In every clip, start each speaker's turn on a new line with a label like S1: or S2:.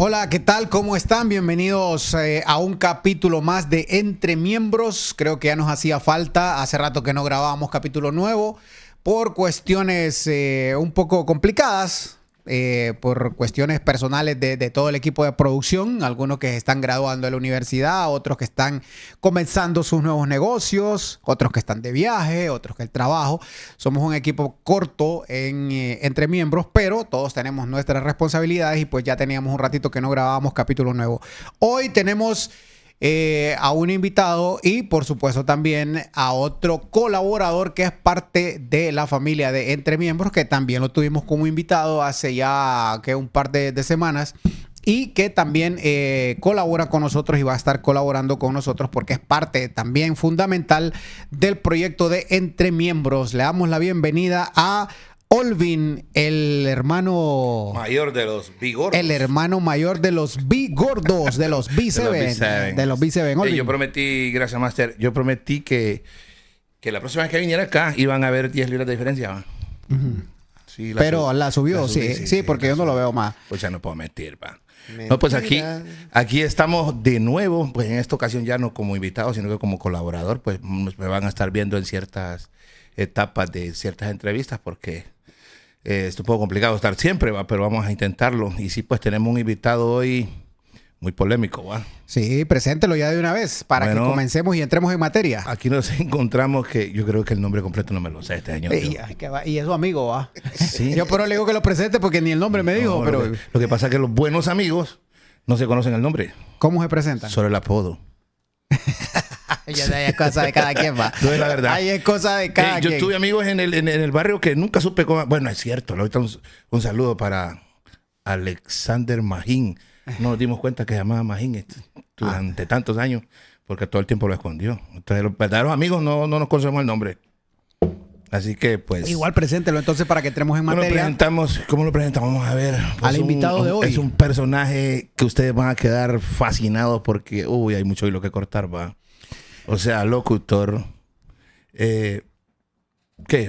S1: Hola, ¿qué tal? ¿Cómo están? Bienvenidos a un capítulo más de Entre Miembros. Creo que ya nos hacía falta. Hace rato que no grabábamos capítulo nuevo por cuestiones un poco complicadas, por cuestiones personales de todo el equipo de producción. Algunos que están graduando de la universidad, otros que están comenzando sus nuevos negocios, otros que están de viaje, otros que el trabajo. Somos un equipo corto entre miembros, pero todos tenemos nuestras responsabilidades y pues ya teníamos un ratito que no grabábamos capítulo nuevo. Hoy tenemos a un invitado y por supuesto también a otro colaborador que es parte de la familia de Entre Miembros, que también lo tuvimos como invitado hace ya un par de semanas y que también colabora con nosotros y va a estar colaborando con nosotros porque es parte también fundamental del proyecto de Entre Miembros. Le damos la bienvenida a Olvin, el hermano
S2: mayor de los Bigordos.
S1: El hermano mayor de los Bigordos, de los B7. De los B7.
S2: Yo prometí, gracias, Master, yo prometí que la próxima vez que viniera acá iban a haber 10 libras de diferencia. Sí,
S1: pero la subió, sí, porque yo no lo veo más.
S2: Pues ya no puedo mentir, va. No, pues aquí estamos de nuevo, pues en esta ocasión ya no como invitado, sino que como colaborador, pues me van a estar viendo en ciertas etapas de ciertas entrevistas porque es un poco complicado estar siempre, ¿va? Pero vamos a intentarlo. Y sí, pues tenemos un invitado hoy muy polémico, ¿va?
S1: Sí, preséntelo ya de una vez para que comencemos y entremos en materia.
S2: Aquí nos encontramos que yo creo que el nombre completo no me lo sé este año.
S1: Y es su amigo, ¿va?
S2: Sí.
S1: Yo pero le digo que lo presente porque ni el nombre me dijo. Pero
S2: lo que pasa es que los buenos amigos no se conocen el nombre.
S1: ¿Cómo se presentan?
S2: Solo el apodo.
S1: Ya es cosa de cada quien, va.
S2: No es la verdad.
S1: Ahí es cosa de cada quien.
S2: Yo tuve amigos en el barrio que nunca supe cómo. Bueno, es cierto. Ahorita un saludo para Alexander Magín. No nos dimos cuenta que se llamaba Magín durante tantos años porque todo el tiempo lo escondió. Entonces, los verdaderos amigos no nos conocemos el nombre. Así que, pues.
S1: Igual preséntelo entonces para que entremos en materia.
S2: ¿Cómo lo presentamos? Vamos a ver. Pues
S1: al invitado de hoy.
S2: Es un personaje que ustedes van a quedar fascinados porque, hay mucho hilo que cortar, va. O sea, locutor. ¿Qué?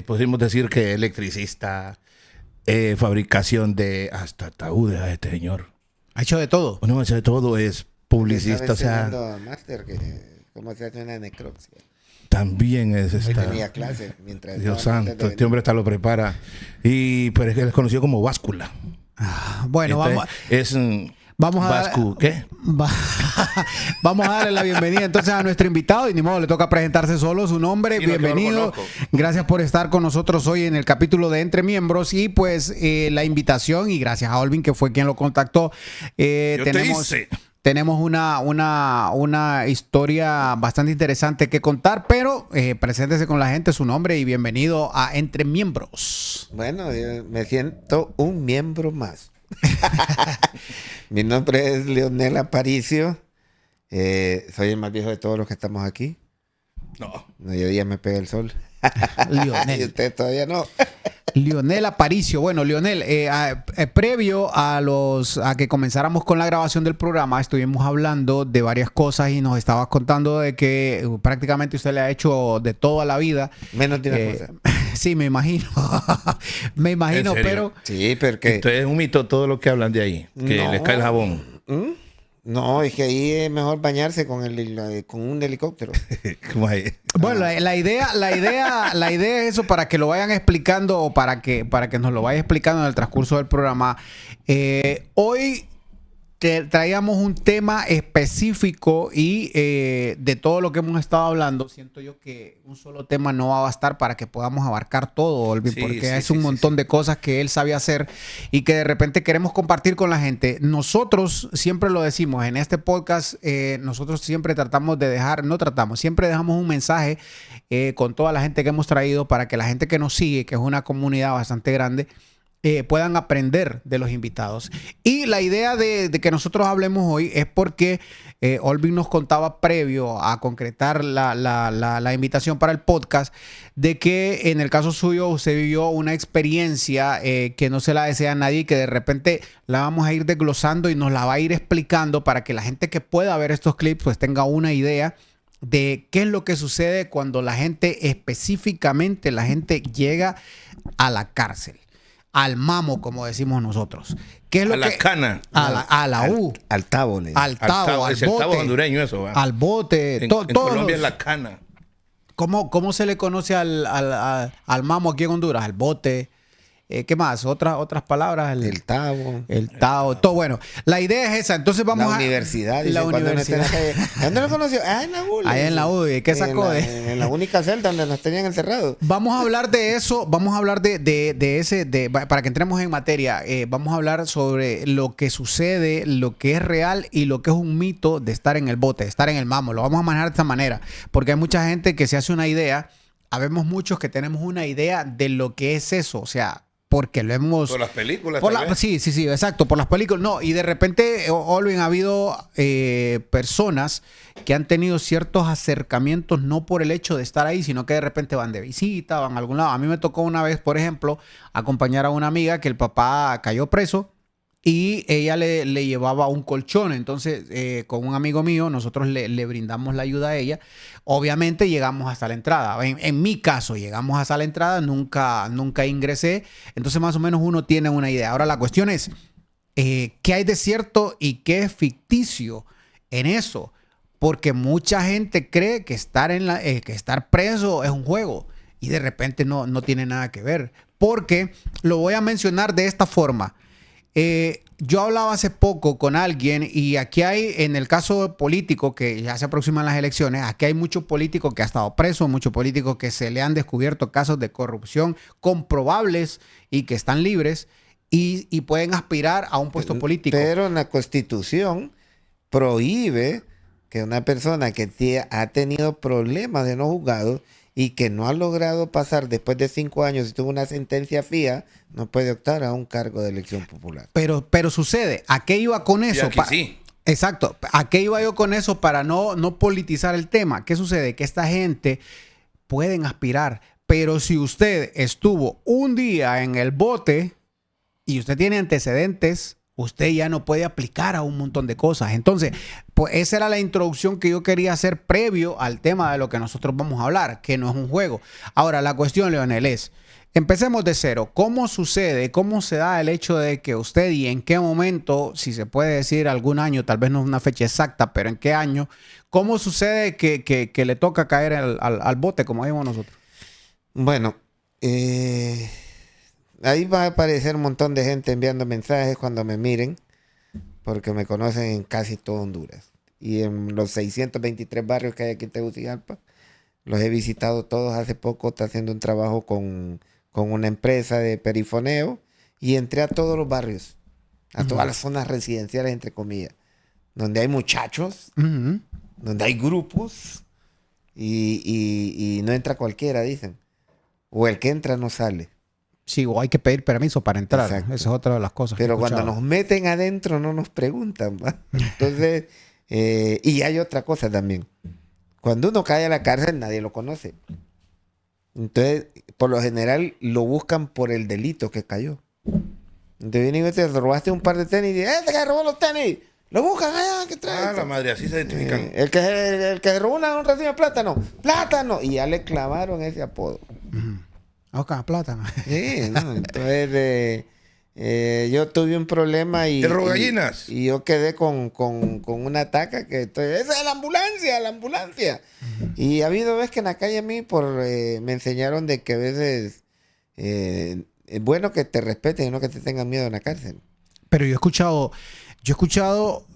S2: Podríamos decir que electricista, fabricación de hasta ataúdes a este señor.
S1: Ha hecho de todo.
S2: No, ha hecho de todo, es publicista, o sea.
S3: Master, ¿cómo se hace una necropsia?
S2: También es
S3: Hoy tenía clase mientras.
S2: Dios santo, este hombre hasta lo prepara. Pero es que él es conocido como báscula.
S1: Bueno, vamos a darle la bienvenida entonces a nuestro invitado y ni modo, le toca presentarse solo su nombre. Sí, bienvenido. Gracias por estar con nosotros hoy en el capítulo de Entre Miembros y pues la invitación y gracias a Olvin que fue quien lo contactó. Tenemos una historia bastante interesante que contar, pero preséntese con la gente, su nombre y bienvenido a Entre Miembros.
S3: Bueno, yo me siento un miembro más. Mi nombre es Leonel Aparicio. Soy el más viejo de todos los que estamos aquí. No, yo ya me pega el sol.
S1: Leonel.
S3: Y usted todavía no.
S1: Leonel Aparicio. Bueno, Leonel, previo a que comenzáramos con la grabación del programa, estuvimos hablando de varias cosas y nos estabas contando de que prácticamente usted le ha hecho de toda la vida.
S3: Menos de una cosa.
S1: Sí, me imagino. Me imagino, pero...
S3: Sí, pero que...
S2: Esto es un mito todo lo que hablan de ahí, que les cae el jabón.
S3: No, es que ahí es mejor bañarse con un helicóptero.
S1: Bueno, la idea es eso para que lo vayan explicando o para que nos lo vaya explicando en el transcurso del programa. Hoy traíamos un tema específico y de todo lo que hemos estado hablando, siento yo que un solo tema no va a bastar para que podamos abarcar todo, Olvin, porque es un montón de cosas que él sabe hacer y que de repente queremos compartir con la gente. Nosotros siempre lo decimos en este podcast, nosotros siempre siempre dejamos un mensaje con toda la gente que hemos traído para que la gente que nos sigue, que es una comunidad bastante grande, puedan aprender de los invitados. Y la idea de que nosotros hablemos hoy es porque Olvin nos contaba previo a concretar la invitación para el podcast de que en el caso suyo usted vivió una experiencia que no se la desea a nadie y que de repente la vamos a ir desglosando y nos la va a ir explicando para que la gente que pueda ver estos clips pues tenga una idea de qué es lo que sucede cuando la gente, específicamente la gente llega a la cárcel. al mamo, como decimos nosotros. ¿Qué es lo
S2: a la cana.
S1: A la U.
S3: Al tabo.
S1: Al tabo, al
S2: es el tabo
S1: bote.
S2: hondureño eso, ¿va?
S1: Al bote.
S2: En
S1: todos
S2: Colombia
S1: los-
S2: es la cana.
S1: ¿Cómo se le conoce al mamo aquí en Honduras? Al bote. ¿Qué más? Otras palabras.
S3: El tabo.
S1: El tao. Todo bueno. La idea es esa. Entonces vamos
S3: La
S1: a.
S3: universidad.
S1: La
S3: Dice, cuando uno está en
S1: universidad.
S3: la calle, ¿dónde lo conoció? Ah, en la U.
S1: Ahí en la U. ¿Y qué sacó?
S3: En la única celda donde nos tenían encerrados.
S1: Vamos a hablar de eso, vamos a hablar para que entremos en materia, vamos a hablar sobre lo que sucede, lo que es real y lo que es un mito de estar en el bote, de estar en el mamo. Lo vamos a manejar de esta manera, porque hay mucha gente que se hace una idea, habemos muchos que tenemos una idea de lo que es eso, o sea, porque lo hemos...
S2: Por las películas.
S1: Sí, exacto, por las películas. No, y de repente, Olvin, ha habido personas que han tenido ciertos acercamientos, no por el hecho de estar ahí, sino que de repente van de visita, van a algún lado. A mí me tocó una vez, por ejemplo, acompañar a una amiga que el papá cayó preso y ella le llevaba un colchón. Entonces, con un amigo mío, nosotros le brindamos la ayuda a ella. Obviamente llegamos hasta la entrada. En mi caso, llegamos hasta la entrada, nunca ingresé. Entonces, más o menos uno tiene una idea. Ahora, la cuestión es, ¿qué hay de cierto y qué es ficticio en eso? Porque mucha gente cree que que estar preso es un juego y de repente no tiene nada que ver. Porque lo voy a mencionar de esta forma. Yo hablaba hace poco con alguien y aquí hay, en el caso político, que ya se aproximan las elecciones, aquí hay mucho político que ha estado preso, mucho político que se le han descubierto casos de corrupción comprobables y que están libres y pueden aspirar a un puesto político.
S3: Pero la Constitución prohíbe que una persona que ha tenido problemas de no juzgados y que no ha logrado pasar después de 5 años y tuvo una sentencia fija, no puede optar a un cargo de elección popular.
S1: Pero sucede, ¿a qué iba con eso?
S2: Y aquí sí.
S1: Exacto, ¿a qué iba yo con eso para no politizar el tema? ¿Qué sucede? Que esta gente pueden aspirar, pero si usted estuvo un día en el bote y usted tiene antecedentes, usted ya no puede aplicar a un montón de cosas. Entonces, pues esa era la introducción que yo quería hacer previo al tema de lo que nosotros vamos a hablar, que no es un juego. Ahora, la cuestión, Leonel, es, empecemos de cero. ¿Cómo sucede, cómo se da el hecho de que usted y en qué momento, si se puede decir algún año, tal vez no es una fecha exacta, pero en qué año, cómo sucede que le toca caer al bote, como decimos nosotros?
S3: Bueno, ahí va a aparecer un montón de gente enviando mensajes cuando me miren, porque me conocen en casi todo Honduras. Y en los 623 barrios que hay aquí en Tegucigalpa, los he visitado todos hace poco. Está haciendo un trabajo con una empresa de perifoneo y entré a todos los barrios, a todas las zonas residenciales, entre comillas, donde hay muchachos, donde hay grupos y no entra cualquiera, dicen. O el que entra no sale.
S1: Sí, o hay que pedir permiso para entrar.
S3: Exacto.
S1: Esa es otra de las cosas.
S3: Pero cuando nos meten adentro no nos preguntan, ¿va? Entonces, y hay otra cosa también. Cuando uno cae a la cárcel, nadie lo conoce. Entonces, por lo general, lo buscan por el delito que cayó. Entonces vienen y te robaste un par de tenis y dicen, ¡este que robó los tenis! ¡Lo buscan allá! ¿Qué trae?
S2: Ah, la madre, así se identifican.
S3: El que robó un recibo de plátano. ¡Plátano! Y ya le clavaron ese apodo.
S1: Ok, plátano.
S3: Sí, ¿no? Entonces, yo tuve un problema y...
S2: ¿El rogallinas?
S3: Y yo quedé con una taca que ¡esa es la ambulancia, la ambulancia! Y ha habido veces que en la calle a mí me enseñaron de que a veces es bueno que te respeten y no que te tengan miedo en la cárcel.
S1: Pero yo he escuchado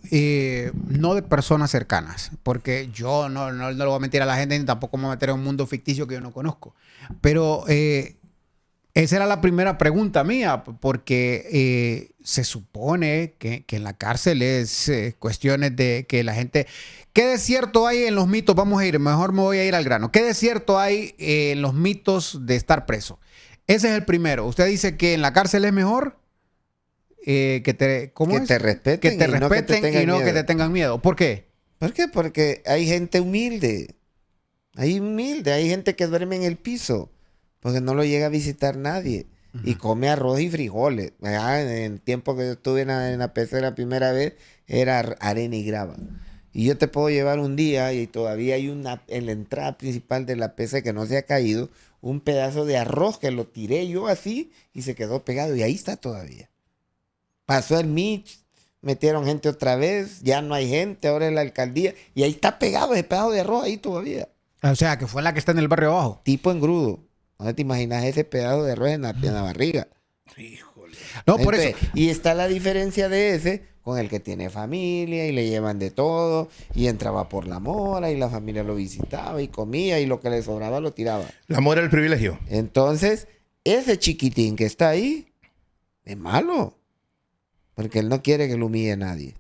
S1: no de personas cercanas, porque yo no le voy a mentir a la gente ni tampoco me voy a meter en un mundo ficticio que yo no conozco. Pero esa era la primera pregunta mía, porque se supone que en la cárcel es cuestiones de que la gente... ¿Qué de cierto hay en los mitos? Vamos a ir, mejor me voy a ir al grano. ¿Qué de cierto hay en los mitos de estar preso? Ese es el primero. Usted dice que en la cárcel es mejor que te respeten,
S3: que te respeten
S1: y no que te tengan miedo. ¿Por qué?
S3: ¿Por qué? Porque hay gente humilde. Hay gente que duerme en el piso porque no lo llega a visitar nadie. Y come arroz y frijoles. En el tiempo que yo estuve en la PC la primera vez, era arena y grava. Y yo te puedo llevar un día y todavía hay en la entrada principal de la PC que no se ha caído, un pedazo de arroz que lo tiré yo así y se quedó pegado y ahí está todavía. Pasó el Mitch, metieron gente otra vez, ya no hay gente, ahora es la alcaldía y ahí está pegado ese pedazo de arroz ahí todavía.
S1: O sea, que fue la que está en el barrio abajo.
S3: Tipo engrudo. ¿No te imaginas ese pedazo de arroz en la barriga?
S2: Híjole.
S1: No, por
S3: Entonces,
S1: eso.
S3: y está la diferencia de ese con el que tiene familia y le llevan de todo y entraba por la mora y la familia lo visitaba y comía y lo que le sobraba lo tiraba.
S2: La mora del privilegio.
S3: Entonces, ese chiquitín que está ahí es malo porque él no quiere que lo humille nadie.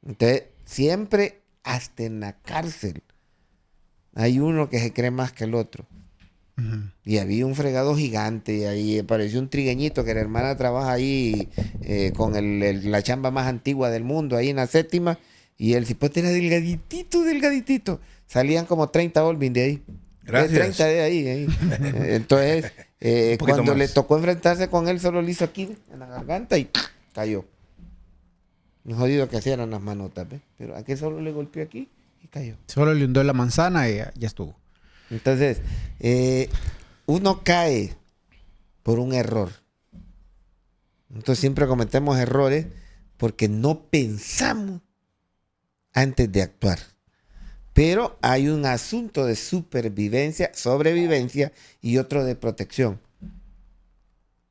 S3: Entonces, siempre, hasta en la cárcel, hay uno que se cree más que el otro. Y había un fregado gigante y ahí apareció un trigueñito que la hermana trabaja ahí con la chamba más antigua del mundo, ahí en la 7ª, y el cipote era delgaditito. Salían como 30 Olvin de ahí.
S2: Gracias.
S3: 30 de ahí. Entonces, cuando
S2: más.
S3: le tocó enfrentarse con él, solo le hizo aquí, en la garganta, y cayó. Lo jodido que hacían las manotas, ¿ves? Pero aquí solo le golpeó aquí y cayó.
S1: Solo le hundó la manzana y ya estuvo.
S3: Entonces, uno cae por un error. Entonces siempre cometemos errores porque no pensamos antes de actuar. Pero hay un asunto de supervivencia, sobrevivencia y otro de protección.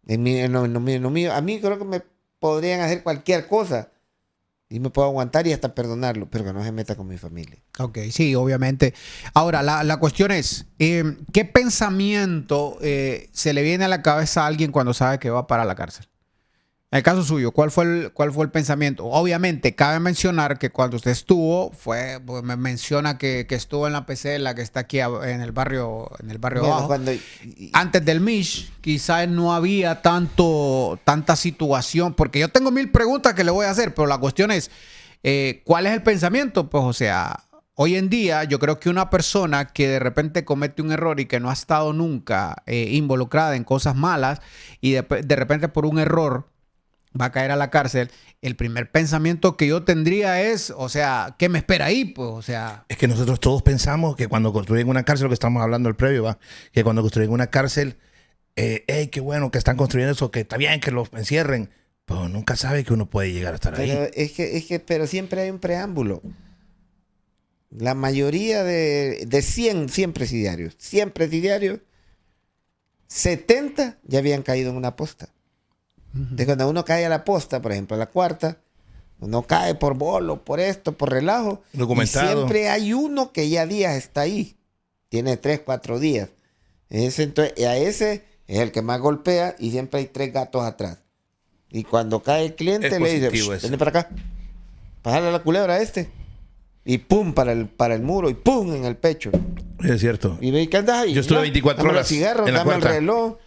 S3: En lo mío, a mí creo que me podrían hacer cualquier cosa y me puedo aguantar y hasta perdonarlo, pero que no se meta con mi familia.
S1: Ok, sí, obviamente. Ahora, la cuestión es, ¿qué pensamiento se le viene a la cabeza a alguien cuando sabe que va para la cárcel? En el caso suyo, ¿cuál fue el pensamiento? Obviamente, cabe mencionar que cuando usted estuvo, pues me menciona que estuvo en la PC, la que está aquí en el barrio
S3: Bueno,
S1: abajo. Antes del Mish, quizás no había tanta situación, porque yo tengo 1000 preguntas que le voy a hacer, pero la cuestión es, ¿cuál es el pensamiento? Pues, o sea, hoy en día yo creo que una persona que de repente comete un error y que no ha estado nunca involucrada en cosas malas y de repente por un error va a caer a la cárcel, el primer pensamiento que yo tendría es, o sea, ¿qué me espera ahí? Pues, o sea...
S2: Es que nosotros todos pensamos que cuando construyen una cárcel, lo que estamos hablando al previo, ¿va? Que cuando construyen una cárcel, hey, qué bueno que están construyendo eso, que está bien que los encierren, pero nunca sabe que uno puede llegar a estar ahí.
S3: Pero siempre hay un preámbulo. La mayoría de 100 presidiarios, 70 ya habían caído en una posta. De cuando uno cae a la posta, por ejemplo, a la 4ª, uno cae por bolo, por esto, por relajo.
S2: Documentado.
S3: Y siempre hay uno que ya días está ahí. Tiene 3, 4 días. Entonces, a ese es el que más golpea y siempre hay 3 gatos atrás. Y cuando cae el cliente,
S2: Es
S3: le dice,
S2: positivo eso.
S3: vente para acá. Pásale la culebra a este. Y pum, para el muro. Y pum, en el pecho.
S2: Es cierto.
S3: Y ve, ¿qué andas ahí?
S2: Yo estuve 24
S3: dame
S2: horas
S3: los cigarros,
S2: en la
S3: dame el
S2: 4ª.
S3: reloj,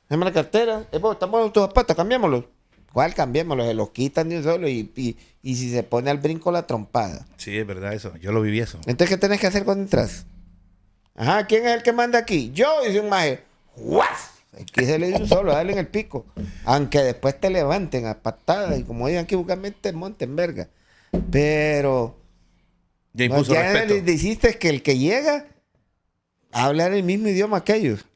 S3: dame la cartera. Estamos en tus zapatos, cambiémoslos. ¿Cuál cambiémoslos? Se los quitan de un solo y si se pone al brinco la trompada.
S2: Sí, es verdad eso. Yo lo viví eso.
S3: Entonces, ¿qué tenés que hacer cuando entras? Ajá, ¿quién es el que manda aquí? Yo, dice un maje. ¡Guas! Aquí se le dice un solo, dale en el pico. Aunque después te levanten a patadas y como digan aquí, buscamente monten verga. Pero...
S2: Ya impuso respeto.
S3: le hiciste que el que llega a hablar el mismo idioma que ellos.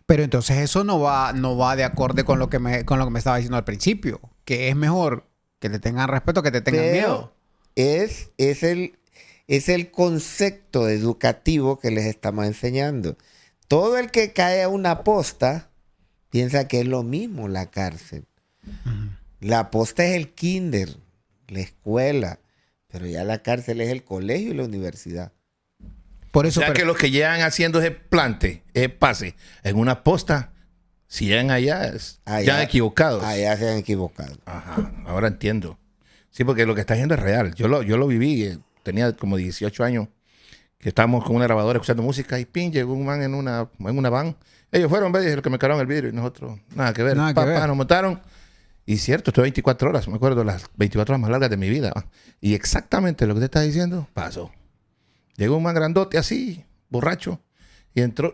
S1: Pero entonces eso no va de acorde con lo que me estaba diciendo al principio, que es mejor que te tengan respeto que te tengan miedo.
S3: Es el concepto educativo que les estamos enseñando. Todo el que cae a una posta piensa que es lo mismo la cárcel. La posta es el kinder, la escuela, pero ya la cárcel es el colegio y la universidad.
S1: Por eso,
S2: O sea que los que llegan haciendo ese plante, ese pase en una posta, si llegan allá, ya equivocados.
S3: Allá se han equivocado.
S2: Ajá, ahora entiendo. Sí, porque lo que está haciendo es real. Yo lo viví, tenía como 18 años, que estábamos con una grabadora escuchando música y pin, llegó un man en una van. Ellos fueron, ¿ves? Los que me cararon el vidrio y nosotros, nada que ver.
S1: Nada que ver.
S2: Nos montaron. Y cierto, estuve 24 horas, me acuerdo, las 24 horas más largas de mi vida. Y exactamente lo que usted está diciendo, pasó. Llegó un man grandote así, borracho, y entró,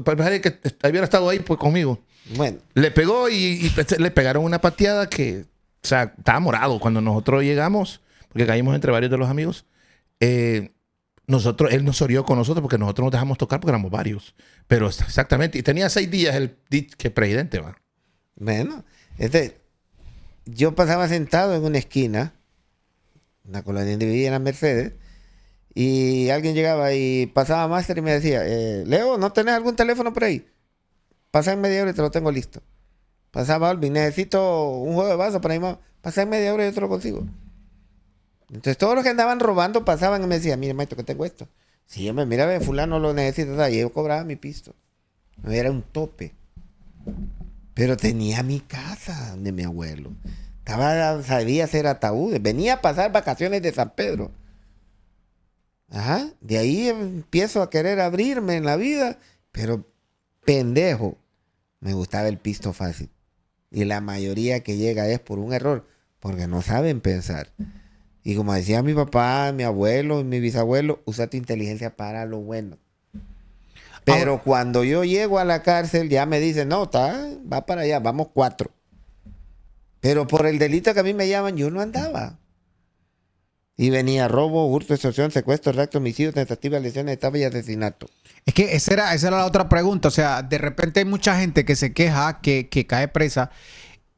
S2: parece que hubiera estado ahí pues conmigo.
S3: Bueno.
S2: Le pegó y le pegaron una pateada que, o sea, estaba morado cuando nosotros llegamos, porque caímos entre varios de los amigos. él nos orió con nosotros porque nosotros nos dejamos tocar porque éramos varios. Pero exactamente, y tenía 6 días el que presidente, va.
S3: Bueno, yo pasaba sentado en una esquina, una colonia donde vivía en la Mercedes, y alguien llegaba y pasaba máster y me decía, Leo, ¿no tenés algún teléfono por ahí? Pasa en media hora y te lo tengo listo. Pasaba Alvin, necesito un juego de vaso para mi mamá. Pasa en media hora y yo te lo consigo. Entonces todos los que andaban robando pasaban y me decían, mire maestro, que tengo esto. Si yo me miraba, fulano lo necesita, y yo cobraba mi pisto. No era un tope. Pero tenía mi casa de mi abuelo. Sabía hacer ataúdes. Venía a pasar vacaciones de San Pedro. Ajá. De ahí empiezo a querer abrirme en la vida. Pero pendejo. Me gustaba el pisto fácil. Y la mayoría que llega es por un error. Porque no saben pensar. Y como decía mi papá, mi abuelo y mi bisabuelo, usa tu inteligencia para lo bueno. Pero cuando yo llego a la cárcel, ya me dicen, no, va para allá, vamos 4. Pero por el delito que a mí me llaman, yo no andaba. Y venía robo, hurto, extorsión, secuestro, rapto, homicidio, tentativa, lesiones, estafa y asesinato.
S1: Es que esa era la otra pregunta. O sea, de repente hay mucha gente que se queja, que cae presa.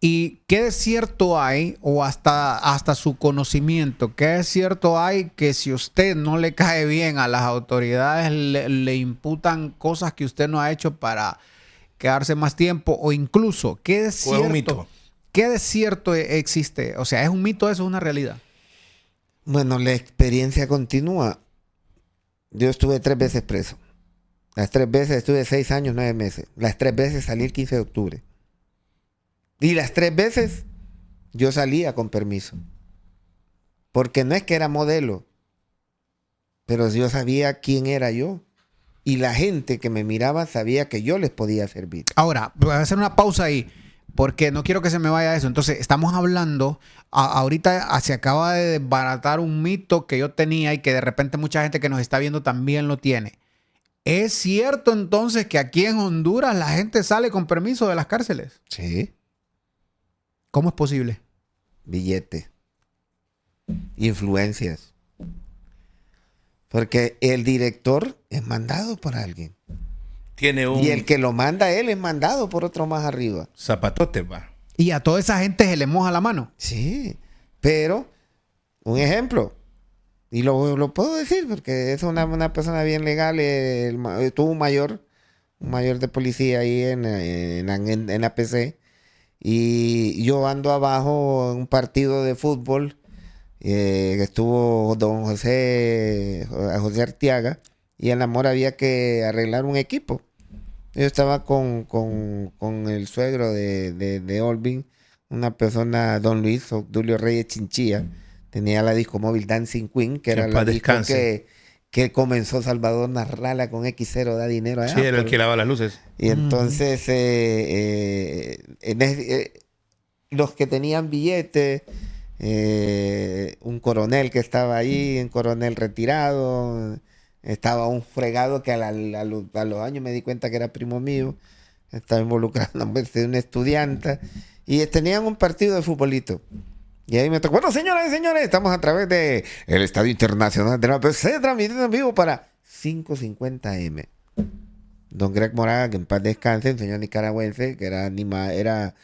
S1: ¿Y qué de cierto hay, o hasta su conocimiento, qué de cierto hay que si usted no le cae bien a las autoridades, le imputan cosas que usted no ha hecho para quedarse más tiempo? O incluso, ¿qué de cierto,
S2: es un mito?
S1: ¿Qué de cierto existe? O sea, ¿es un mito eso o es una realidad?
S3: Bueno, la experiencia continúa. Yo estuve 3 veces preso. Las 3 veces estuve 6 años, 9 meses. Las 3 veces salí el 15 de octubre. Y las 3 veces yo salía con permiso. Porque no es que era modelo, pero yo sabía quién era yo. Y la gente que me miraba sabía que yo les podía servir.
S1: Ahora, voy a hacer una pausa ahí, porque no quiero que se me vaya eso. Entonces, estamos hablando, ahorita se acaba de desbaratar un mito que yo tenía y que de repente mucha gente que nos está viendo también lo tiene. ¿Es cierto entonces que aquí en Honduras la gente sale con permiso de las cárceles?
S3: Sí.
S1: ¿Cómo es posible?
S3: Billete. Influencias. Porque el director es mandado por alguien. Y el que lo manda a él es mandado por otro más arriba.
S2: Zapatote, va.
S1: Y a toda esa gente se le moja la mano.
S3: Sí. Pero, un ejemplo. Y lo puedo decir porque es una persona bien legal. Tuvo un mayor de policía ahí en APC. Y yo ando abajo en un partido de fútbol que estuvo don José Arteaga, y en la Mora había que arreglar un equipo. Yo estaba con el suegro de Olvin, una persona, don Luis Obdulio Reyes Chinchilla, tenía la disco móvil Dancing Queen, que era la disco que comenzó Salvador Narrala con X0, da dinero allá.
S2: Sí, era el que lava las luces.
S3: Y entonces los que tenían billetes, un coronel que estaba ahí, un coronel retirado, estaba un fregado que a los años me di cuenta que era primo mío, estaba involucrado en una estudiante, y tenían un partido de futbolito. Y ahí me tocó, bueno, señoras y señores, estamos a través de el Estadio Internacional de la PC, transmitiendo en vivo para 550M. Don Greg Moraga, que en paz descanse, un señor nicaragüense, que era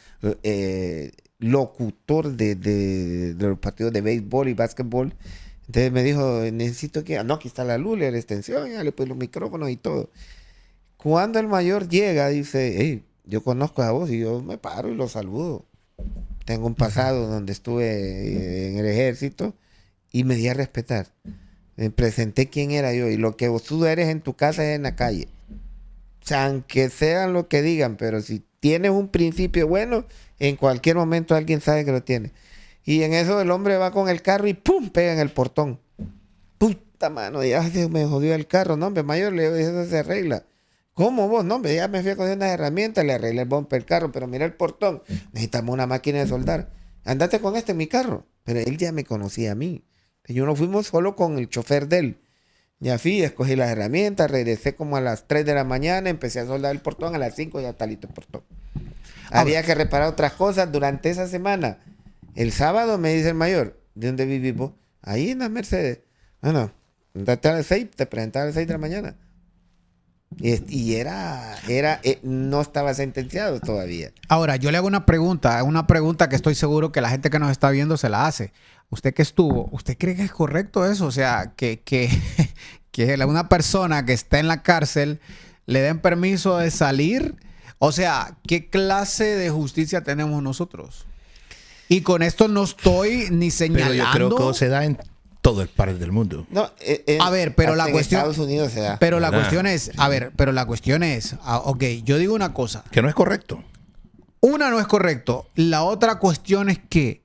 S3: locutor de los partidos de béisbol y básquetbol. Entonces me dijo, necesito que... No, aquí está la luz, la extensión, ya le puse los micrófonos y todo. Cuando el mayor llega, dice, hey, yo conozco a vos, y yo me paro y lo saludo. Tengo un pasado donde estuve en el ejército y me di a respetar. Me presenté quién era yo, y lo que tú eres en tu casa es en la calle. O sea, aunque sean lo que digan, pero si tienes un principio bueno, en cualquier momento alguien sabe que lo tiene. Y en eso el hombre va con el carro y ¡pum! Pega en el portón. Puta mano, ya se me jodió el carro. No, hombre, mayor, le digo, eso se arregla. ¿Cómo vos? No, hombre, ya me fui a coger unas herramientas, le arreglé el bumper del carro, pero mira el portón. Necesitamos una máquina de soldar. Andate con este en mi carro. Pero él ya me conocía a mí. Y yo no fuimos solo con el chofer de él. Ya fui, escogí las herramientas, regresé como a las 3 de la mañana, empecé a soldar el portón, a las 5 ya está listo el portón. Había que reparar otras cosas durante esa semana. El sábado me dice el mayor, ¿de dónde vivís vos? Ahí en las Mercedes. Bueno, Entraste a las 6, te presentaba a las 6 de la mañana. Y no estaba sentenciado todavía.
S1: Ahora, yo le hago una pregunta que estoy seguro que la gente que nos está viendo se la hace. Usted que estuvo, ¿usted cree que es correcto eso? O sea, que una persona que está en la cárcel le den permiso de salir. O sea, ¿qué clase de justicia tenemos nosotros? Y con esto no estoy ni señalando.
S2: Pero yo creo que se da en todo el país del mundo.
S3: No,
S1: a ver, pero la cuestión.
S3: En Estados Unidos se da.
S1: Pero la cuestión es, ok, yo digo una cosa.
S2: Que no es correcto.
S1: Una no es correcto. La otra cuestión es que,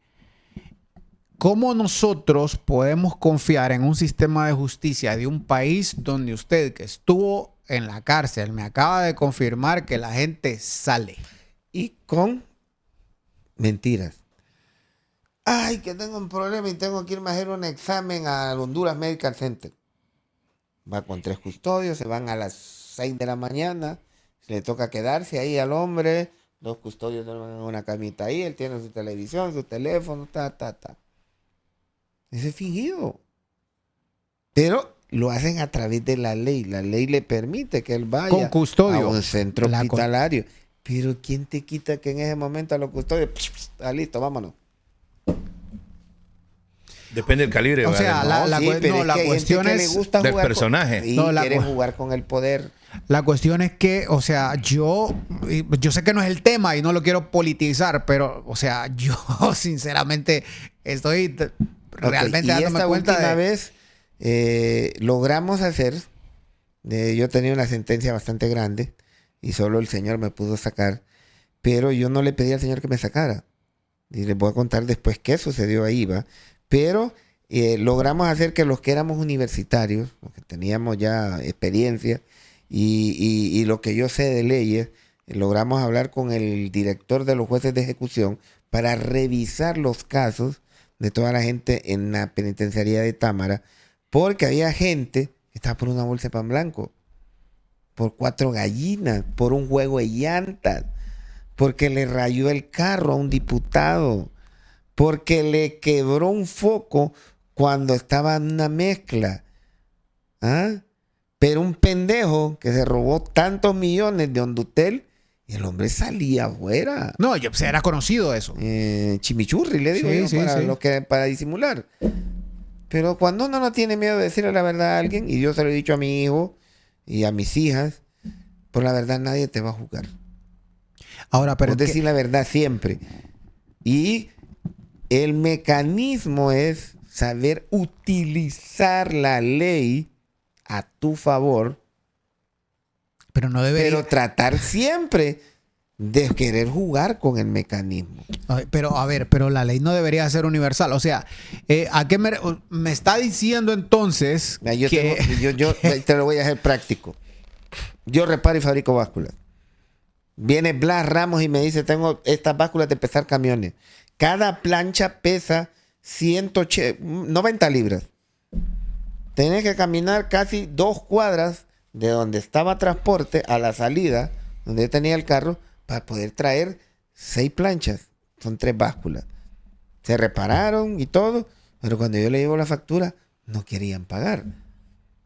S1: ¿cómo nosotros podemos confiar en un sistema de justicia de un país donde usted, que estuvo en la cárcel, me acaba de confirmar que la gente sale?
S3: Y con mentiras. Ay, que tengo un problema y tengo que irme a hacer un examen al Honduras Medical Center. Va con 3 custodios, se van a las 6 de la mañana, le toca quedarse ahí al hombre, 2 custodios duermen en una camita ahí, él tiene su televisión, su teléfono, Ese es fingido. Pero lo hacen a través de la ley. La ley le permite que él vaya
S1: con custodio
S3: a un centro hospitalario. Pero ¿quién te quita que en ese momento a los custodios, listo, vámonos?
S2: Depende del calibre.
S1: O sea, la cuestión es
S2: del personaje.
S3: Y quieren jugar con el poder.
S1: La cuestión es que, o sea, yo sé que no es el tema y no lo quiero politizar, pero, o sea, yo sinceramente estoy realmente dándome cuenta
S3: última vez logramos hacer, yo tenía una sentencia bastante grande y solo el Señor me pudo sacar, pero yo no le pedí al Señor que me sacara. Y les voy a contar después qué sucedió ahí, ¿va? Pero logramos hacer que los que éramos universitarios, los que teníamos ya experiencia y lo que yo sé de leyes, logramos hablar con el director de los jueces de ejecución para revisar los casos de toda la gente en la penitenciaría de Támara, porque había gente que estaba por una bolsa de pan blanco, por 4 gallinas, por un juego de llantas, porque le rayó el carro a un diputado, porque le quebró un foco cuando estaba en una mezcla. ¿Ah? Pero un pendejo que se robó tantos millones de Hondutel y el hombre salía afuera.
S1: No, era conocido eso.
S3: Chimichurri, le digo yo, para disimular. Pero cuando uno no tiene miedo de decirle la verdad a alguien, y yo se lo he dicho a mi hijo y a mis hijas, por la verdad nadie te va a juzgar.
S1: Ahora, pero
S3: decir la verdad siempre. Y el mecanismo es saber utilizar la ley a tu favor, pero tratar siempre de querer jugar con el mecanismo.
S1: Pero la ley no debería ser universal. O sea, ¿a qué me está diciendo entonces
S3: yo te lo voy a hacer práctico? Yo reparo y fabrico básculas. Viene Blas Ramos y me dice, tengo estas básculas de pesar camiones. Cada plancha pesa 90 libras. Tenés que caminar casi 2 cuadras de donde estaba transporte a la salida, donde yo tenía el carro, para poder traer 6 planchas. Son 3 básculas. Se repararon y todo, pero cuando yo le llevo la factura, no querían pagar.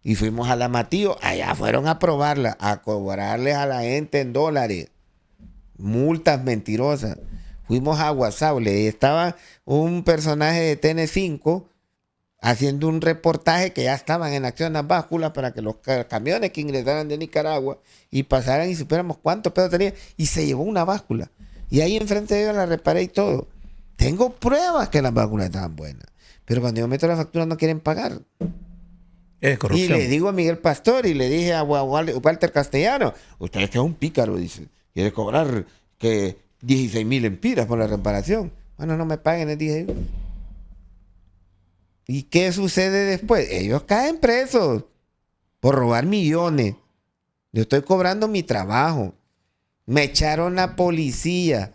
S3: Y fuimos a la Matío, allá fueron a probarla, a cobrarles a la gente en dólares. Multas mentirosas. Fuimos a Guasable, estaba un personaje de TN5 haciendo un reportaje que ya estaban en acción las básculas para que los camiones que ingresaran de Nicaragua y pasaran y supiéramos cuánto peso tenía, y se llevó una báscula. Y ahí enfrente de ellos la reparé y todo. Tengo pruebas que las básculas estaban buenas, pero cuando yo meto la factura no quieren pagar.
S2: Es corrupción.
S3: Y le digo a Miguel Pastor y le dije a Walter Castellano, usted es que es un pícaro, dice, quiere cobrar que 16,000 empiras por la reparación. Bueno, no me paguen, les dije yo. ¿Y qué sucede después? Ellos caen presos por robar millones. Yo estoy cobrando mi trabajo. Me echaron la policía.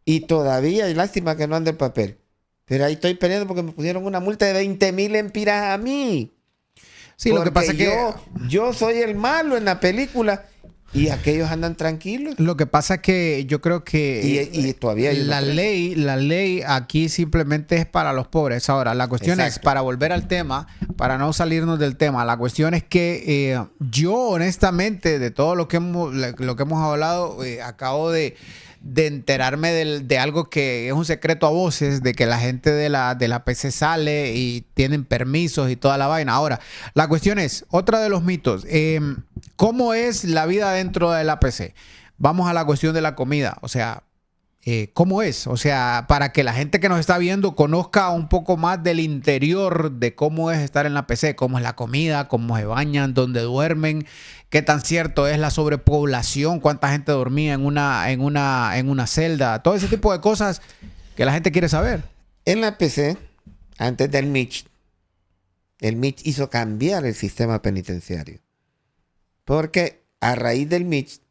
S3: Y todavía, hay lástima que no ande el papel. Pero ahí estoy peleando porque me pusieron una multa de 20,000 empiras a mí.
S1: Sí, lo que pasa es que
S3: yo soy el malo en la película y aquellos andan tranquilos.
S1: Lo que pasa es que yo creo que
S3: y todavía
S1: la ley aquí simplemente es para los pobres. Ahora, la cuestión es, para volver al tema, para no salirnos del tema, la cuestión es que yo honestamente de todo lo que hemos hablado, acabo de enterarme de algo que es un secreto a voces, de que la gente de la PC sale y tienen permisos y toda la vaina. Ahora, la cuestión es, otra de los mitos, ¿cómo es la vida dentro de la PC? Vamos a la cuestión de la comida, o sea, ¿cómo es? O sea, para que la gente que nos está viendo conozca un poco más del interior de cómo es estar en la PC, cómo es la comida, cómo se bañan, dónde duermen, qué tan cierto es la sobrepoblación, cuánta gente dormía en una celda, todo ese tipo de cosas que la gente quiere saber.
S3: En la PC, antes del Mitch, el Mitch hizo cambiar el sistema penitenciario. Porque a raíz del Mitch,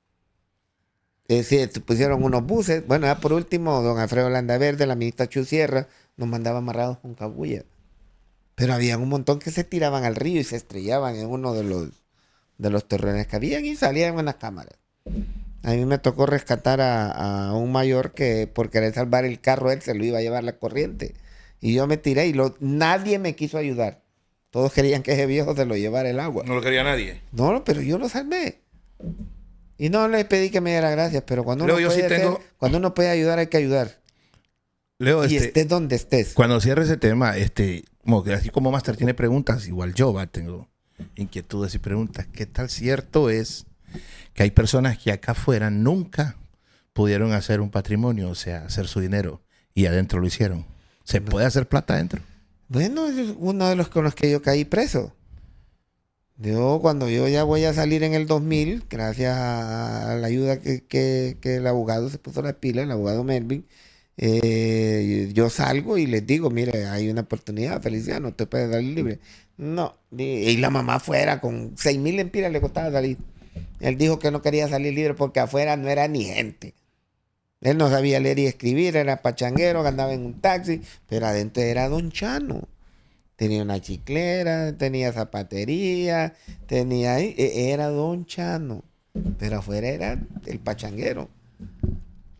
S3: se pusieron unos buses. Bueno, ya por último, don Alfredo Landaverde, la ministra Chu Sierra, nos mandaba amarrados con cabulla. Pero había un montón que se tiraban al río y se estrellaban en uno de los terrenos que habían y salían en las cámaras. A mí me tocó rescatar a un mayor que por querer salvar el carro, él se lo iba a llevar la corriente. Y yo me tiré y nadie me quiso ayudar. Todos querían que ese viejo se lo llevara el agua.
S2: No lo quería nadie.
S3: No, pero yo lo salvé. Y no le pedí que me diera gracias, pero cuando uno puede ayudar, hay que ayudar.
S2: Leo,
S3: y estés donde estés.
S2: Cuando cierre ese tema, así como Master tiene preguntas, igual yo tengo inquietudes y preguntas. ¿Qué tal cierto es que hay personas que acá afuera nunca pudieron hacer un patrimonio, o sea, hacer su dinero, y adentro lo hicieron? ¿Se puede hacer plata adentro? Bueno,
S3: es uno de los con los que yo caí preso. Cuando yo ya voy a salir en el 2000, gracias a la ayuda que el abogado se puso la pila, el abogado Melvin, yo salgo y les digo, mire, hay una oportunidad, Feliciano, usted puede salir libre. No, y la mamá fuera con 6,000 lempiras le costaba salir. Él dijo que no quería salir libre porque afuera no era ni gente. Él no sabía leer y escribir, era pachanguero, andaba en un taxi, pero adentro era Don Chano. Tenía una chiclera, tenía zapatería, era Don Chano, pero afuera era el pachanguero.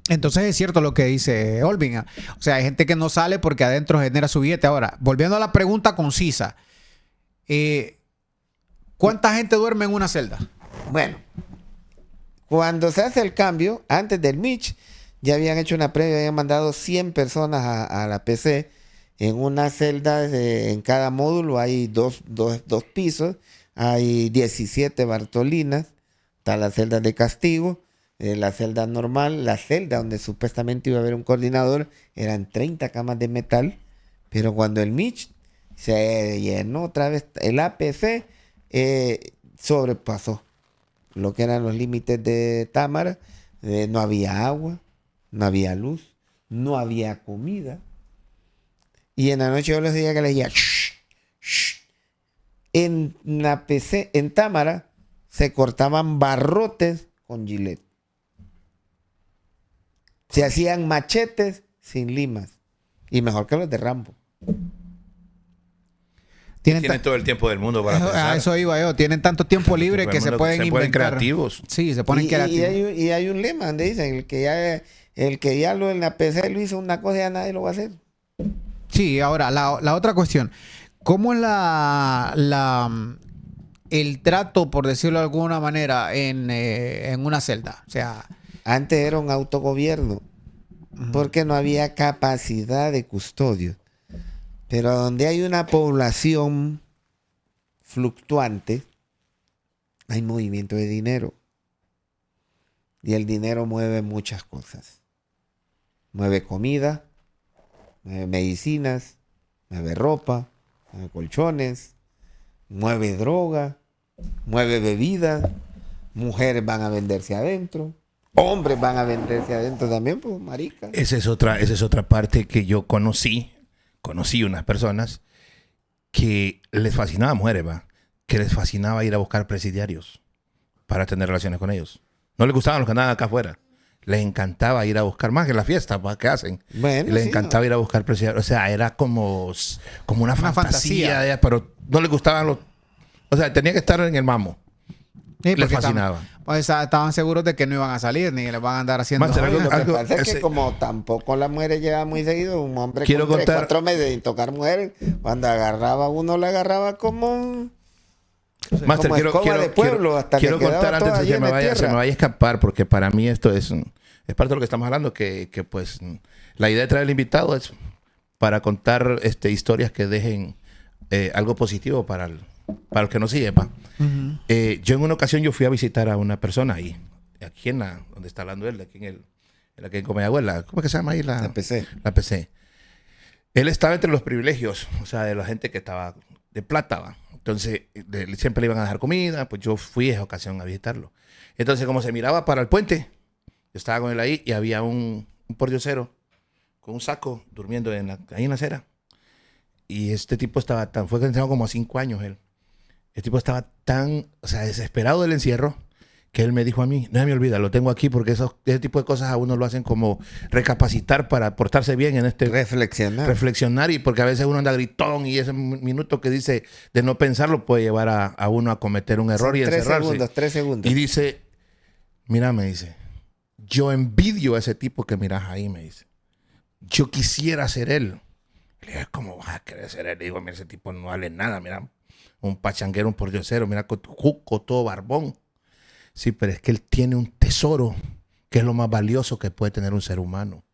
S1: Entonces es cierto lo que dice Olvin. O sea, hay gente que no sale porque adentro genera su billete. Ahora, volviendo a la pregunta concisa, ¿cuánta gente duerme en una celda?
S3: Bueno, cuando se hace el cambio, antes del Mitch, ya habían hecho una previa, habían mandado 100 personas a la PC. En una celda, en cada módulo hay dos pisos, hay 17 Bartolinas, está la celda de castigo, la celda normal, la celda donde supuestamente iba a haber un coordinador, eran 30 camas de metal, pero cuando el Mitch se llenó otra vez, el APC sobrepasó lo que eran los límites de Támara, no había agua, no había luz, no había comida. Y en la noche yo les decía que les decía, shh, shh. En la PC, en Támara, se cortaban barrotes con gilet. Se hacían machetes sin limas. Y mejor que los de Rambo.
S2: Tienen todo el tiempo del mundo para pensar.
S1: A eso iba yo. Tienen tanto tiempo libre que se pueden inventar.
S2: Creativos.
S1: Sí, se ponen creativos.
S3: Y hay un lema donde dicen, el que ya en la PC lo hizo una cosa, ya nadie lo va a hacer.
S1: Sí, ahora, la otra cuestión. ¿Cómo es el trato, por decirlo de alguna manera, en una celda? O sea,
S3: antes era un autogobierno, porque no había capacidad de custodio. Pero donde hay una población fluctuante, hay movimiento de dinero. Y el dinero mueve muchas cosas. Mueve comida, mueve medicinas, mueve ropa, mueve colchones, mueve droga, mueve bebida, mujeres van a venderse adentro, hombres van a venderse adentro también, pues marica.
S2: Esa es otra parte que yo conocí unas personas que les fascinaba mujeres, que les fascinaba ir a buscar presidiarios para tener relaciones con ellos. No les gustaban los que andaban acá afuera. Les encantaba ir a buscar, más que la fiesta, ¿qué hacen?
S3: Bueno,
S2: les encantaba ir a buscar presidiarios. O sea, era como una fantasía. Pero no les gustaban los... O sea, tenía que estar en el mamo.
S1: Sí,
S2: les fascinaba.
S1: Pues estaban seguros de que no iban a salir ni les van a andar haciendo.
S3: Lo que pasa es que como tampoco las mujeres llegan muy seguido, un hombre con 3-4 meses sin tocar mujeres, cuando agarraba uno la agarraba como
S2: Master,
S3: como escoba de pueblo, hasta
S2: quiero
S3: que quedaba
S2: contar antes
S3: toda
S2: de que
S3: llena de
S2: se me
S3: tierra.
S2: vaya a escapar, porque para mí esto es parte de lo que estamos hablando, que pues la idea de traer al invitado es para contar historias que dejen algo positivo para el que no sepa. Yo en una ocasión yo fui a visitar a una persona ahí, aquí donde está hablando él, aquí en Comayagüela. ¿Cómo es que se llama ahí?
S3: La PC.
S2: La PC. Él estaba entre los privilegios, o sea, de la gente que estaba de plata, ¿va? Entonces, siempre le iban a dejar comida, pues yo fui a esa ocasión a visitarlo. Entonces, como se miraba para el puente, yo estaba con él ahí y había un pordiosero con un saco durmiendo ahí en la acera. Y este tipo fue encerrado como a 5 años él. El tipo estaba tan, desesperado del encierro, que él me dijo a mí, no me olvida, lo tengo aquí porque ese tipo de cosas a uno lo hacen como recapacitar para portarse bien en reflexionar, y porque a veces uno anda gritón y ese minuto que dice de no pensarlo puede llevar a uno a cometer un error y encerrarse.
S3: 3 segundos.
S2: Y dice, mira, me dice, yo envidio a ese tipo que miras ahí, me dice. Yo quisiera ser él. Le digo, ¿cómo vas a querer ser él? Le digo, mira, ese tipo no vale nada, mira, un pachanguero, un pordiosero, mira, juco, todo barbón. Sí, pero es que él tiene un tesoro que es lo más valioso que puede tener un ser humano.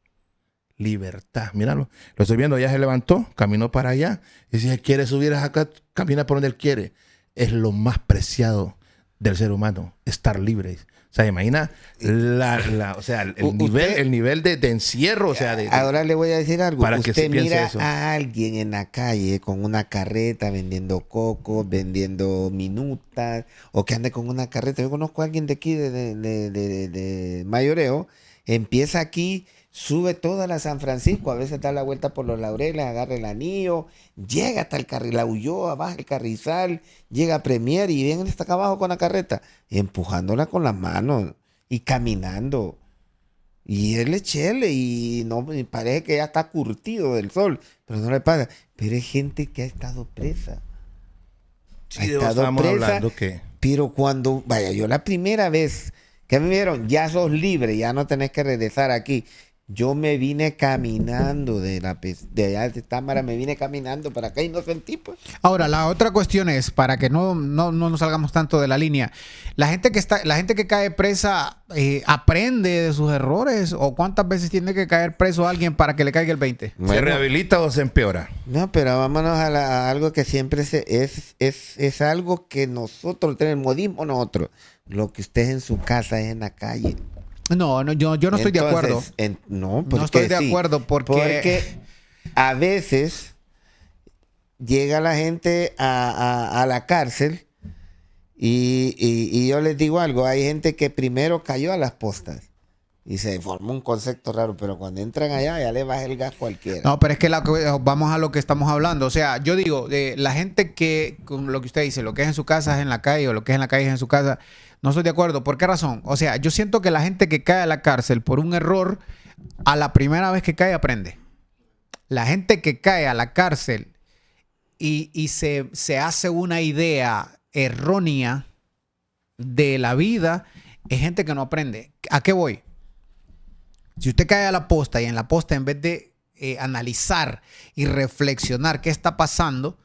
S2: Libertad. Míralo. Lo estoy viendo, ya se levantó, caminó para allá. Y si él quiere subir acá, camina por donde él quiere. Es lo más preciado del ser humano, estar libre. O sea, imagina el nivel de encierro. O sea,
S3: ahora le voy a decir algo.
S2: Para que
S3: usted
S2: se piense
S3: mira
S2: eso.
S3: a alguien en la calle con una carreta vendiendo cocos, vendiendo minutas, o que ande con una carreta. Yo conozco a alguien de aquí, de Mayoreo, empieza aquí, sube toda la San Francisco, a veces da la vuelta por los Laureles, agarra el anillo, llega hasta el carril, la Ulloa, baja el Carrizal, llega a Premier y viene hasta acá abajo con la carreta, empujándola con las manos y caminando. Y él es chele y parece que ya está curtido del sol, pero no le pasa. Pero es gente que ha estado presa.
S2: Sí, estábamos hablando que...
S3: Pero cuando, yo la primera vez que me vieron, ya sos libre, ya no tenés que regresar aquí. Yo me vine caminando de allá de Támara, me vine caminando para acá y no sentí, pues.
S1: Ahora, la otra cuestión es, para que no nos salgamos tanto de la línea, la gente que cae presa aprende de sus errores, o cuántas veces tiene que caer preso alguien para que le caiga el 20.
S2: ¿Se rehabilita o se empeora?
S3: No, pero vámonos a algo que siempre es algo que nosotros tenemos, modismo nosotros. Lo que usted es en su casa es en la calle.
S1: No, yo no estoy de acuerdo.
S3: No
S1: estoy de acuerdo porque
S3: a veces llega la gente a la cárcel y yo les digo algo, hay gente que primero cayó a las postas y se formó un concepto raro, pero cuando entran allá ya le baja el gas cualquiera.
S1: No, pero es que vamos a lo que estamos hablando. O sea, yo digo, la gente que, con lo que usted dice, lo que es en su casa es en la calle, o lo que es en la calle es en su casa, no estoy de acuerdo. ¿Por qué razón? O sea, yo siento que la gente que cae a la cárcel por un error, a la primera vez que cae aprende. La gente que cae a la cárcel y se hace una idea errónea de la vida, es gente que no aprende. ¿A qué voy? Si usted cae a la posta y en la posta, en vez de analizar y reflexionar qué está pasando,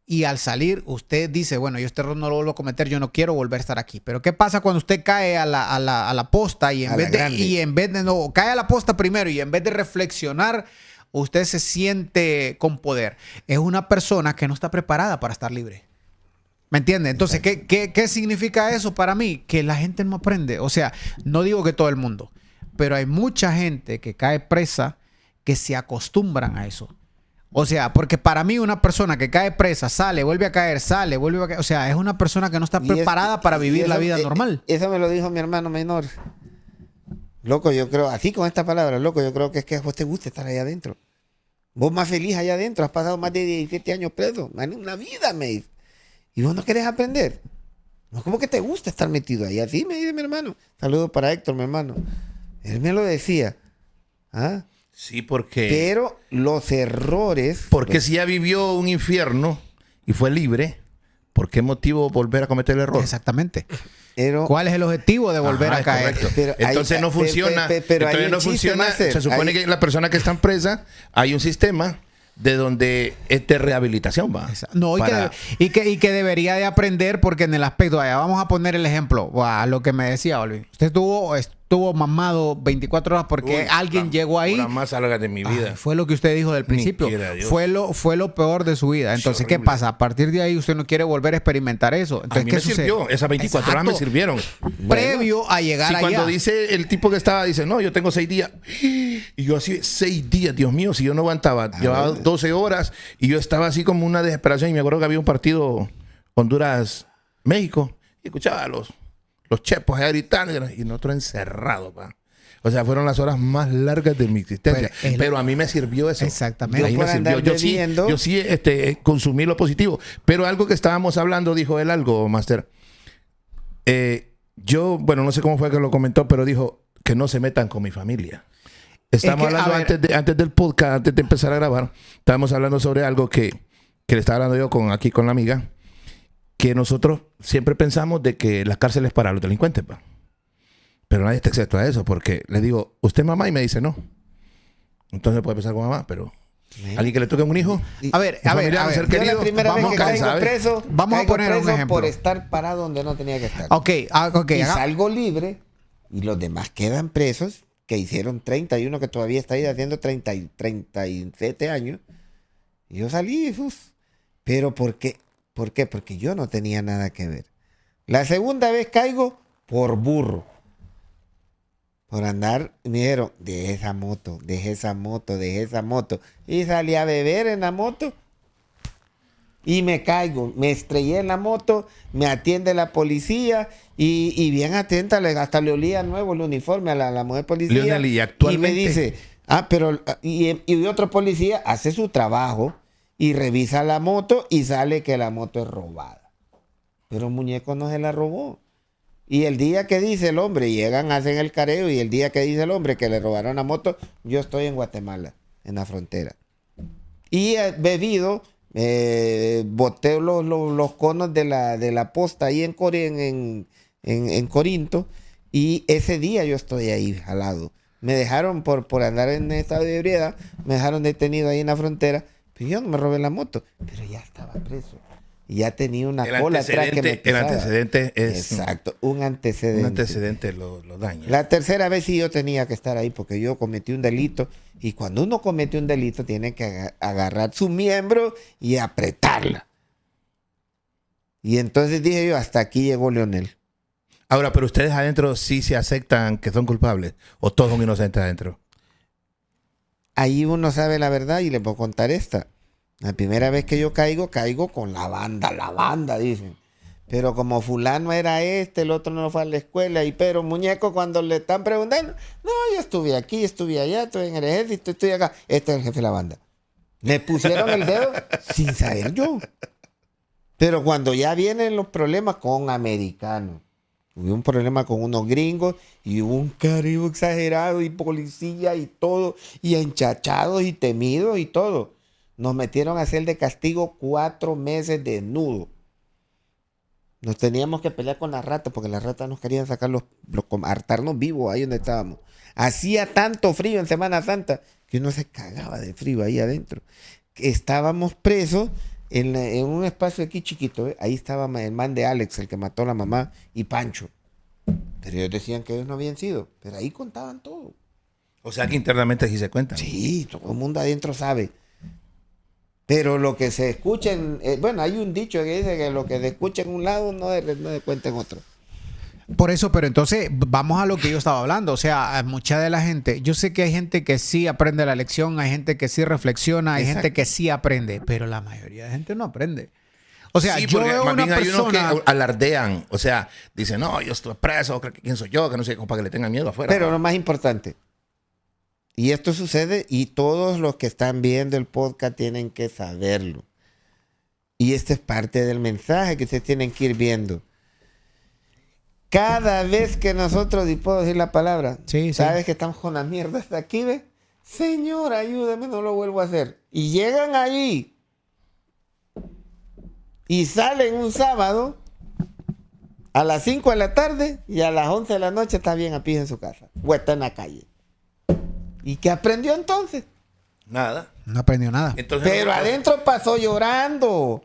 S1: y al salir usted dice, bueno, yo este error no lo vuelvo a cometer, yo no quiero volver a estar aquí. Pero ¿qué pasa cuando usted cae a la posta y en vez de no, cae a la posta primero y en vez de reflexionar, usted se siente con poder? Es una persona que no está preparada para estar libre. ¿Me entiende? Entonces, ¿qué significa eso para mí? Que la gente no aprende. O sea, no digo que todo el mundo, pero hay mucha gente que cae presa que se acostumbran a eso. O sea, porque para mí una persona que cae presa, sale, vuelve a caer, o sea, es una persona que no está preparada para vivir la vida normal.
S3: Eso me lo dijo mi hermano menor. Loco, yo creo, así con esta palabra, loco, yo creo que es que a vos te gusta estar allá adentro. Vos más feliz allá adentro, has pasado más de 17 años preso. Una vida, me dice. Y vos no querés aprender. No es como que te gusta estar metido ahí. Así me dice mi hermano. Saludos para Héctor, mi hermano. Él me lo decía. ¿Ah?
S2: Sí, porque...
S3: Pero los errores...
S2: Porque si ya vivió un infierno y fue libre, ¿por qué motivo volver a cometer el error?
S1: Exactamente. ¿Cuál es el objetivo de volver a caer?
S2: Entonces no funciona. Entonces no funciona. Se supone que la persona que está presa, hay un sistema de donde es de rehabilitación, va.
S1: No, y que debería de aprender, porque en el aspecto, vamos a poner el ejemplo, a lo que me decía Olvi. Usted estuvo mamado 24 horas porque alguien llegó ahí.
S2: La más larga de mi vida.
S1: Fue lo que usted dijo del principio. Fue lo peor de su vida. Entonces, ¿qué pasa? A partir de ahí usted no quiere volver a experimentar eso. Entonces,
S2: a mí me sirvió. Esas 24 horas me sirvieron.
S1: Previo a llegar allá.
S2: Cuando dice el tipo que estaba, dice, no, yo tengo 6 días. Y yo así, 6 días, Dios mío, si yo no aguantaba. Llevaba 12 horas y yo estaba así como una desesperación. Y me acuerdo que había un partido Honduras-México. Y escuchaba a los chepos allá gritando y nosotros encerrados, pa. O sea, fueron las horas más largas de mi existencia. Pero a mí me sirvió eso.
S1: Exactamente.
S2: A mí me sirvió. Yo sí consumí lo positivo. Pero algo que estábamos hablando, dijo él algo, Master. Yo, bueno, no sé cómo fue que lo comentó, pero dijo que no se metan con mi familia. Estamos hablando antes del podcast, antes de empezar a grabar, estábamos hablando sobre algo que le estaba hablando yo aquí con la amiga, que nosotros siempre pensamos de que las cárceles para los delincuentes, pa. Pero nadie está excepto a eso, porque le digo, ¿usted es mamá? Y me dice, no. Entonces puede pensar con mamá, pero alguien que le toque un hijo.
S1: A ver.
S3: Ser querido, yo la primera vez que caigo preso,
S1: vamos a poner un ejemplo.
S3: Por estar parado donde no tenía que estar.
S1: Y
S3: salgo libre y los demás quedan presos, que hicieron 30 y uno que todavía está ahí haciendo 37 años. Y yo salí, pero ¿por qué? ¿Por qué? Porque yo no tenía nada que ver. La segunda vez caigo por burro. Por andar, me dijeron, deje esa moto. Y salí a beber en la moto y me caigo. Me estrellé en la moto, me atiende la policía y bien atenta, hasta le olía nuevo el uniforme a la mujer policía.
S2: Lionel, y actualmente...
S3: Y me dice, y otro policía hace su trabajo y revisa la moto y sale que la moto es robada. Pero muñeco no se la robó. Y el día que dice el hombre, llegan, hacen el careo, y el día que dice el hombre que le robaron la moto, yo estoy en Guatemala, en la frontera. Y he bebido, boté los conos de la posta ahí en Corinto, y ese día yo estoy ahí jalado. Me dejaron por andar en estado de ebriedad, me dejaron detenido ahí en la frontera, pero yo no me robé la moto, pero ya estaba preso. Y ya tenía una cola atrás que me pesaba.
S2: El antecedente es...
S3: Exacto, un antecedente.
S2: Un antecedente lo daña.
S3: La tercera vez sí yo tenía que estar ahí porque yo cometí un delito. Y cuando uno comete un delito tiene que agarrar su miembro y apretarla. Y entonces dije yo, hasta aquí llegó Leonel.
S2: Ahora, pero ustedes adentro sí se aceptan que son culpables o todos son inocentes adentro.
S3: Ahí uno sabe la verdad y les puedo contar esta. La primera vez que yo caigo con la banda, dicen. Pero como fulano era el otro no fue a la escuela. Pero muñeco, cuando le están preguntando, no, yo estuve aquí, estuve allá, estuve en el ejército, estoy acá. Este es el jefe de la banda. Me pusieron el dedo sin saber yo. Pero cuando ya vienen los problemas con americanos, hubo un problema con unos gringos y hubo un careo exagerado y policía y todo, y enchachados y temidos y todo. Nos metieron a hacer de castigo 4 meses desnudo. Nos teníamos que pelear con las ratas porque las ratas nos querían sacar hartarnos vivos ahí donde estábamos. Hacía tanto frío en Semana Santa que uno se cagaba de frío ahí adentro. Estábamos presos en un espacio aquí chiquito. Ahí estaba el man de Alex, el que mató a la mamá, y Pancho. Pero ellos decían que ellos no habían sido. Pero ahí contaban todo.
S2: O sea que internamente sí se cuentan.
S3: Sí, todo el mundo adentro sabe. Pero lo que se escucha bueno, hay un dicho que dice que lo que se escucha en un lado no se cuenta en otro.
S1: Por eso, pero entonces vamos a lo que yo estaba hablando. O sea, mucha de la gente, yo sé que hay gente que sí aprende la lección, hay gente que sí reflexiona, hay gente que sí aprende, pero la mayoría de gente no aprende. O sea,
S2: sí,
S1: yo veo una persona...
S2: Hay unos que alardean, o sea, dicen, no, yo estoy preso, ¿quién soy yo? Que no sé, para que le tengan miedo afuera.
S3: Pero lo más importante, y esto sucede, y todos los que están viendo el podcast tienen que saberlo. Y este es parte del mensaje que ustedes tienen que ir viendo. Cada vez que nosotros, y puedo decir la palabra, sabes que estamos con la mierda hasta aquí, ¿ves? Señor, ayúdame, no lo vuelvo a hacer. Y llegan allí. Y salen un sábado a las 5 de la tarde y a las 11 de la noche está bien a pie en su casa. O está en la calle. ¿Y qué aprendió entonces?
S2: Nada.
S1: No aprendió nada.
S2: Entonces,
S3: Pero adentro pasó llorando.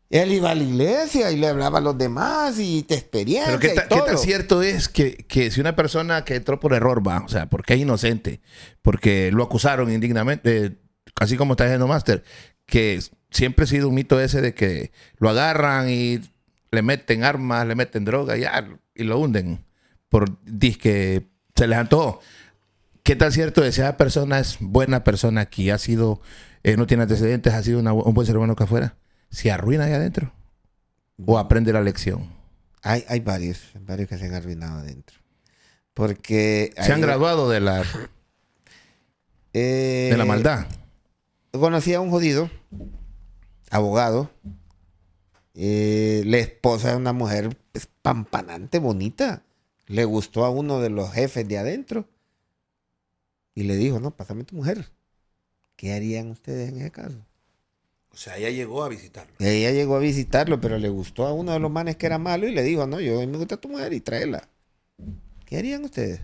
S3: Él iba a la iglesia y le hablaba a los demás y te experiencia.
S2: Pero
S3: y todo.
S2: ¿qué tan cierto es que si una persona que entró por error va, o sea, porque es inocente, porque lo acusaron indignamente, así como está diciendo Master, que siempre ha sido un mito ese de que lo agarran y le meten armas, le meten droga y lo hunden por disque se les antojó? ¿Qué tan cierto es? Si esa persona es buena persona aquí, ha sido, no tiene antecedentes, ha sido un buen ser humano que afuera, ¿se arruina ahí adentro? ¿O aprende la lección?
S3: Hay varios que se han arruinado adentro. Porque...
S2: Se han graduado de la maldad.
S3: Conocí a un jodido, abogado. La esposa de una mujer espampanante, bonita. Le gustó a uno de los jefes de adentro. Y le dijo, no, pásame tu mujer. ¿Qué harían ustedes en ese caso?
S2: O sea, ella llegó a visitarlo.
S3: Ella llegó a visitarlo, pero le gustó a uno de los manes que era malo y le dijo, no, yo me gusta tu mujer y tráela. ¿Qué harían ustedes?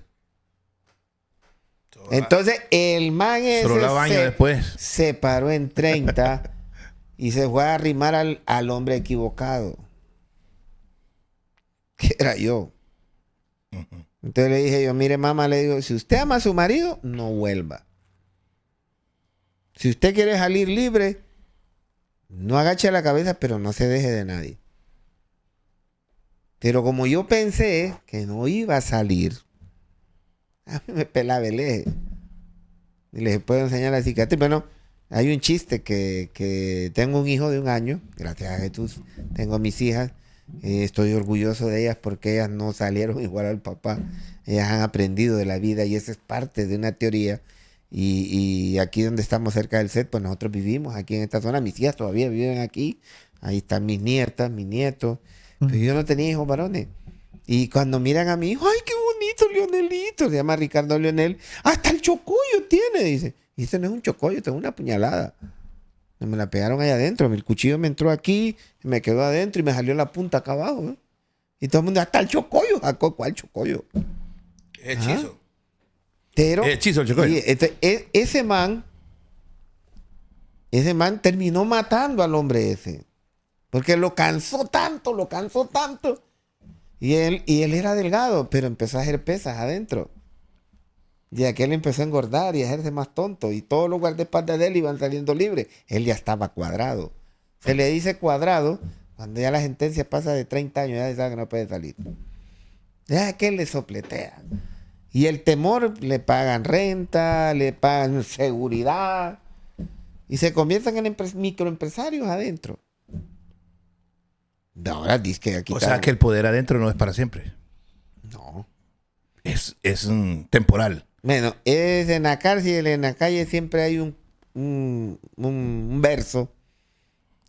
S3: Entonces, el man ese
S2: solo la baño después.
S3: se paró en 30 y se fue a arrimar al hombre equivocado. Que era yo. Entonces le dije yo, mire mamá, le digo, si usted ama a su marido, no vuelva. Si usted quiere salir libre, no agache la cabeza, pero no se deje de nadie. Pero como yo pensé que no iba a salir, a mí me pelaba el eje. Y les puedo enseñar la cicatriz. Bueno, hay un chiste que tengo un hijo de 1 año, gracias a Jesús. Tengo mis hijas. Estoy orgulloso de ellas porque ellas no salieron igual al papá. Ellas han aprendido de la vida y esa es parte de una teoría. Y aquí donde estamos cerca del set, pues nosotros vivimos aquí en esta zona. Mis hijas todavía viven aquí. Ahí están mis nietas, mis nietos. Pero yo no tenía hijos varones. Y cuando miran a mi hijo, ¡ay, qué bonito Leonelito! Se llama Ricardo Leonel. ¡Hasta el chocollo tiene! Dice. Y este no es un chocollo, tengo una puñalada. Me la pegaron ahí adentro. El cuchillo me entró aquí, me quedó adentro y me salió la punta acá abajo. ¿Eh? Y todo el mundo, hasta el chocollo. ¿Cuál chocollo?
S2: Es hechizo.
S3: Pero,
S2: es hechizo el chocollo.
S3: ese man terminó matando al hombre ese. Porque lo cansó tanto. Y él era delgado, pero empezó a hacer pesas adentro. Y aquel empezó a engordar y a hacerse más tonto. Y todos los guardaespaldas de él iban saliendo libres. Él ya estaba cuadrado. Se le dice cuadrado cuando ya la sentencia pasa de 30 años. Ya se sabe que no puede salir. Ya que le sopletea. Y el temor, le pagan renta, le pagan seguridad. Y se convierten en microempresarios adentro. Ahora dice que aquí.
S2: O sea que el poder adentro no es para siempre.
S3: No.
S2: Es temporal.
S3: Bueno, es en la cárcel, en la calle siempre hay un verso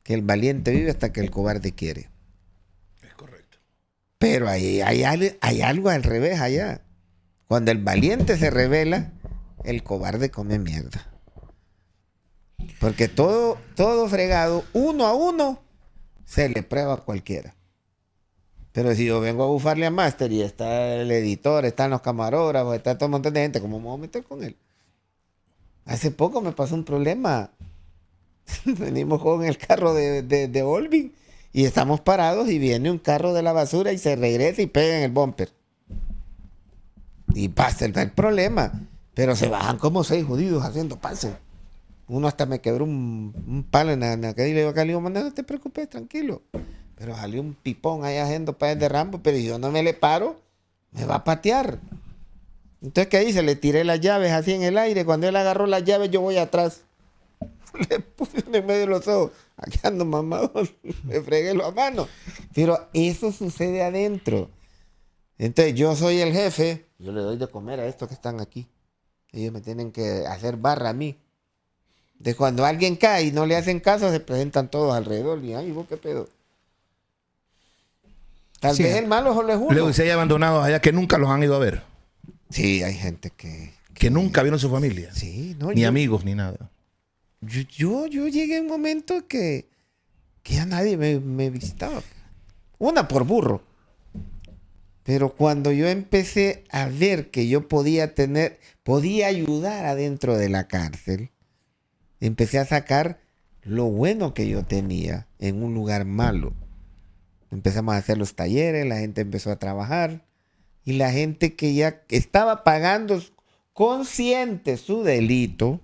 S3: que el valiente vive hasta que el cobarde quiere.
S2: Es correcto.
S3: Pero hay algo al revés allá. Cuando el valiente se revela, el cobarde come mierda. Porque todo fregado, 1 a 1, se le prueba a cualquiera. Pero si yo vengo a bufarle a Master y está el editor, están los camarógrafos, está todo un montón de gente, ¿cómo me voy a meter con él? Hace poco me pasó un problema. Venimos con el carro de Olvin y estamos parados y viene un carro de la basura y se regresa y pega en el bumper. Y pasa el problema. Pero se bajan como 6 jodidos haciendo pase. Uno hasta me quebró un palo en la calle y le digo a Calio, no te preocupes, tranquilo. Pero salió un pipón ahí haciendo payas de Rambo, pero si yo no me le paro, me va a patear. Entonces, ¿qué hice? Le tiré las llaves así en el aire. Cuando él agarró las llaves, yo voy atrás. Le puse en medio de los ojos. Aquí ando mamado. Me fregué las manos. Pero eso sucede adentro. Entonces, yo soy el jefe. Yo le doy de comer a estos que están aquí. Ellos me tienen que hacer barra a mí. De cuando alguien cae y no le hacen caso, se presentan todos alrededor. Y, ay, ¿vos qué pedo? Tal vez el malo solo es uno.
S2: Luego se hay abandonados allá que nunca los han ido a ver.
S3: Sí, hay gente que
S2: nunca vieron su familia.
S3: Sí, no,
S2: ni amigos, ni nada.
S3: Yo llegué a un momento que que ya nadie me visitaba. Una por burro. Pero cuando yo empecé a ver que yo podía ayudar adentro de la cárcel, empecé a sacar lo bueno que yo tenía en un lugar malo. Empezamos a hacer los talleres, la gente empezó a trabajar y la gente que ya estaba pagando consciente su delito,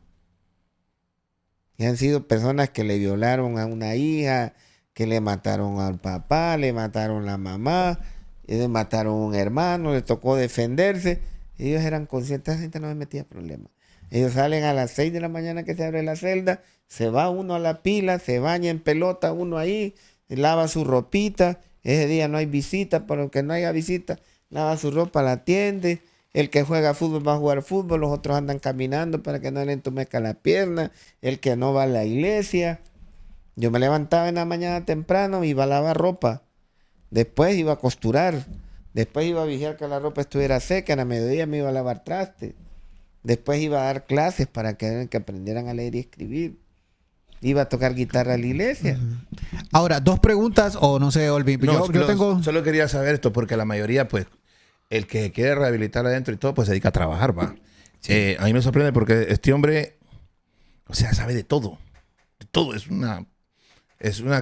S3: y han sido personas que le violaron a una hija, que le mataron al papá, le mataron a la mamá, le mataron a un hermano, le tocó defenderse. Ellos eran conscientes, esa gente no me metía problemas. Ellos salen a las 6 de la mañana que se abre la celda, se va uno a la pila, se baña en pelota uno ahí, lava su ropita. Ese día no hay visita, pero que no haya visita, lava su ropa, la atiende. El que juega fútbol va a jugar fútbol, los otros andan caminando para que no le entumezca la pierna. El que no va a la iglesia. Yo me levantaba en la mañana temprano, iba a lavar ropa. Después iba a costurar. Después iba a vigilar que la ropa estuviera seca. En la mediodía me iba a lavar traste. Después iba a dar clases para que aprendieran a leer y escribir. Iba a tocar guitarra a la iglesia.
S1: Ahora, 2 preguntas, o no sé, Olvin.
S2: No,
S1: yo tengo...
S2: Solo quería saber esto porque la mayoría, pues, el que quiere rehabilitar adentro y todo, pues se dedica a trabajar, ¿va? Sí. A mí me sorprende porque este hombre, o sea, sabe de todo. De todo. Es una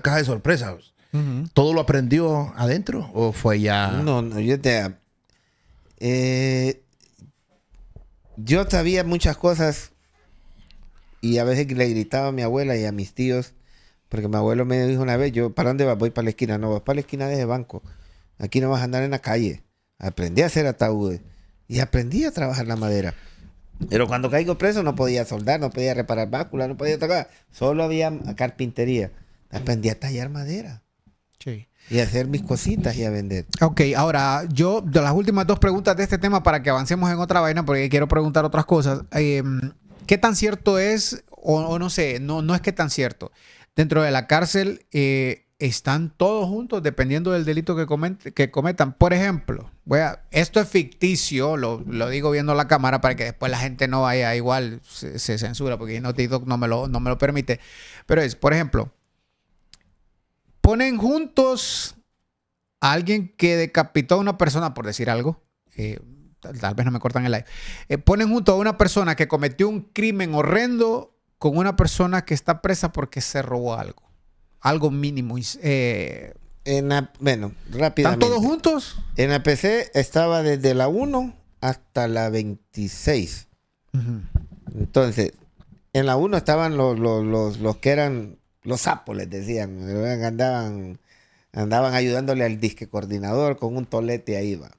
S2: caja de sorpresas. ¿Todo lo aprendió adentro o fue ya...?
S3: No, yo sabía muchas cosas y a veces le gritaba a mi abuela y a mis tíos, porque mi abuelo me dijo una vez, ¿para dónde vas? Voy para la esquina. No, vas para la esquina de ese banco. Aquí no vas a andar en la calle. Aprendí a hacer ataúdes y aprendí a trabajar la madera. Pero cuando caigo preso no podía soldar, no podía reparar básculas, no podía tocar. Solo había carpintería. Aprendí a tallar madera.
S1: Sí.
S3: Y a hacer mis cositas y a vender.
S1: Ok, ahora yo, de las últimas 2 preguntas de este tema para que avancemos en otra vaina, porque quiero preguntar otras cosas. ¿Qué tan cierto es, o no sé, no es que tan cierto? Dentro de la cárcel están todos juntos dependiendo del delito que cometan. Por ejemplo, esto es ficticio, lo digo viendo la cámara para que después la gente no vaya, igual se censura porque TikTok no me lo permite. Pero por ejemplo, ponen juntos a alguien que decapitó a una persona, por decir algo. Tal vez no me cortan el live. Ponen junto a una persona que cometió un crimen horrendo con una persona que está presa porque se robó algo. Algo mínimo.
S3: Bueno, rápidamente.
S1: ¿Están todos juntos?
S3: En la PC estaba desde la 1 hasta la 26. Entonces, en la 1 estaban los que eran los sapos, les decían. Andaban ayudándole al disque coordinador con un tolete ahí, va.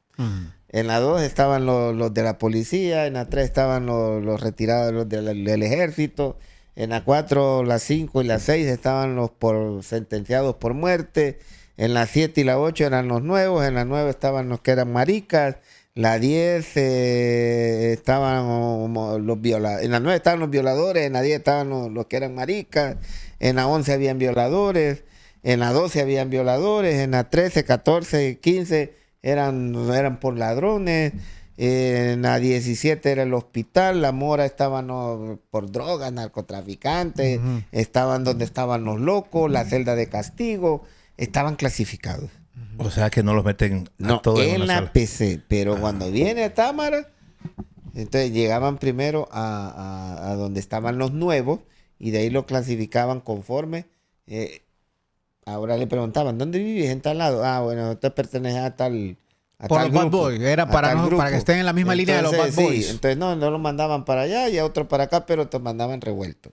S3: En la 2 estaban los de la policía, en la 3 estaban los retirados los del ejército, en la 4, la 5 y la 6 estaban los sentenciados por muerte, en la 7 y la 8 eran los nuevos, en la 9 estaban los que eran maricas, la 10 estaban los violadores, en la 9 estaban los violadores, en la 10 estaban los que eran maricas, en la 11 habían violadores, en la 12 habían violadores, en la 13, 14, 15 eran por ladrones, en la 17 era el hospital, la Mora estaban por drogas, narcotraficantes, estaban donde estaban los locos, la celda de castigo, estaban clasificados.
S2: O sea que no los meten
S3: a todos en la sola PC, pero cuando viene Támara, entonces llegaban primero a donde estaban los nuevos y de ahí lo clasificaban conforme. Ahora le preguntaban, ¿dónde vives? En tal lado. Ah, bueno, usted pertenece a tal
S1: por los Bad Boys. Era para que estén en la misma línea de los Bad Boys.
S3: Sí, entonces no lo mandaban para allá y a otro para acá, pero te mandaban revuelto.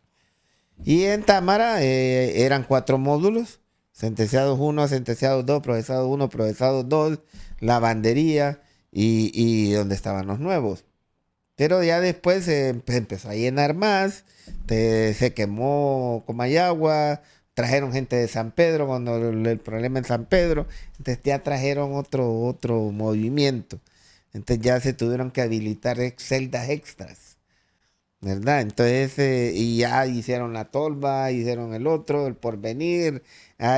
S3: Y en Támara eran 4 módulos. Sentenciados 1, sentenciados 2, procesados 1, procesados 2, lavandería y donde estaban los nuevos. Pero ya después se empezó a llenar más, se quemó Comayagua, trajeron gente de San Pedro cuando el problema en San Pedro, entonces ya trajeron otro movimiento. Entonces ya se tuvieron que habilitar celdas extras, ¿verdad? Entonces, y ya hicieron la Tolva, hicieron el otro, el Porvenir,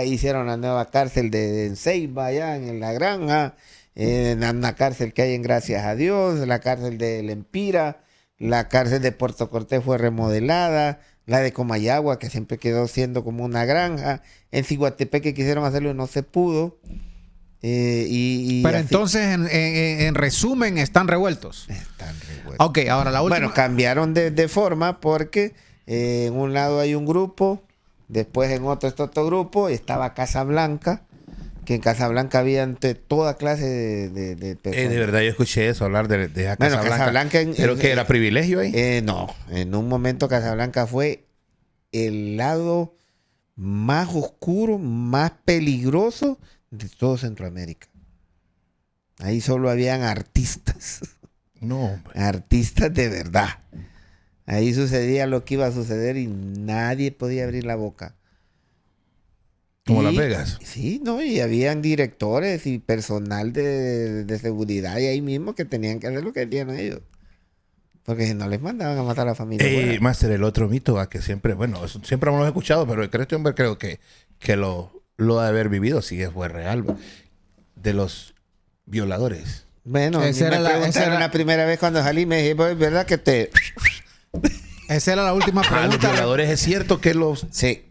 S3: hicieron la nueva cárcel de Ceiba, allá en La Granja, en la cárcel que hay en Gracias a Dios, la cárcel de El Empira, La cárcel de Puerto Cortés fue remodelada. La de Comayagua, que siempre quedó siendo como una granja. En Ciguatepeque quisieron hacerlo y no se pudo.
S1: Pero así, entonces, en resumen, están revueltos.
S3: Están revueltos.
S1: Ok, ahora la última.
S3: Bueno, cambiaron de forma porque en un lado hay un grupo, después en otro está otro grupo, y estaba Casablanca, que en Casablanca había toda clase de personas.
S2: De verdad, yo escuché eso, hablar de Casablanca.
S3: Bueno, Casablanca
S2: ¿Pero que era privilegio ahí?
S3: No, en un momento Casablanca fue el lado más oscuro, más peligroso de todo Centroamérica. Ahí solo habían artistas.
S2: No, hombre.
S3: Artistas de verdad. Ahí sucedía lo que iba a suceder y nadie podía abrir la boca.
S2: Como Las Vegas.
S3: Sí, no, y habían directores y personal de seguridad y ahí mismo que tenían que hacer lo que querían ellos. Porque si no les mandaban a matar a la familia.
S2: Máster, el otro mito a que siempre, bueno, eso siempre hemos escuchado, pero este hombre creo que lo de haber vivido sí fue real. De los violadores.
S3: Bueno, esa era la primera vez cuando salí, me dije, pues, ¿verdad que te...?
S1: Esa era la última pregunta.
S2: Los violadores, ¿es cierto que los...?
S3: Sí.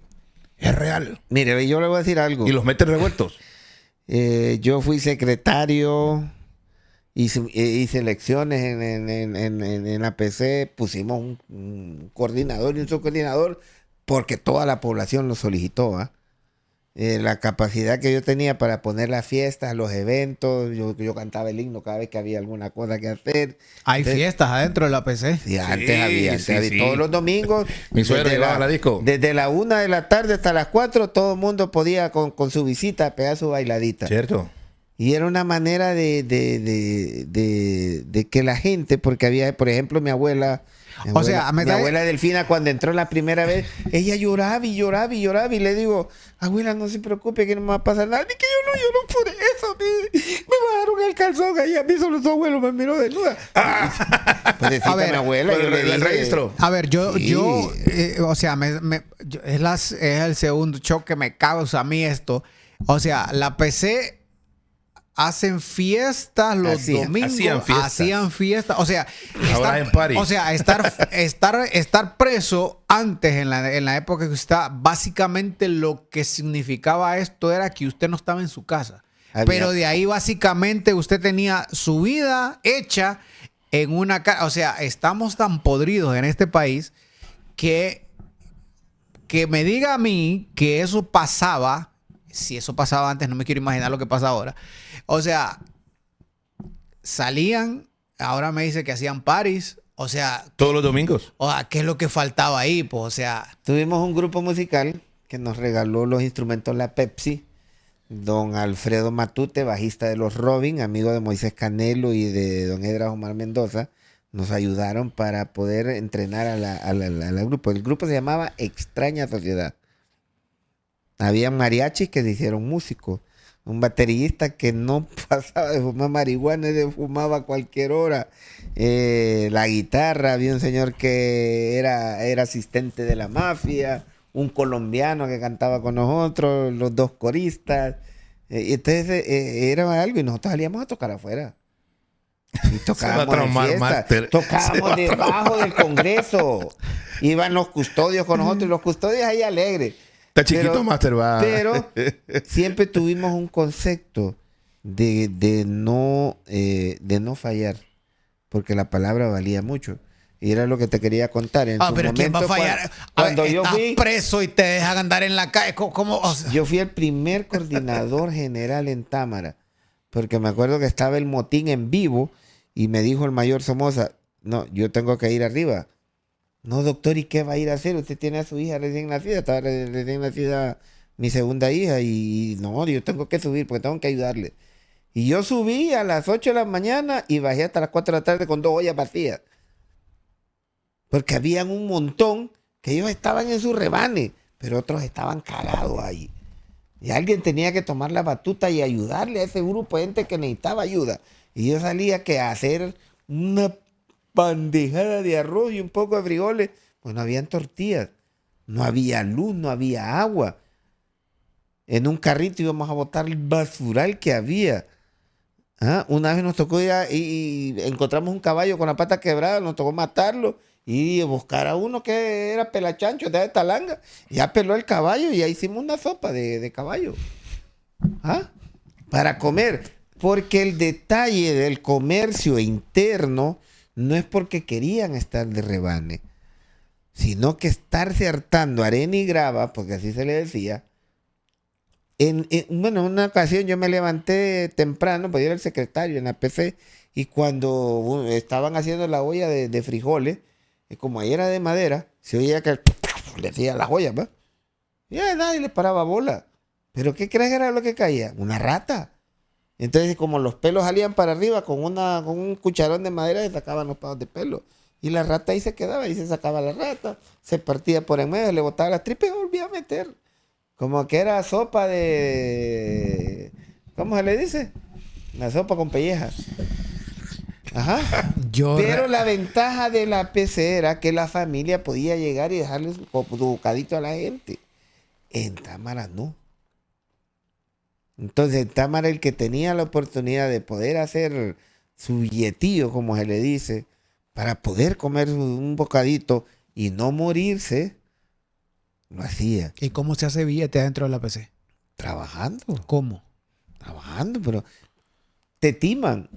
S2: Es real.
S3: Mire, yo le voy a decir algo.
S2: ¿Y los meten revueltos?
S3: Yo fui secretario, hice elecciones en la PC, pusimos un coordinador y un subcoordinador porque toda la población lo solicitó, ¿ah? La capacidad que yo tenía para poner las fiestas, los eventos, yo cantaba el himno cada vez que había alguna cosa que hacer.
S1: ¿Hay fiestas adentro de la PC?
S3: Sí, antes había. Todos los domingos.
S2: Mi suegra iba a la disco.
S3: Desde la 1 de la tarde hasta las 4, todo el mundo podía con su visita pegar su bailadita.
S2: ¿Cierto?
S3: Y era una manera de que la gente, porque había, por ejemplo, mi abuela Delfina, cuando entró la primera vez, ella lloraba y lloraba y lloraba. Y le digo, abuela, no se preocupe, que no me va a pasar nada. Ni que yo no lloro por eso. Me bajaron el calzón ahí. A mí solo su abuelo me miró desnuda.
S1: A ver,
S3: mi abuela, yo le dije,
S2: registro.
S1: A ver, o sea, es el segundo shock que me causa a mí esto. O sea, la PC hacen fiestas los domingos. Hacían fiestas. O sea, estar preso antes, en la época que está, básicamente lo que significaba esto era que usted no estaba en su casa. Pero de ahí básicamente usted tenía su vida hecha en una casa. O sea, estamos tan podridos en este país que me diga a mí que eso pasaba. Si eso pasaba antes, no me quiero imaginar lo que pasa ahora. O sea, salían, ahora me dice que hacían parties. O sea,
S2: todos los domingos.
S1: O sea, ¿qué es lo que faltaba ahí? Pues, o sea,
S3: tuvimos un grupo musical que nos regaló los instrumentos la Pepsi. Don Alfredo Matute, bajista de los Robin, amigo de Moisés Canelo y de don Edras Omar Mendoza, nos ayudaron para poder entrenar al grupo. El grupo se llamaba Extraña Sociedad. Había mariachis que se hicieron músicos. Un baterista que no pasaba de fumar marihuana, se fumaba a cualquier hora. La guitarra, había un señor que era asistente de la mafia. Un colombiano que cantaba con nosotros, los dos coristas. Entonces era algo y nosotros salíamos a tocar afuera. Y tocábamos en fiestas. Tocábamos debajo del Congreso. Iban los custodios con nosotros y los custodios ahí alegres.
S2: Está chiquito, Máster, va.
S3: Pero siempre tuvimos un concepto de no fallar, porque la palabra valía mucho. Y era lo que te quería contar. En
S1: pero ¿quién va a fallar? Cuando yo fui preso y te dejan andar en la calle, ¿cómo? O sea,
S3: yo fui el primer coordinador general en Támara, porque me acuerdo que estaba el motín en vivo y me dijo el mayor Somoza, no, yo tengo que ir arriba. No, doctor, ¿y qué va a ir a hacer? Usted tiene a su hija recién nacida, estaba recién nacida mi segunda hija y no, yo tengo que subir porque tengo que ayudarle. Y yo subí a las 8 de la mañana y bajé hasta las 4 de la tarde con 2 ollas vacías. Porque habían un montón que ellos estaban en su rebane, pero otros estaban cagados ahí. Y alguien tenía que tomar la batuta y ayudarle a ese grupo de gente que necesitaba ayuda. Y yo salía a hacer una bandejada de arroz y un poco de frijoles. Pues no habían tortillas, no había luz, no había agua. En un carrito íbamos a botar el basural que había. Una vez nos tocó ir y encontramos un caballo con la pata quebrada, nos tocó matarlo y buscar a uno que era pelachancho de talanga. Ya peló el caballo y ya hicimos una sopa de caballo. Para comer. Porque el detalle del comercio interno no es porque querían estar de rebane, sino que estarse hartando arena y grava, porque así se le decía. Bueno, en una ocasión yo me levanté temprano, pues yo era el secretario en la PC, y cuando estaban haciendo la olla de frijoles, como ahí era de madera, se oía que le hacía las ollas, ¿va? Y nadie le paraba bola. ¿Pero qué crees que era lo que caía? Una rata. Entonces, como los pelos salían para arriba, con un cucharón de madera se sacaban los pelos de pelo. Y la rata ahí se quedaba, y se sacaba la rata, se partía por en medio, le botaba las tripas y volvía a meter. Como que era sopa de... ¿Cómo se le dice? La sopa con pellejas. Ajá. Pero la ventaja de la PC era que la familia podía llegar y dejarle su bocadito a la gente. En Támara no. Entonces, en Támara el que tenía la oportunidad de poder hacer su billetillo, como se le dice, para poder comer un bocadito y no morirse, lo hacía.
S1: ¿Y cómo se hace billete dentro de la PC?
S3: Trabajando.
S1: ¿Cómo?
S3: Trabajando, pero te timan.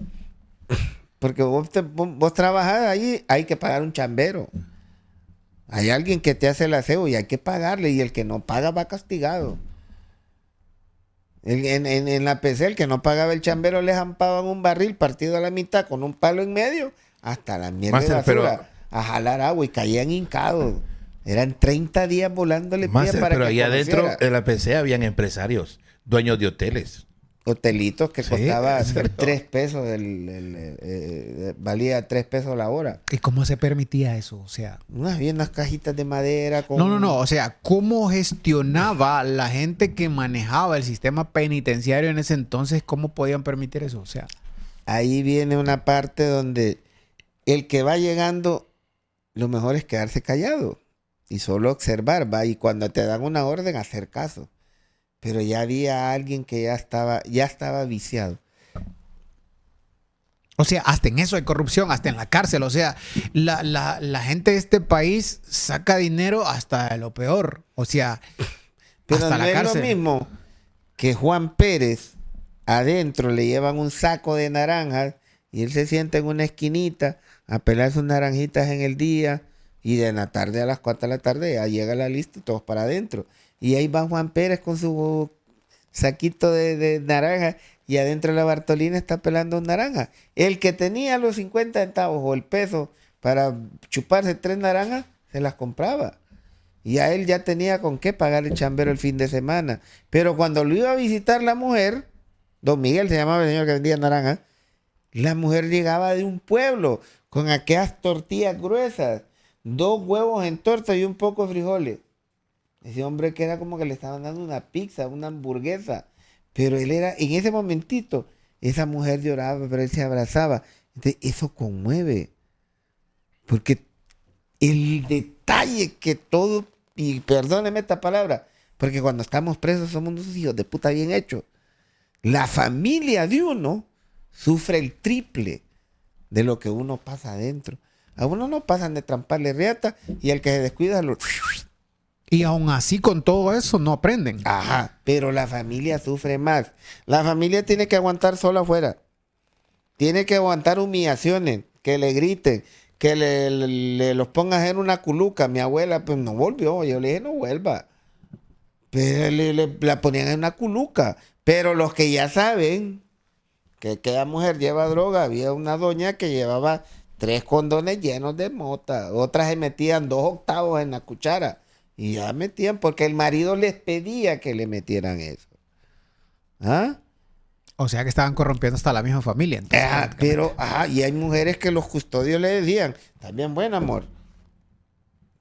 S3: Porque vos trabajás ahí, hay que pagar un chambero. Hay alguien que te hace el aseo y hay que pagarle, y el que no paga va castigado. En la PC, el que no pagaba el chambero le jampaban un barril partido a la mitad con un palo en medio hasta la mierda de basura a jalar agua, y caían hincados. Eran 30 días volándole pie para
S2: pero
S3: que
S2: ahí adentro
S3: conociera.
S2: de la PC habían empresarios, dueños de hoteles.
S3: Hotelitos que
S2: Sí,
S3: costaba
S2: es cierto.
S3: 3 pesos, valía 3 pesos la hora.
S1: ¿Y cómo se permitía eso? O sea...
S3: Había unas cajitas de madera con...
S1: No. O sea, ¿cómo gestionaba la gente que manejaba el sistema penitenciario en ese entonces? ¿Cómo podían permitir eso? O sea...
S3: Ahí viene una parte donde el que va llegando, lo mejor es quedarse callado y solo observar, ¿va? Y cuando te dan una orden, hacer caso. Pero ya había alguien que ya estaba viciado.
S1: O sea, hasta en eso hay corrupción, hasta en la cárcel. O sea, la gente de este país saca dinero hasta de lo peor. O sea,
S3: pero
S1: hasta
S3: no
S1: la
S3: es
S1: cárcel.
S3: lo mismo que Juan Pérez, adentro le llevan un saco de naranjas y él se sienta en una esquinita a pelar sus naranjitas en el día, y de la tarde a las 4 de la tarde ya llega la lista y todos para adentro. Y ahí va Juan Pérez con su saquito de naranja, y adentro de la Bartolina está pelando naranja. El que tenía los 50 centavos o el peso para chuparse 3 naranjas, se las compraba. Y a él ya tenía con qué pagar el chambero el fin de semana. Pero cuando lo iba a visitar la mujer, don Miguel se llamaba el señor que vendía naranjas, la mujer llegaba de un pueblo con aquellas tortillas gruesas, 2 huevos en torta y un poco de frijoles. Ese hombre que era como que le estaban dando una pizza, una hamburguesa. Pero él era, en ese momentito, esa mujer lloraba, pero él se abrazaba. Entonces, eso conmueve. Porque el detalle que todo, y perdóneme esta palabra, porque cuando estamos presos somos unos hijos de puta bien hechos. La familia de uno sufre el triple de lo que uno pasa adentro. A uno no pasan de tramparle riata, y el que se descuida lo...
S1: Y aún así, con todo eso, no aprenden.
S3: Ajá, pero la familia sufre más. La familia tiene que aguantar sola afuera. Tiene que aguantar humillaciones, que le griten, que le los pongan a hacer una culuca. Mi abuela, pues no volvió. Yo le dije, no vuelva. Pero la ponían en una culuca. Pero los que ya saben que aquella mujer lleva droga, había una doña que llevaba 3 condones llenos de mota. Otras se metían 2 octavos en la cuchara. Y ya metían, porque el marido les pedía que le metieran eso.
S1: O sea que estaban corrompiendo hasta la misma familia. Entonces,
S3: y hay mujeres que los custodios le decían, también buen amor.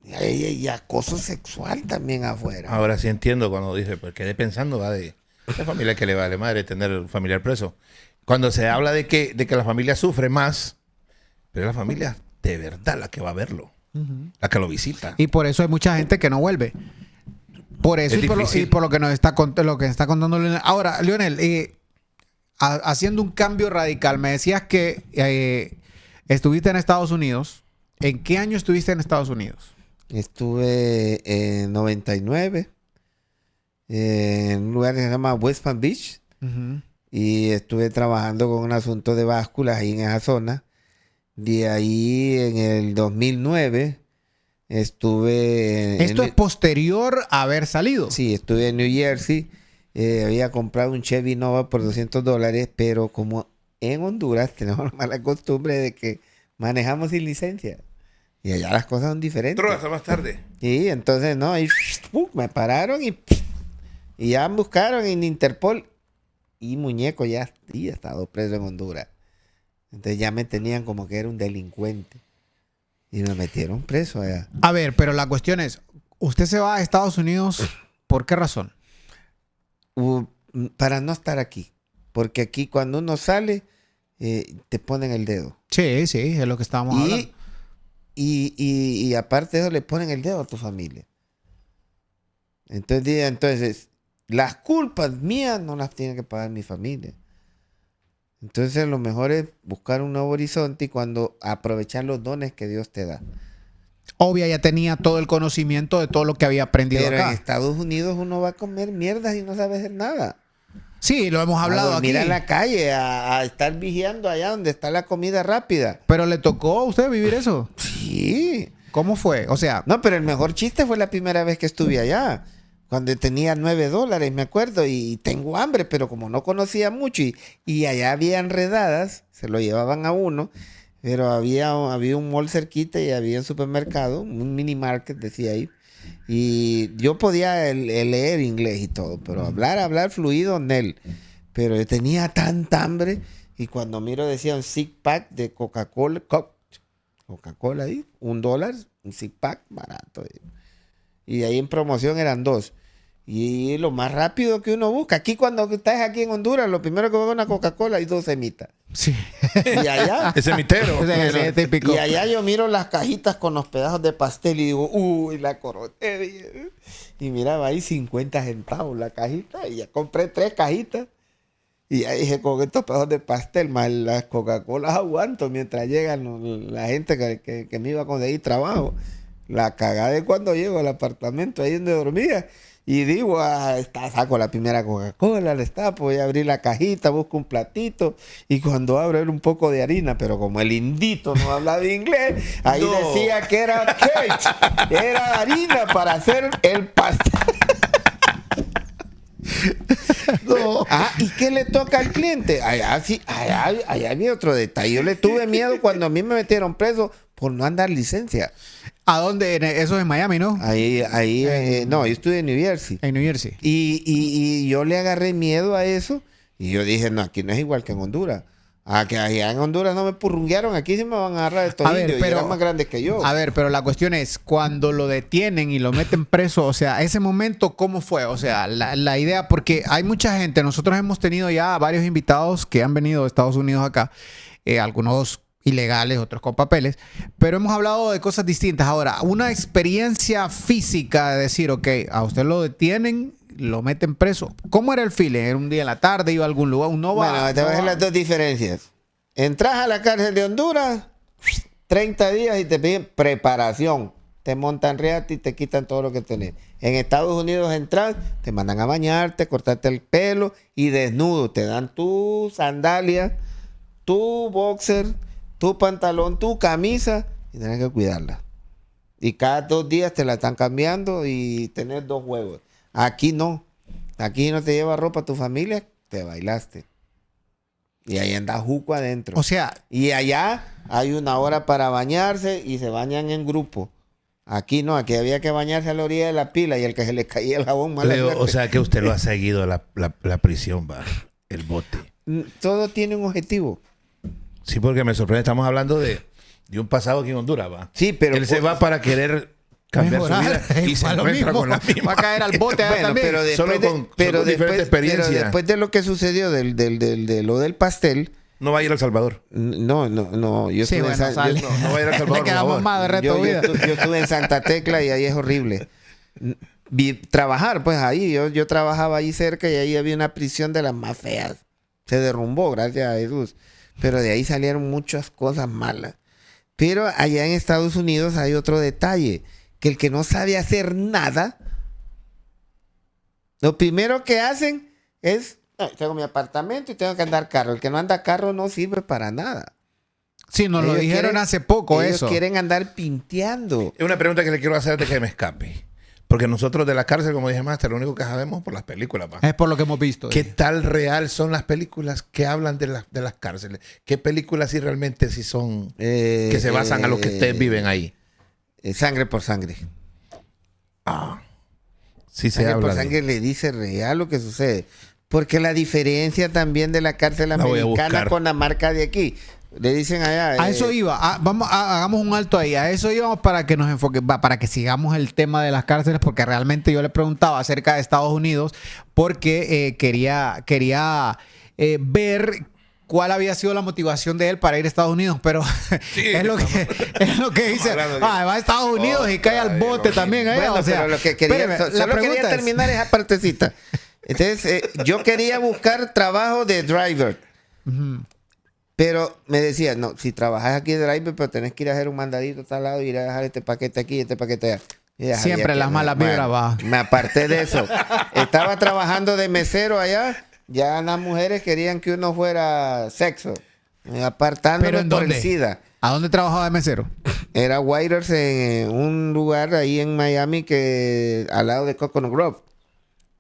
S3: Y acoso sexual también afuera.
S2: Ahora sí entiendo cuando dice, pues quedé pensando, va, de la familia que le vale madre tener un familiar preso. Cuando se habla de que la familia sufre más, pero es la familia de verdad la que va a verlo. La que lo visita.
S1: y por eso hay mucha gente que no vuelve. Por eso
S2: Es
S1: y por
S2: difícil.
S1: lo que nos está contando Leonel. Ahora, Leonel, haciendo un cambio radical. Me decías que estuviste en Estados Unidos. ¿En qué año estuviste en Estados Unidos?
S3: Estuve en 99 en un lugar que se llama West Palm Beach. Y estuve trabajando con un asunto de básculas ahí en esa zona. De ahí en el 2009 estuve...
S1: ¿Esto es posterior a haber salido?
S3: Sí, estuve en New Jersey. Había comprado un Chevy Nova por $200, pero como en Honduras tenemos la mala costumbre de que manejamos sin licencia. Y allá las cosas son diferentes.
S2: Hasta más tarde.
S3: Y entonces, no, y me pararon y ya me buscaron en Interpol. Y muñeco ya había estado preso en Honduras. Entonces ya me tenían como que era un delincuente. Y me metieron preso allá.
S1: A ver, pero la cuestión es, ¿usted se va a Estados Unidos por qué razón?
S3: Para no estar aquí. Porque aquí cuando uno sale, te ponen el dedo.
S1: Sí, es lo que estábamos hablando.
S3: Y aparte de eso, le ponen el dedo a tu familia. Entonces, las culpas mías no las tiene que pagar mi familia. Entonces, lo mejor es buscar un nuevo horizonte y aprovechar los dones que Dios te da.
S1: Obvio, ya tenía todo el conocimiento de todo lo que había aprendido
S3: Pero
S1: acá.
S3: en Estados Unidos uno va a comer mierdas y no sabe hacer nada.
S1: Sí, lo hemos hablado aquí.
S3: Mira en la calle, a estar vigiando allá donde está la comida rápida.
S1: ¿Pero le tocó a usted vivir eso?
S3: Sí.
S1: ¿Cómo fue? O sea...
S3: No, pero el mejor chiste fue la primera vez que estuve allá. Cuando tenía $9, me acuerdo, y tengo hambre, pero como no conocía mucho y allá había enredadas, se lo llevaban a uno, pero había un mall cerquita y había un supermercado, un mini market, decía ahí, y yo podía leer inglés y todo, pero hablar fluido en él. Pero yo tenía tanta hambre y cuando miro decía un six pack de Coca-Cola ahí, $1, un six pack barato. Y ahí en promoción eran 2. Y lo más rápido que uno busca. Aquí cuando estás aquí en Honduras, lo primero que veo es una Coca-Cola y 2 semitas.
S1: Sí.
S3: Y allá...
S2: Ese mitero.
S1: Ese típico.
S3: Y allá yo miro las cajitas con los pedazos de pastel y digo, uy, la coroné. Y miraba ahí 50 centavos la cajita. Y ya compré 3 cajitas. Y ya dije, con estos pedazos de pastel más las Coca-Colas aguanto mientras llegan la gente que me iba a conseguir trabajo. La cagada de cuando llego al apartamento ahí donde dormía. Y digo, saco la primera Coca-Cola, le destapo, voy a abrir la cajita, busco un platito. Y cuando abro era un poco de harina, pero como el indito no hablaba inglés, ahí decía que era cake, era harina para hacer el pastel. No. ¿Y qué le toca al cliente? Allá había otro detalle. Yo le tuve miedo cuando a mí me metieron preso por no andar licencia.
S1: ¿A dónde? Eso es en Miami, ¿no?
S3: No, yo estuve en New Jersey.
S1: En New Jersey.
S3: Y yo le agarré miedo a eso. Y yo dije, no, aquí no es igual que en Honduras. Que allá en Honduras no me purrunguearon. Aquí sí me van a agarrar estos indios. Pero eran más grandes que yo.
S1: A ver, pero la cuestión es, cuando lo detienen y lo meten preso, o sea, ese momento, ¿cómo fue? O sea, la idea, porque hay mucha gente. Nosotros hemos tenido ya varios invitados que han venido de Estados Unidos acá. Algunos ilegales, otros con papeles, pero hemos hablado de cosas distintas. Ahora, una experiencia física de decir, ok, a usted lo detienen, lo meten preso. ¿Cómo era el feeling? ¿Era un día en la tarde, iba a algún lugar?
S3: Bueno, te voy a decir las dos diferencias. Entras a la cárcel de Honduras, 30 días y te piden preparación. Te montan reata y te quitan todo lo que tenés. En Estados Unidos entras, te mandan a bañarte, cortarte el pelo y desnudo. Te dan tu sandalia, tu boxer, tu pantalón, tu camisa y tienes que cuidarla. Y cada 2 días te la están cambiando y tenés 2 huevos. Aquí no. Aquí no te lleva ropa tu familia, te bailaste. Y ahí anda juco adentro.
S1: O sea...
S3: Y allá hay 1 hora para bañarse y se bañan en grupo. Aquí no, aquí había que bañarse a la orilla de la pila y el que se le caía el jabón mal.
S2: Leo, o sea que usted lo ha seguido la prisión, va, el bote.
S3: Todo tiene un objetivo.
S2: Sí, porque me sorprende. Estamos hablando de un pasado aquí en Honduras, va.
S3: Sí, pero...
S2: Él se va para querer cambiar su vida y se encuentra con la misma.
S1: Va a caer al bote
S3: bueno,
S1: también.
S3: Pero después de lo que sucedió de lo del pastel...
S2: No va a ir a El Salvador.
S3: No. Yo
S1: sí,
S3: estuve
S2: no va a ir a El Salvador.
S1: Le quedamos más de reto vida.
S3: Yo estuve en Santa Tecla y ahí es horrible. Trabajar, pues ahí. Yo trabajaba ahí cerca y ahí había una prisión de las más feas. se derrumbó, gracias a Jesús. Pero de ahí salieron muchas cosas malas. Pero allá en Estados Unidos hay otro detalle, que el que no sabe hacer nada, lo primero que hacen es, tengo mi apartamento y tengo que andar carro. El que no anda carro no sirve para nada.
S1: Sí, nos lo dijeron hace poco
S3: ellos
S1: eso.
S3: Ellos quieren andar pinteando.
S2: Es una pregunta que le quiero hacer de que me escape. Porque nosotros de la cárcel, como dije Master, lo único que sabemos por las películas.
S1: Es por lo que hemos visto.
S2: ¿Qué tal real son las películas que hablan de las cárceles? ¿Qué películas sí realmente sí son que se basan a lo que ustedes viven ahí?
S3: Sangre por sangre.
S2: Sí se
S3: Sangre
S2: habla
S3: por sangre le dice real lo que sucede. Porque la diferencia también de la cárcel americana con la marca de aquí. Le dicen allá.
S1: A eso iba. Hagamos un alto ahí. A eso íbamos para que nos enfoquemos, para que sigamos el tema de las cárceles, porque realmente yo le preguntaba acerca de Estados Unidos, porque quería ver cuál había sido la motivación de él para ir a Estados Unidos, pero sí, es lo que dice. Va a Estados Unidos y cae al bote también.
S3: Bueno, o sea, pero lo que quería, solo quería terminar esa partecita. Entonces, yo quería buscar trabajo de driver. Pero me decía, no, si trabajas aquí de driver, pero tenés que ir a hacer un mandadito a tal lado, ir a dejar este paquete aquí y este paquete allá.
S1: Siempre las malas vibras va.
S3: Me aparté de eso. Estaba trabajando de mesero allá. Ya las mujeres querían que uno fuera sexo. Apartándome por el SIDA.
S1: ¿A dónde trabajaba de mesero?
S3: Era Waiters en un lugar ahí en Miami que al lado de Coconut Grove.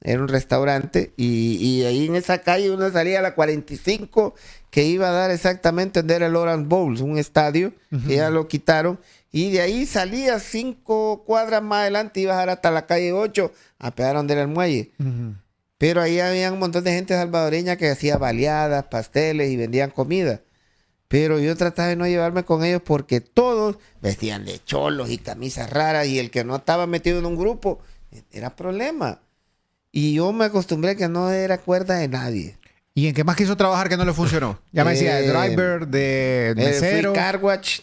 S3: Era un restaurante y ahí en esa calle uno salía a la 45 que iba a dar exactamente donde era el Orange Bowl, un estadio, que ya lo quitaron. Y de ahí salía 5 cuadras más adelante, iba a bajar hasta la calle 8 a pegar donde era el muelle. Pero ahí había un montón de gente salvadoreña que hacía baleadas, pasteles y vendían comida. Pero yo trataba de no llevarme con ellos porque todos vestían de cholos y camisas raras y el que no estaba metido en un grupo era problema. Y yo me acostumbré a que no era cuerda de nadie.
S1: ¿Y en qué más quiso trabajar que no le funcionó? Ya me decía, de driver, de mesero.
S3: Fui car watch.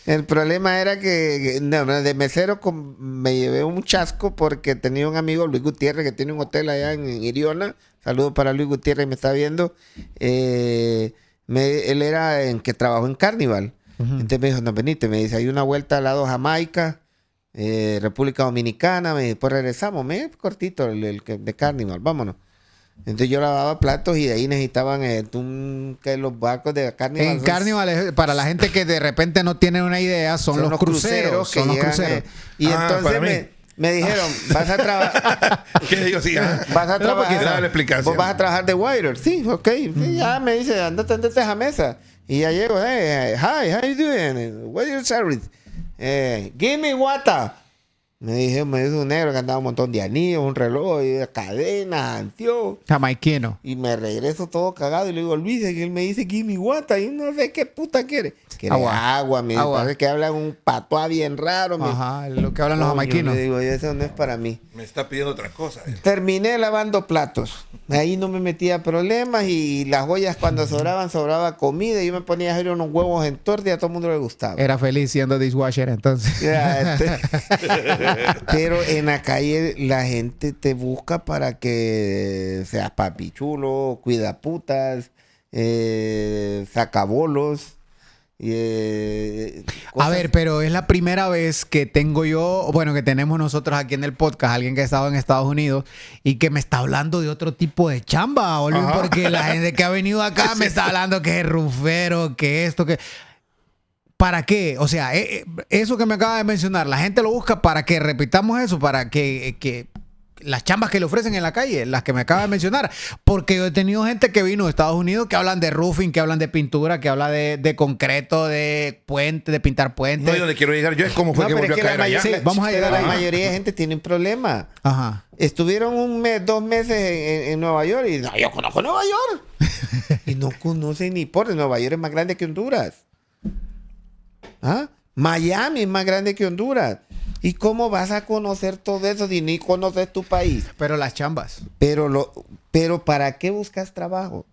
S3: El problema era que de mesero me llevé un chasco porque tenía un amigo, Luis Gutiérrez, que tiene un hotel allá en Iriona. Saludos para Luis Gutiérrez, me está viendo. Él era en que trabajó en Carnival. Entonces me dijo, no, venite, me dice, hay una vuelta al lado Jamaica, República Dominicana, después regresamos, cortito el de Carnival, vámonos. Entonces yo lavaba platos y de ahí necesitaban que los barcos de Carnival.
S1: En Carnival, para la gente que de repente no tiene una idea, son los cruceros.
S3: Son los cruceros. Y entonces me dijeron, vas a trabajar.
S2: ¿Qué digo? Sí,
S3: vas a trabajar.
S2: Vos
S3: vas a trabajar de waiter. Sí, ok. Sí, ya me dice, andate a esa mesa. Y ya llego, hey, hi, how you doing? What is your service? Give me water. Me dijo un negro que andaba un montón de anillos, un reloj, cadenas, anteojos.
S1: Jamaiquino.
S3: Y me regreso todo cagado y le digo, Luis, que él me dice, give me water. Y no sé qué puta quiere. Quiere agua. Me parece que hablan un patuá bien raro.
S1: Ajá, lo que hablan los jamaiquinos.
S3: Le digo, eso no es para mí.
S2: Me está pidiendo otra cosa.
S3: Terminé lavando platos. Ahí no me metía problemas y las joyas cuando sobraba comida y yo me ponía a hacer unos huevos en torta y a todo el mundo le gustaba.
S1: Era feliz siendo dishwasher entonces.
S3: Pero en la calle la gente te busca para que seas papi chulo, cuida putas, sacabolos.
S1: A ver, pero es la primera vez que tengo yo, bueno, que tenemos nosotros aquí en el podcast, alguien que ha estado en Estados Unidos y que me está hablando de otro tipo de chamba, boludo, porque la gente que ha venido acá me está hablando que es rufero, que esto, que... ¿Para qué? O sea, eso que me acaba de mencionar, la gente lo busca para que repitamos eso, para que las chambas que le ofrecen en la calle, las que me acaba de mencionar. Porque yo he tenido gente que vino de Estados Unidos que hablan de roofing, que hablan de pintura, que habla de concreto, de puente, de pintar puentes.
S2: No, yo donde quiero llegar yo es como fue que volvió a caer allá.
S3: Sí, vamos a llegar. La mayoría de gente tiene un problema.
S1: Ajá.
S3: Estuvieron 2 meses en Nueva York y no, yo conozco Nueva York. Y no conocen ni por Nueva York es más grande que Honduras. Miami es más grande que Honduras. ¿Y cómo vas a conocer todo eso si ni conoces tu país?
S1: Pero las chambas.
S3: Pero ¿para qué buscas trabajo?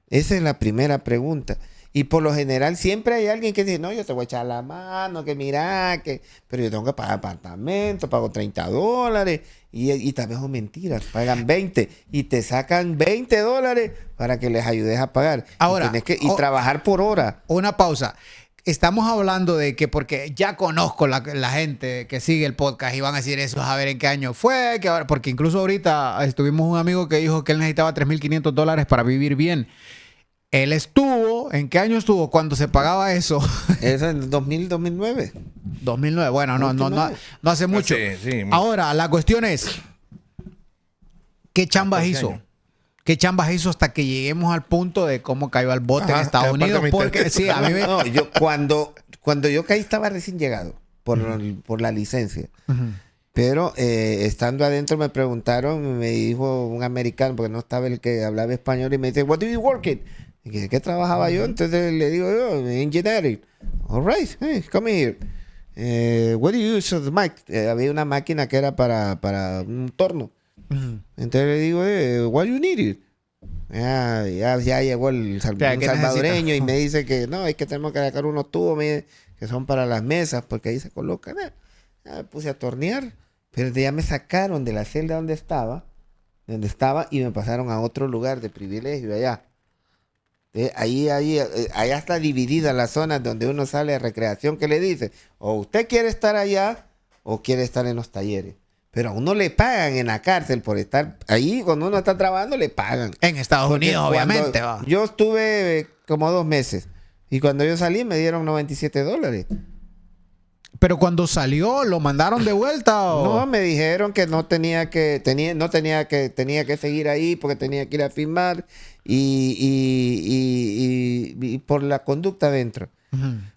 S3: Esa es la primera pregunta. Y por lo general siempre hay alguien que dice, no, yo te voy a echar la mano, que mira, pero yo tengo que pagar apartamento, pago $30. Y tal vez son mentiras, pagan 20 y te sacan $20 para que les ayudes a pagar.
S1: Ahora,
S3: y trabajar por hora.
S1: Una pausa. Estamos hablando de que, porque ya conozco la gente que sigue el podcast y van a decir eso, a ver en qué año fue, porque incluso ahorita estuvimos un amigo que dijo que él necesitaba $3,500 para vivir bien. Él estuvo, ¿en qué año estuvo cuando se pagaba eso?
S3: Eso en 2009.
S1: 2009, bueno, no hace mucho.
S2: Sí,
S1: Ahora, la cuestión es, ¿qué chambas hizo? ¿Qué chambas hizo hasta que lleguemos al punto de cómo cayó al bote en Estados Unidos? Porque sí, a mí me...
S3: No, cuando yo caí estaba recién llegado por la licencia. Pero estando adentro me preguntaron, me dijo un americano, porque no estaba el que hablaba español, y me dice, "What do you work in?" Y dije, ¿qué trabajaba yo? Entonces le digo yo, engineering. All right, hey, come here. What do you use the mic? Había una máquina que era para un torno. Entonces le digo, what do you need it? Ya llegó un salvadoreño y me dice que no, es que tenemos que sacar unos tubos que son para las mesas, porque ahí se colocan. Me puse a tornear, pero ya me sacaron de la celda donde estaba y me pasaron a otro lugar de privilegio allá. Allá está dividida la zona donde uno sale a recreación, que le dice, o usted quiere estar allá o quiere estar en los talleres. Pero a uno le pagan en la cárcel por estar ahí. Cuando uno está trabajando, le pagan.
S1: En Estados Unidos, obviamente.
S3: Yo estuve como 2 meses. Y cuando yo salí, me dieron $97.
S1: Pero cuando salió, ¿lo mandaron de vuelta? ¿O?
S3: No, me dijeron que tenía que seguir ahí porque tenía que ir a firmar y por la conducta dentro.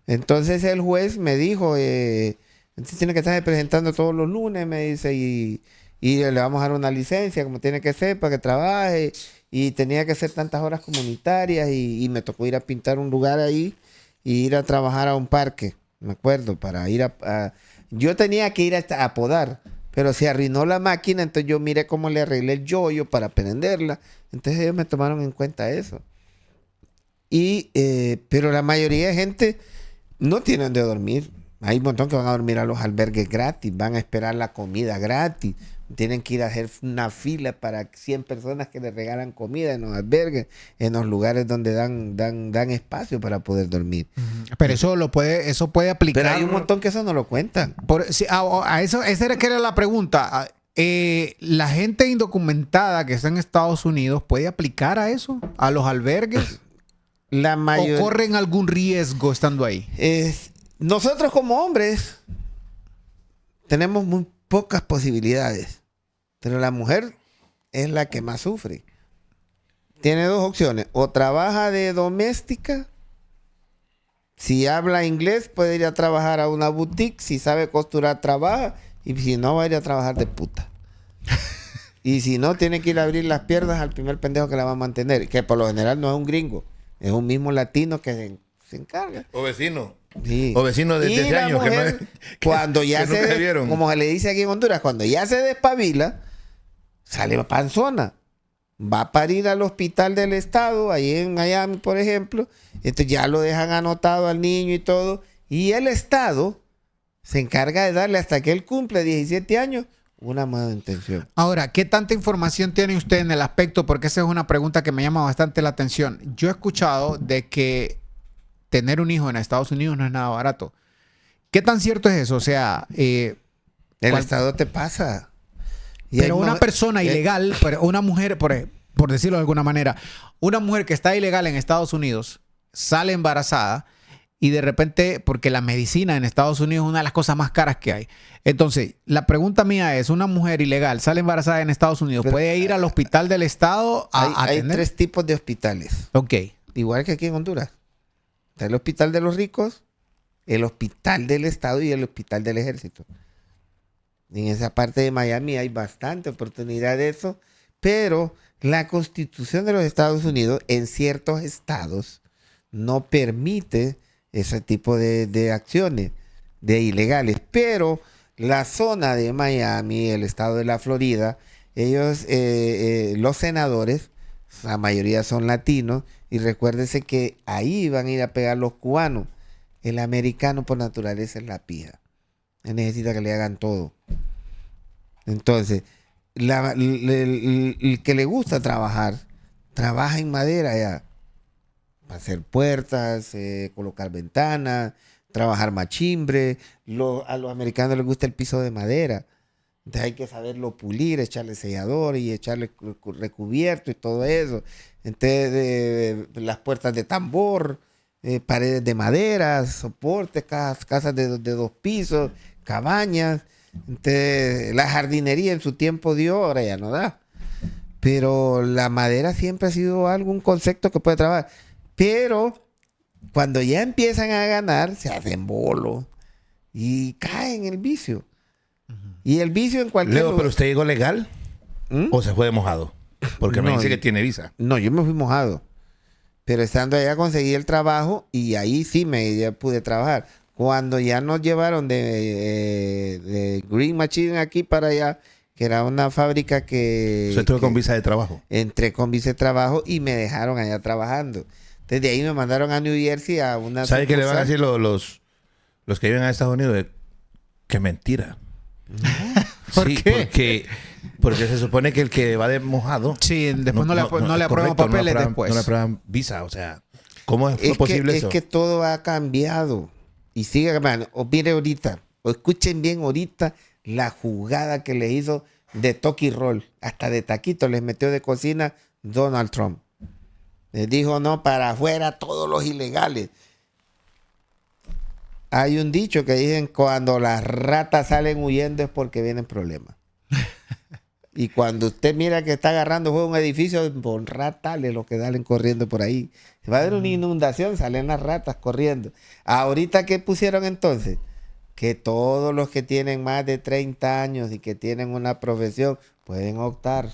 S3: Entonces el juez me dijo... Entonces tiene que estar presentando todos los lunes, me dice, y le vamos a dar una licencia, como tiene que ser, para que trabaje. Y tenía que hacer tantas horas comunitarias y me tocó ir a pintar un lugar ahí y ir a trabajar a un parque, me acuerdo, para ir yo tenía que ir a podar, pero se arruinó la máquina, entonces yo miré cómo le arreglé el yoyo para prenderla. Entonces ellos me tomaron en cuenta eso. Pero la mayoría de gente no tiene donde dormir. Hay un montón que van a dormir a los albergues gratis, van a esperar la comida gratis, tienen que ir a hacer una fila para 100 personas que les regalan comida en los albergues, en los lugares donde dan espacio para poder dormir.
S1: Pero eso puede aplicar.
S3: Pero hay un montón que eso no lo cuentan.
S1: Esa era la pregunta. ¿La gente indocumentada que está en Estados Unidos puede aplicar a eso? ¿A los albergues? ¿O corren algún riesgo estando ahí?
S3: Nosotros como hombres tenemos muy pocas posibilidades, pero la mujer es la que más sufre. Tiene 2 opciones, o trabaja de doméstica, si habla inglés puede ir a trabajar a una boutique, si sabe costurar trabaja, y si no va a ir a trabajar de puta. Y si no, tiene que ir a abrir las piernas al primer pendejo que la va a mantener, que por lo general no es un gringo, es un mismo latino que se encarga.
S2: O vecino.
S3: Sí.
S2: O vecino desde años
S3: cuando ya como se le dice aquí en Honduras, cuando ya se despabila, sale panzona. Va a parir al hospital del estado, ahí en Miami, por ejemplo. Entonces ya lo dejan anotado al niño y todo. Y el estado se encarga de darle hasta que él cumple 17 años una manutención.
S1: Ahora, ¿qué tanta información tiene usted en el aspecto? Porque esa es una pregunta que me llama bastante la atención. Yo he escuchado de que tener un hijo en Estados Unidos no es nada barato. ¿Qué tan cierto es eso? O sea,
S3: el estado te pasa.
S1: Pero una persona ilegal, una mujer, por decirlo de alguna manera, una mujer que está ilegal en Estados Unidos, sale embarazada y de repente, porque la medicina en Estados Unidos es una de las cosas más caras que hay. Entonces, la pregunta mía es, una mujer ilegal sale embarazada en Estados Unidos, ¿puede ir al hospital del estado a
S3: hay
S1: atender?
S3: 3 tipos de hospitales.
S1: Ok.
S3: Igual que aquí en Honduras. Está el hospital de los ricos, el hospital del estado y el hospital del ejército. En esa parte de Miami hay bastante oportunidad de eso, pero la Constitución de los Estados Unidos en ciertos estados no permite ese tipo de acciones, de ilegales. Pero la zona de Miami, el estado de la Florida, ellos, los senadores, La mayoría son latinos. Y recuérdese que ahí van a ir a pegar los cubanos. El americano por naturaleza es la pija. Él necesita que le hagan todo. Entonces, el que le gusta trabajar, trabaja en madera ya. Hacer puertas, colocar ventanas, trabajar machimbre. A los americanos les gusta el piso de madera. Entonces hay que saberlo pulir, echarle sellador y echarle recubierto y todo eso. Entonces, las puertas de tambor, paredes de madera, soportes, casas de 2 pisos, cabañas. Entonces, la jardinería en su tiempo dio, ahora ya no da. Pero la madera siempre ha sido un concepto que puede trabajar. Pero cuando ya empiezan a ganar, se hacen bolo y caen en el vicio. Y el vicio en cualquier
S2: Leo, ¿pero usted llegó legal? ¿O se fue de mojado? Porque me dice que tiene visa.
S3: No, yo me fui mojado. Pero estando allá conseguí el trabajo y ahí sí ya pude trabajar. Cuando ya nos llevaron de Green Machine aquí para allá, que era una fábrica que...
S2: ¿Usted estuvo con visa de trabajo?
S3: Entré con visa de trabajo y me dejaron allá trabajando. Desde ahí me mandaron a New Jersey a una...
S2: ¿Sabe qué le van a decir los que viven a Estados Unidos? Qué mentira.
S1: ¿Por
S2: sí,
S1: qué?
S2: Porque se supone que el que va de mojado...
S1: Sí, después no le aprueban
S2: correcto,
S1: papeles
S2: no
S1: después.
S2: no le aprueban visa. O sea, ¿cómo es posible eso?
S3: Es que todo ha cambiado. Y sigue cambiando. O mire ahorita, o escuchen bien ahorita la jugada que le hizo de toque y roll. Hasta de taquito les metió de cocina Donald Trump. Les dijo, no, para afuera todos los ilegales. Hay un dicho que dicen, cuando las ratas salen huyendo es porque vienen problemas. Y cuando usted mira que está agarrando fuego un edificio, por ratas lo que salen corriendo por ahí. Si va a haber una inundación, salen las ratas corriendo. Ahorita, ¿qué pusieron entonces? Que todos los que tienen más de 30 años y que tienen una profesión pueden optar.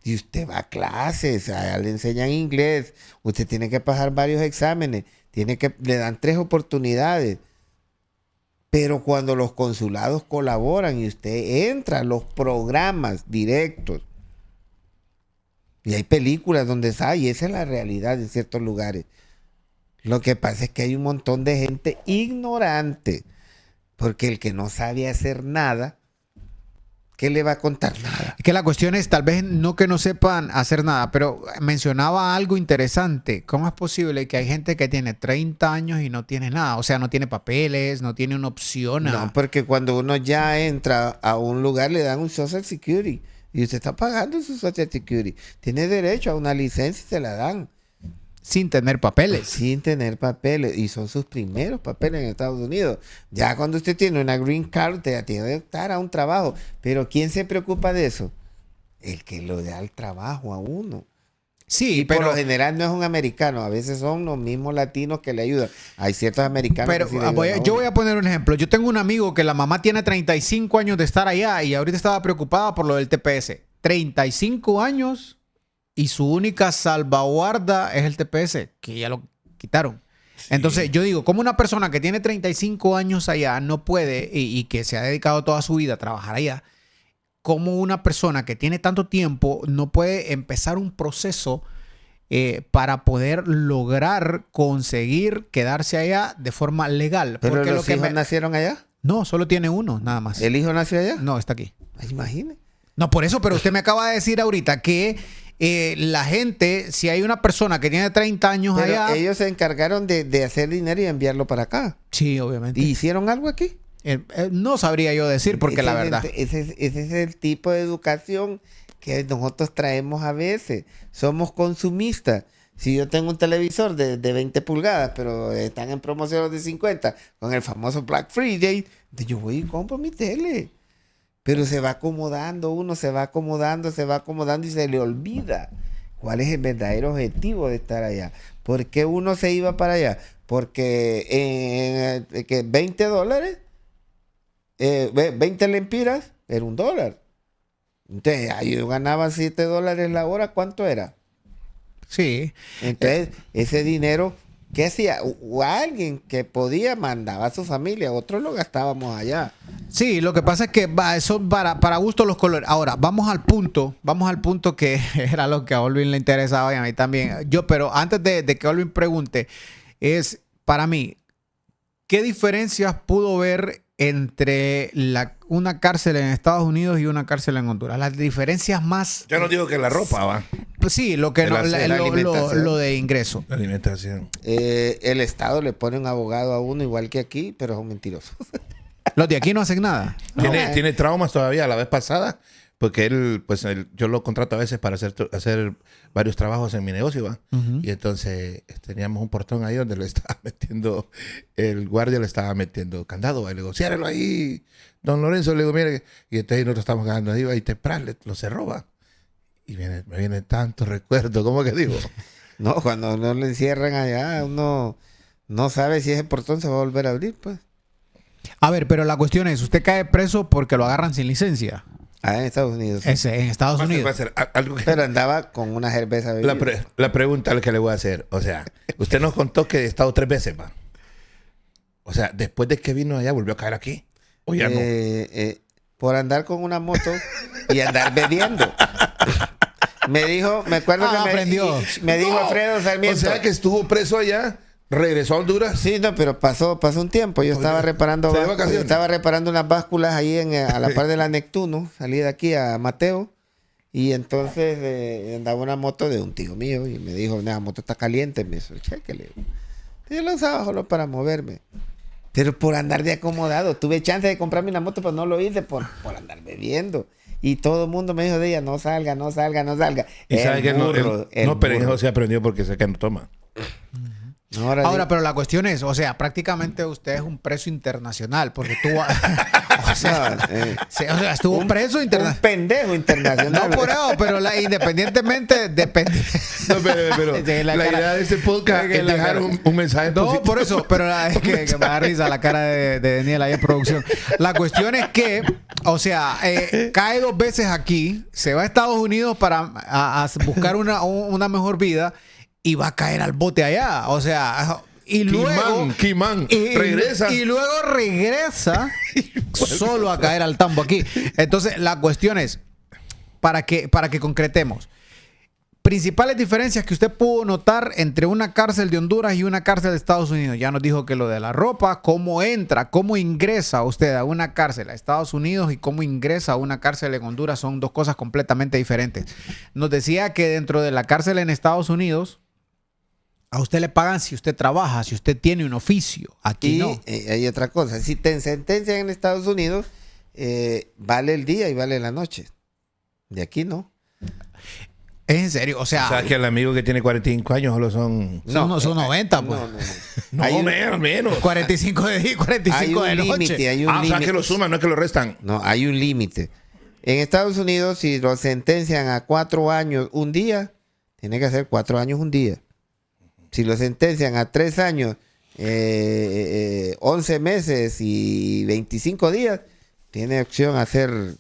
S3: Y usted va a clases, allá le enseñan inglés, usted tiene que pasar varios exámenes, le dan 3 oportunidades. Pero cuando los consulados colaboran y usted entra a los programas directos, y hay películas donde sale, y esa es la realidad en ciertos lugares. Lo que pasa es que hay un montón de gente ignorante, porque el que no sabe hacer nada, ¿qué le va a contar? Nada.
S1: Es que la cuestión es, tal vez no que no sepan hacer nada, pero mencionaba algo interesante. ¿Cómo es posible que hay gente que tiene 30 años y no tiene nada? O sea, no tiene papeles, no tiene una opción.
S3: No, porque cuando uno ya entra a un lugar le dan un Social Security y usted está pagando su Social Security. Tiene derecho a una licencia y se la dan.
S1: Sin tener papeles.
S3: Sin tener papeles. Y son sus primeros papeles en Estados Unidos. Ya cuando usted tiene una green card, usted tiene que estar a un trabajo. Pero ¿quién se preocupa de eso? El que lo da el trabajo a uno.
S1: Sí,
S3: y
S1: pero...
S3: por lo general no es un americano. A veces son los mismos latinos que le ayudan. Hay ciertos americanos
S1: pero
S3: que sí le ayudan
S1: yo voy a poner un ejemplo. Yo tengo un amigo que la mamá tiene 35 años de estar allá y ahorita estaba preocupada por lo del TPS. 35 años... Y su única salvaguarda es el TPS, que ya lo quitaron. Sí. Entonces, yo digo, ¿cómo una persona que tiene 35 años allá no puede, y que se ha dedicado toda su vida a trabajar allá, cómo una persona que tiene tanto tiempo no puede empezar un proceso para poder lograr conseguir quedarse allá de forma legal?
S3: ¿Pero
S1: porque
S3: los hijos nacieron allá?
S1: No, solo tiene uno, nada más.
S3: ¿El hijo nació allá?
S1: No, está aquí.
S3: Imagínese.
S1: No, por eso, pero usted me acaba de decir ahorita que la gente, si hay una persona que tiene 30 años
S3: pero
S1: allá...
S3: ellos se encargaron de hacer dinero y enviarlo para acá.
S1: Sí, obviamente.
S3: ¿Y hicieron algo aquí?
S1: No sabría yo decir, porque la verdad...
S3: Ese es el tipo de educación que nosotros traemos a veces. Somos consumistas. Si yo tengo un televisor de 20 pulgadas, pero están en promoción los de 50, con el famoso Black Friday, yo voy y compro mi tele. Pero se va acomodando, uno se va acomodando y se le olvida cuál es el verdadero objetivo de estar allá. ¿Por qué uno se iba para allá? Porque que $20, 20 lempiras era $1. Entonces, yo ganaba $7 la hora, ¿cuánto era?
S1: Sí.
S3: Entonces, ese dinero ¿Qué hacía? O alguien que podía mandaba a su familia, otros lo gastábamos allá.
S1: Sí, lo que pasa es que son para gusto los colores. Ahora, vamos al punto que era lo que a Olvin le interesaba y a mí también. Pero antes de que Olvin pregunte, es para mí, ¿qué diferencias pudo ver entre una cárcel en Estados Unidos y una cárcel en Honduras? Las diferencias más...
S2: Yo no digo que la ropa, va.
S1: Pues sí, lo que lo de ingreso.
S2: La alimentación.
S3: El Estado le pone un abogado a uno igual que aquí, pero son mentirosos.
S1: Los de aquí no hacen nada.
S2: Tiene traumas todavía la vez pasada, porque yo lo contrato a veces para hacer varios trabajos en mi negocio, ¿va? Y entonces teníamos un portón ahí donde le estaba metiendo, el guardia le estaba metiendo candado, ¿va? Y le digo, ciérrelo ahí, don Lorenzo. Le digo, mire, y entonces nosotros estamos ganando ahí, ¿va? Y temprano lo cerró, ¿va? Y me vienen tantos recuerdos, ¿cómo que digo?
S3: No, cuando uno lo encierran allá, uno no sabe si ese portón se va a volver a abrir, pues.
S1: A ver, pero la cuestión es, usted cae preso porque lo agarran sin licencia.
S3: Ah, en Estados Unidos.
S1: En Estados Unidos.
S2: Va a ser algo que...
S3: Pero andaba con una cerveza bebida.
S2: La pregunta que le voy a hacer, o sea, usted nos contó que ha estado 3 veces, ¿va? O sea, después de que vino allá, ¿volvió a caer aquí? ¿O ya no?
S3: Por andar con una moto y andar bebiendo. Me acuerdo que me dijo Alfredo Sarmiento.
S2: O sea, que estuvo preso allá, regresó a Honduras.
S3: Sí, no, pero pasó un tiempo. Yo estaba reparando unas básculas ahí a la par de la Neptuno. Salí de aquí a Mateo. Y entonces andaba una moto de un tío mío. Y me dijo, la moto está caliente. Me dijo, chéquele. Yo la usaba solo para moverme. Pero por andar de acomodado. Tuve chance de comprarme una moto, pero no lo hice por andar bebiendo. Y todo el mundo me dijo de ella, no salga.
S2: Y sabe que no, pero eso se aprendió porque sé que no toma.
S1: Ahora, pero la cuestión es, o sea, prácticamente usted es un preso internacional, porque tuvo... estuvo preso internacional.
S3: Un pendejo internacional.
S1: No por eso, pero independientemente...
S2: No, pero la idea de este podcast es dejar un mensaje positivo.
S1: No, por eso, pero es que me da risa la cara de Daniel ahí en producción. La cuestión es que, o sea, cae 2 veces aquí, se va a Estados Unidos para buscar una mejor vida, y va a caer al bote allá. O sea, y luego...
S2: regresa.
S1: Y luego regresa solo a caer al tambo aquí. Entonces, la cuestión es, para que concretemos, principales diferencias que usted pudo notar entre una cárcel de Honduras y una cárcel de Estados Unidos. Ya nos dijo que lo de la ropa, cómo ingresa usted a una cárcel a Estados Unidos y cómo ingresa a una cárcel en Honduras son 2 cosas completamente diferentes. Nos decía que dentro de la cárcel en Estados Unidos, a usted le pagan si usted trabaja, si usted tiene un oficio. Aquí no.
S3: Hay otra cosa. Si te sentencian en Estados Unidos, vale el día y vale la noche. De aquí no.
S1: Es en serio, o sea
S2: que el amigo que tiene 45 años solo son
S1: 90, pues.
S2: No, menos.
S1: 45 de día, 45 de noche.
S2: O sea, que lo suman, no es que lo restan.
S3: No, hay un límite. En Estados Unidos, si lo sentencian a 4 años un día, tiene que ser 4 años un día. Si lo sentencian a 3 años, 11 meses y 25 días, tiene opción a hacer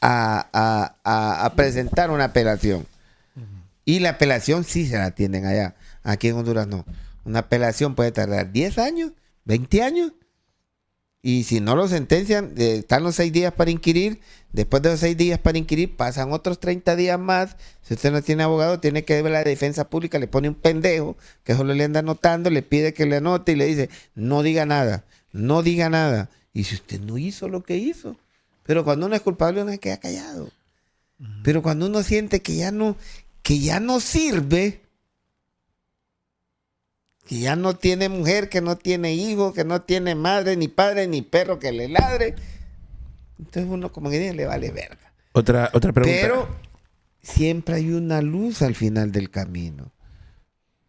S3: a presentar una apelación. Y la apelación sí se la atienden allá. Aquí en Honduras no. Una apelación puede tardar 10 años, 20 años. Y si no lo sentencian, están los 6 días para inquirir. Después de los 6 días para inquirir, pasan otros 30 días más. Si usted no tiene abogado, tiene que ver la defensa pública. Le pone un pendejo que solo le anda anotando, le pide que le anote y le dice, no diga nada, no diga nada. Y si usted no hizo lo que hizo. Pero cuando uno es culpable, uno se queda callado. Pero cuando uno siente que ya no sirve, que ya no tiene mujer, que no tiene hijo, que no tiene madre, ni padre, ni perro que le ladre, entonces uno como que dice, le vale verga.
S2: Otra pregunta.
S3: Pero siempre hay una luz al final del camino.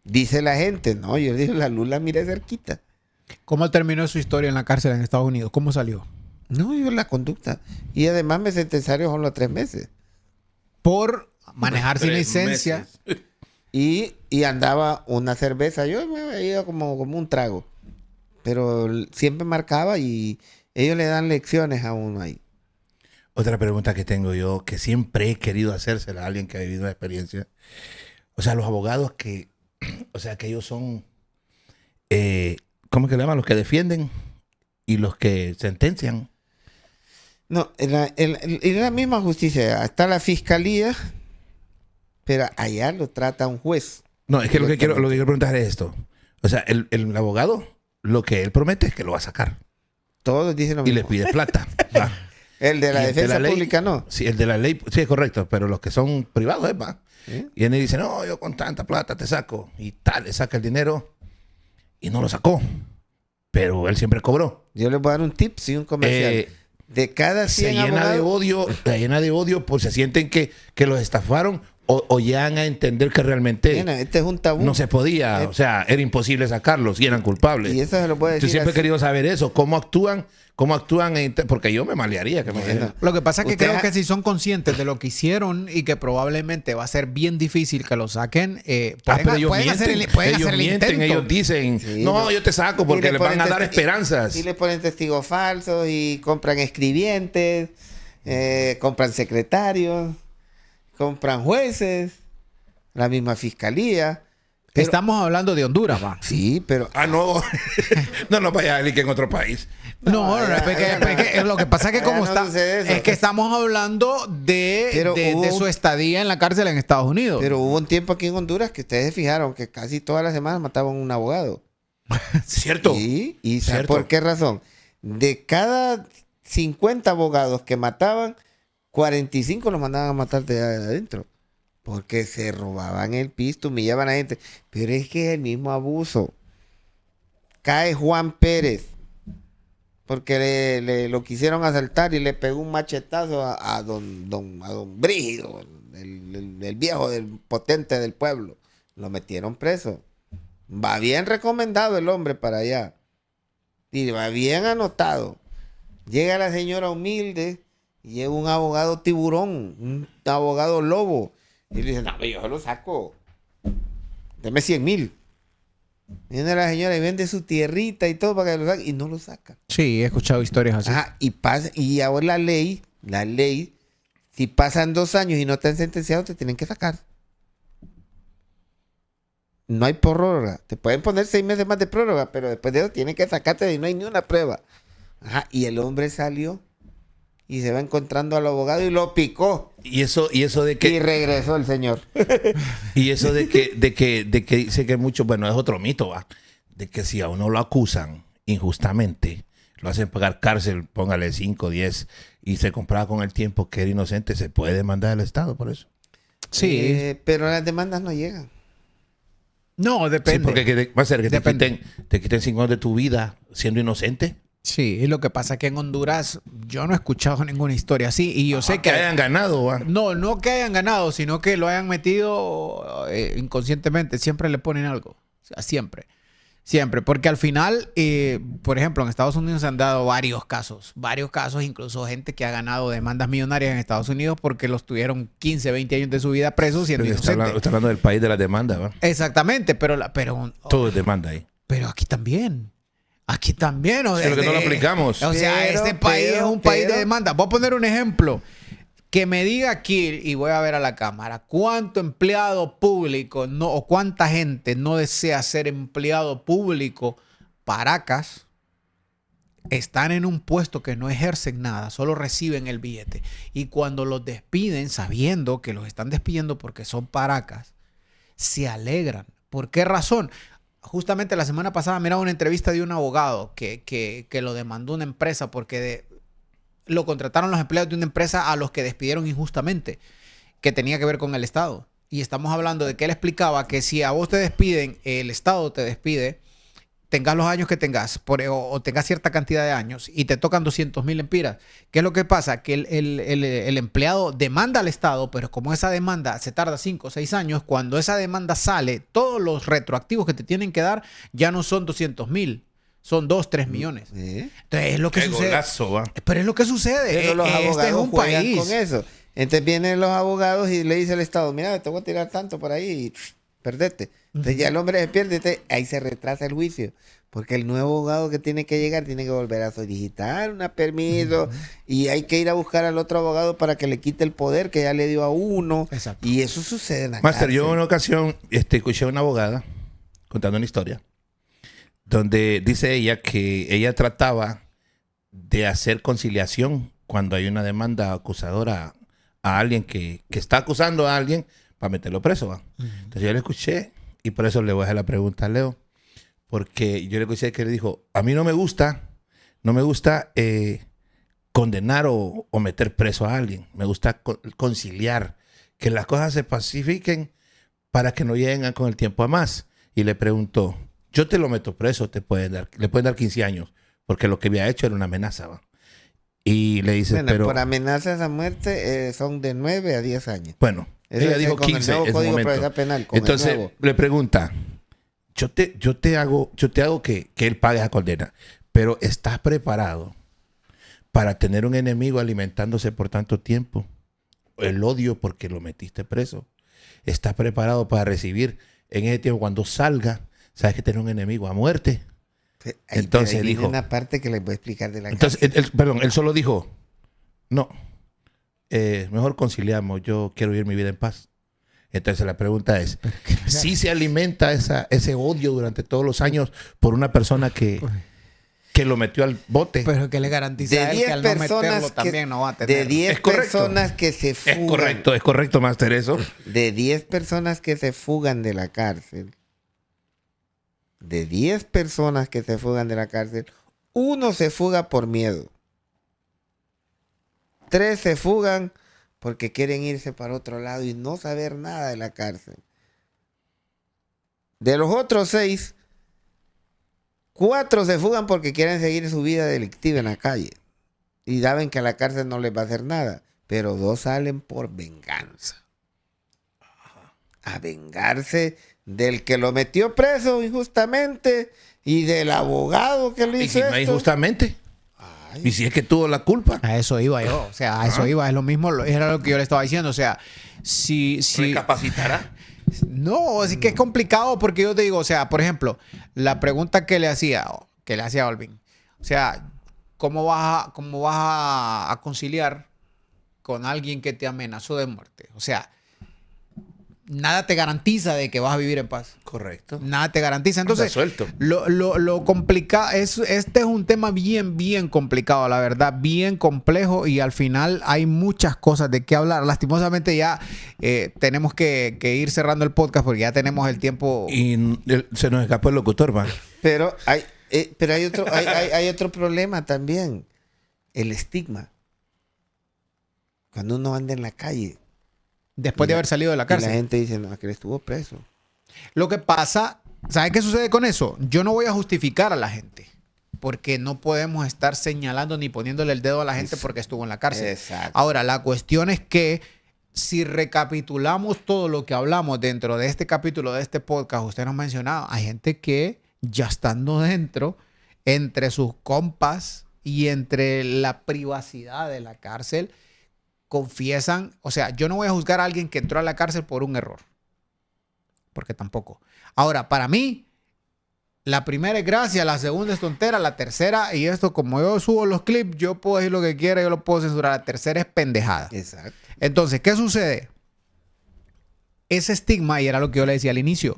S3: Dice la gente, no, yo digo, la luz la miré cerquita.
S1: ¿Cómo terminó su historia en la cárcel en Estados Unidos? ¿Cómo salió?
S3: No, yo la conducta. Y además me sentenciaron solo a 3 meses.
S1: Por manejar sin licencia.
S3: Y andaba una cerveza. Yo me había ido como un trago. Pero siempre marcaba y ellos le dan lecciones a uno ahí.
S2: Otra pregunta que tengo yo, que siempre he querido hacérsela a alguien que ha vivido una experiencia. O sea, los abogados que O sea que ellos son, ¿cómo que le llaman? Los que defienden y los que sentencian.
S3: No, en la misma justicia. Está la fiscalía, pero allá lo trata un juez.
S2: No, es que lo que quiero preguntar es esto. O sea, el abogado, lo que él promete es que lo va a sacar.
S3: Todos dicen lo
S2: Y
S3: mismo.
S2: le pide plata.
S3: El de la
S2: Y
S3: defensa
S2: ley,
S3: pública no.
S2: Sí, el de la ley, sí, es correcto, pero los que son privados, ¿va?
S3: ¿Sí?
S2: Y él dice, no, yo con tanta plata te saco. Y tal, le saca el dinero y no lo sacó. Pero él siempre cobró.
S3: Yo les voy a dar un tip, sí, un comercial. De cada 100
S2: Se llena de
S3: abogados,
S2: odio, pues se sienten que los estafaron o llegan a entender que realmente
S3: mira, este es un tabú.
S2: no se podía, o sea, era imposible sacarlos y eran culpables.
S3: Y eso se lo puedo decir.
S2: Yo siempre he
S3: así.
S2: querido saber eso, cómo actúan, porque yo me malearía.
S3: Bueno,
S1: Lo que pasa es que
S3: Usted
S1: creo
S3: ha-
S1: que si son conscientes de lo que hicieron y que probablemente va a ser bien difícil que lo saquen,
S2: Pero ellos
S1: pueden
S2: mienten,
S1: hacer el
S2: mienten,
S1: intento.
S2: ellos dicen,
S3: Sí,
S2: no,
S3: no.
S2: yo te saco
S3: Y
S2: porque
S3: le
S2: les van
S3: ponen
S2: a dar esperanzas.
S3: Y le ponen testigos falsos y compran escribientes, compran secretarios, compran jueces, la misma fiscalía. Pero-
S1: Estamos hablando de Honduras, va.
S3: Sí, pero
S2: Ah, no. No vaya a que en otro país.
S1: No,
S3: allá-
S1: es que lo que pasa es que
S3: allá
S1: como
S3: no
S1: está,
S3: sucede eso.
S1: es que estamos hablando
S3: Pero
S1: de
S3: hubo-
S1: su estadía en la cárcel en Estados Unidos.
S3: Pero hubo un tiempo aquí en Honduras que ustedes se fijaron que casi todas las semanas mataban a un abogado.
S2: ¿Cierto?
S3: Sí, ¿y sabe
S2: Cierto.
S3: por qué razón? De cada 50 abogados que mataban, 45 los mandaban a matar de adentro. Porque se robaban el pisto, humillaban a la gente. Pero es que es el mismo abuso. Cae Juan Pérez. Porque lo quisieron asaltar y le pegó un machetazo a don Brígido, el viejo, del potente del pueblo. Lo metieron preso. Va bien recomendado el hombre para allá. Y va bien anotado. Llega la señora humilde y llega un abogado tiburón, un abogado lobo. Y le dice, no, yo se lo saco. Deme 100,000. Viene la señora y vende su tierrita y todo para que lo saque. Y no lo saca.
S1: Sí, he escuchado historias así.
S3: Ajá, y ahora la ley, si pasan 2 años y no te han sentenciado, te tienen que sacar. No hay prórroga. Te pueden poner 6 meses más de prórroga, pero después de eso tienen que sacarte y no hay ni una prueba. Ajá, y el hombre salió y se va encontrando al abogado y lo picó.
S2: Y eso de
S3: Y
S2: que
S3: regresó el señor.
S2: y eso de que dice que mucho, bueno, es otro mito, va, de que si a uno lo acusan injustamente, lo hacen pagar cárcel, póngale 5, 10 y se comprueba con el tiempo que era inocente, se puede demandar al Estado por eso.
S1: Sí.
S3: Pero las demandas no llegan.
S1: No, depende.
S2: Sí, porque va a ser que
S1: Depende.
S2: te quiten 5 años de tu vida siendo inocente.
S1: Sí, y lo que pasa es que en Honduras yo no he escuchado ninguna historia así y yo sé
S2: Que hayan ganado, va.
S1: no que hayan ganado, sino que lo hayan metido inconscientemente. Siempre le ponen algo. O sea, siempre. Siempre. Porque al final, por ejemplo, en Estados Unidos se han dado varios casos, incluso gente que ha ganado demandas millonarias en Estados Unidos porque los tuvieron 15, 20 años de su vida presos siendo
S2: Está
S1: inocentes.
S2: hablando del país de las demandas, va.
S1: Exactamente, pero
S2: Todo es demanda ahí.
S1: pero aquí también. Aquí también. O sea,
S2: Pero que no lo aplicamos.
S1: O sea,
S3: Pero,
S1: este país es un país de
S3: pero-
S1: demanda. Voy a poner un ejemplo. Que me diga aquí, y voy a ver a la cámara, cuánto empleado público no, o cuánta gente no desea ser empleado público. Paracas están en un puesto que no ejercen nada, solo reciben el billete. Y cuando los despiden, sabiendo que los están despidiendo porque son paracas, se alegran. ¿Por qué razón? Justamente la semana pasada miraba una entrevista de un abogado que lo demandó una empresa porque lo contrataron los empleados de una empresa a los que despidieron injustamente, que tenía que ver con el Estado. Y estamos hablando de que él explicaba que si a vos te despiden, el Estado te despide, tengas los años que tengas o tengas cierta cantidad de años y te tocan 200,000 lempiras. ¿Qué es lo que pasa? Que el empleado demanda al Estado, pero como esa demanda se tarda 5 o 6 años, cuando esa demanda sale, todos los retroactivos que te tienen que dar ya no son 200,000, son 2, 3 millones.
S3: ¿Eh?
S1: Entonces es lo que
S2: Qué
S1: sucede.
S2: golazo, va.
S1: Pero es lo que sucede.
S3: Pero los abogados
S1: Este es un
S3: juegan
S1: país.
S3: con eso. Entonces vienen los abogados y le dice al Estado, mira, te voy a tirar tanto por ahí y perdete. Entonces ya el hombre se pierde, entonces ahí se retrasa el juicio. Porque el nuevo abogado que tiene que llegar tiene que volver a solicitar un permiso y hay que ir a buscar al otro abogado para que le quite el poder que ya le dio a uno.
S1: Exacto.
S3: Y eso sucede en la
S2: Master,
S3: cárcel.
S2: yo en una ocasión escuché a una abogada contando una historia donde dice ella que ella trataba de hacer conciliación cuando hay una demanda acusadora a alguien que está acusando a alguien para meterlo preso. ¿Va? Entonces yo le escuché y por eso le voy a hacer la pregunta a Leo. Porque yo le escuché que le dijo, a mí no me gusta condenar o meter preso a alguien. Me gusta conciliar, que las cosas se pacifiquen para que no lleguen con el tiempo a más. Y le preguntó, yo te lo meto preso, le pueden dar 15 años, porque lo que había hecho era una amenaza. ¿Va? Y le dice,
S3: Bueno,
S2: pero...
S3: por amenazas a muerte son de 9 a 10 años.
S2: Bueno,
S3: Eso
S2: ella
S3: es
S2: dijo
S3: con
S2: 15
S3: el nuevo
S2: en ese
S3: Código
S2: momento.
S3: Procesal Penal, con el
S2: Entonces
S3: nuevo.
S2: le pregunta, yo te hago que él pague esa condena, pero ¿estás preparado para tener un enemigo alimentándose por tanto tiempo? El odio porque lo metiste preso. ¿Estás preparado para recibir en ese tiempo cuando salga, sabes que tiene un enemigo a muerte? Entonces
S3: Hay
S2: dijo,
S3: una parte que les voy a explicar de la
S2: entonces,
S3: cárcel.
S2: él solo dijo, no, mejor conciliamos, yo quiero vivir mi vida en paz. Entonces la pregunta es, ¿sí se alimenta ese odio durante todos los años por una persona que lo metió al bote?
S1: Pero que le garantiza a él que al no meterlo también no va a tener.
S3: De 10
S2: Es correcto.
S3: personas que se fugan.
S2: Es correcto, Master, eso.
S3: De 10 personas que se fugan de la cárcel. De 10 personas que se fugan de la cárcel, uno se fuga por miedo. 3 se fugan porque quieren irse para otro lado y no saber nada de la cárcel. De los otros 6, 4 se fugan porque quieren seguir su vida delictiva en la calle. Y saben que a la cárcel no les va a hacer nada. Pero 2 salen por venganza. A vengarse del que lo metió preso injustamente y del abogado que le
S2: Y
S3: hizo
S2: si no
S3: esto.
S2: injustamente. Y si es que tuvo la culpa.
S1: A eso iba yo, o sea, a eso iba, es lo mismo, era lo que yo le estaba diciendo, o sea, si
S2: ¿Recapacitará?
S1: no, así que es complicado porque yo te digo, o sea, por ejemplo, la pregunta que le hacía Alvin, o sea, ¿cómo vas a conciliar con alguien que te amenazó de muerte? O sea, nada te garantiza de que vas a vivir en paz.
S2: Correcto.
S1: Nada te garantiza. Entonces,
S2: Suelto.
S1: lo complicado este es un tema bien complicado, la verdad, bien complejo y al final hay muchas cosas de qué hablar. Lastimosamente ya tenemos que ir cerrando el podcast porque ya tenemos el tiempo.
S2: Y se nos escapó el locutor, man.
S3: Pero hay otro problema también. El estigma. Cuando uno anda en la calle.
S1: Después de haber salido de la
S3: Y
S1: cárcel.
S3: la gente dice, no, que él estuvo preso.
S1: Lo que pasa, ¿sabes qué sucede con eso? Yo no voy a justificar a la gente. Porque no podemos estar señalando ni poniéndole el dedo a la gente porque estuvo en la cárcel.
S3: Exacto.
S1: Ahora, la cuestión es que si recapitulamos todo lo que hablamos dentro de este capítulo, de este podcast, usted nos mencionaba, hay gente que ya estando dentro, entre sus compas y entre la privacidad de la cárcel, confiesan, o sea, yo no voy a juzgar a alguien que entró a la cárcel por un error, porque tampoco. Ahora, para mí, la primera es gracia, la segunda es tontera, la tercera, y esto como yo subo los clips, yo puedo decir lo que quiera, yo lo puedo censurar, la tercera es pendejada.
S3: Exacto.
S1: Entonces, ¿qué sucede? Ese estigma, y era lo que yo le decía al inicio,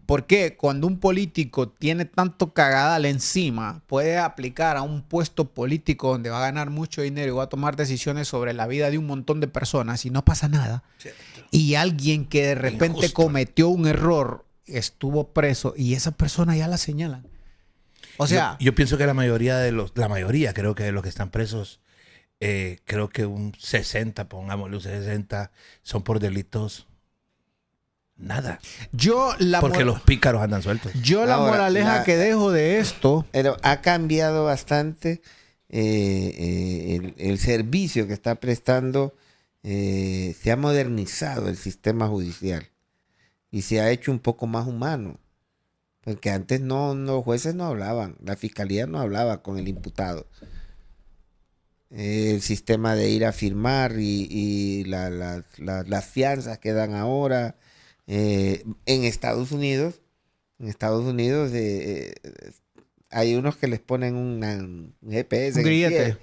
S1: porque cuando un político tiene tanto cagadal encima, puede aplicar a un puesto político donde va a ganar mucho dinero y va a tomar decisiones sobre la vida de un montón de personas y no pasa nada.
S2: Cierto.
S1: Y alguien que de repente
S2: Injusto.
S1: cometió un error estuvo preso y esa persona ya la señalan. O sea,
S2: yo pienso que la mayoría creo que de los que están presos, creo que un 60, pongámosle un 60, son por delitos. Nada. Porque los pícaros andan sueltos.
S1: Yo la
S3: Ahora,
S1: moraleja que dejo de esto.
S3: Pero ha cambiado bastante el servicio que está prestando. Se ha modernizado el sistema judicial y se ha hecho un poco más humano. Porque antes los jueces no hablaban, la fiscalía no hablaba con el imputado. El sistema de ir a firmar y las fianzas que dan ahora, En Estados Unidos, hay unos que les ponen un GPS
S1: Un
S3: en el
S1: grillete.
S3: pie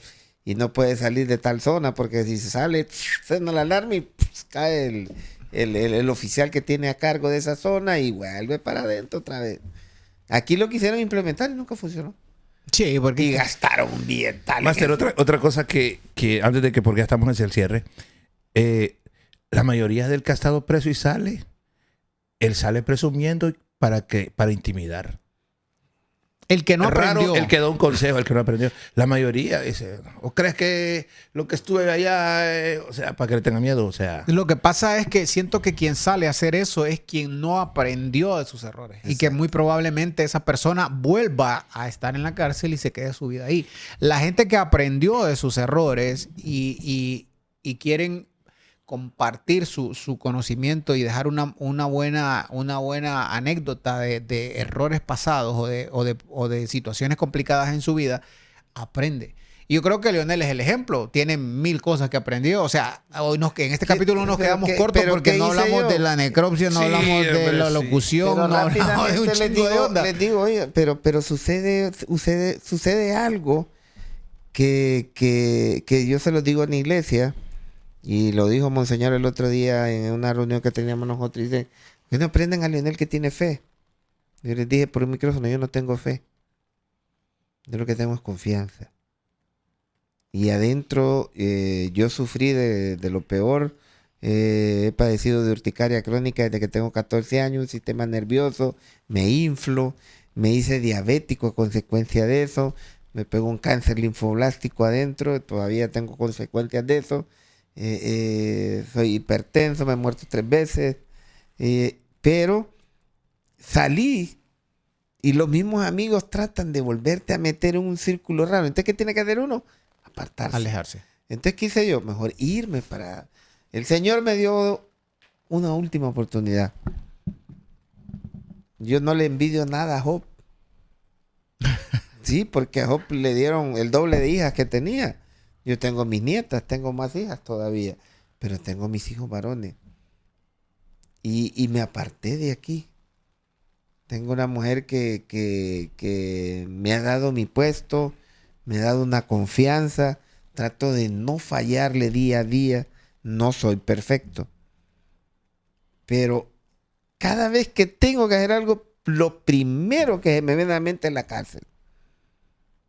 S3: y no puede salir de tal zona porque si se sale, suena la alarma y cae el oficial que tiene a cargo de esa zona y vuelve para adentro otra vez. Aquí lo quisieron implementar y nunca funcionó.
S1: Sí, porque...
S3: Y gastaron un billetal.
S2: Master, otra cosa que antes de que, porque ya estamos hacia el cierre, la mayoría del que ha estado preso y sale, él sale presumiendo para intimidar.
S1: El que no
S2: Es raro
S1: aprendió.
S2: el que da un consejo, el que no aprendió. La mayoría dice, ¿o crees que lo que estuve allá, o sea, para que le tenga miedo? O sea,
S1: Lo que pasa es que siento que quien sale a hacer eso es quien no aprendió de sus errores. Y que muy probablemente esa persona vuelva a estar en la cárcel y se quede su vida ahí. La gente que aprendió de sus errores y quieren compartir su conocimiento y dejar una buena anécdota de errores pasados o de situaciones complicadas en su vida, aprende. Y yo creo que Leonel es el ejemplo. Tiene 1000 cosas que aprendió. O sea, hoy en este capítulo nos quedamos cortos porque no hablamos de la necropsia, no
S2: Sí,
S1: hablamos de
S2: hombre,
S1: la
S2: sí.
S1: locución,
S3: Pero
S1: no hablamos de un
S3: rápidamente
S1: chingo de onda.
S3: les digo, oye, pero sucede algo que yo se lo digo en la iglesia, y lo dijo Monseñor el otro día en una reunión que teníamos nosotros, y dice, que no aprendan a Leonel que tiene fe. Yo les dije por un micrófono, yo no tengo fe. Yo lo que tengo es confianza. Y adentro yo sufrí de lo peor. He padecido de urticaria crónica desde que tengo 14 años, sistema nervioso, me inflo, me hice diabético a consecuencia de eso, me pegó un cáncer linfoblástico adentro, todavía tengo consecuencias de eso. Soy hipertenso, me he muerto 3 veces, pero salí y los mismos amigos tratan de volverte a meter en un círculo raro. Entonces, ¿qué tiene que hacer uno? Apartarse.
S1: Alejarse.
S3: Entonces, ¿qué hice yo? Mejor irme para... El Señor me dio una última oportunidad. Yo no le envidio nada a Job. Sí, porque a Job le dieron el doble de hijas que tenía. Yo tengo mis nietas, tengo más hijas todavía, pero tengo mis hijos varones. Y me aparté de aquí. Tengo una mujer que me ha dado mi puesto, me ha dado una confianza. Trato de no fallarle día a día. No soy perfecto. Pero cada vez que tengo que hacer algo, lo primero que me viene a la mente es la cárcel.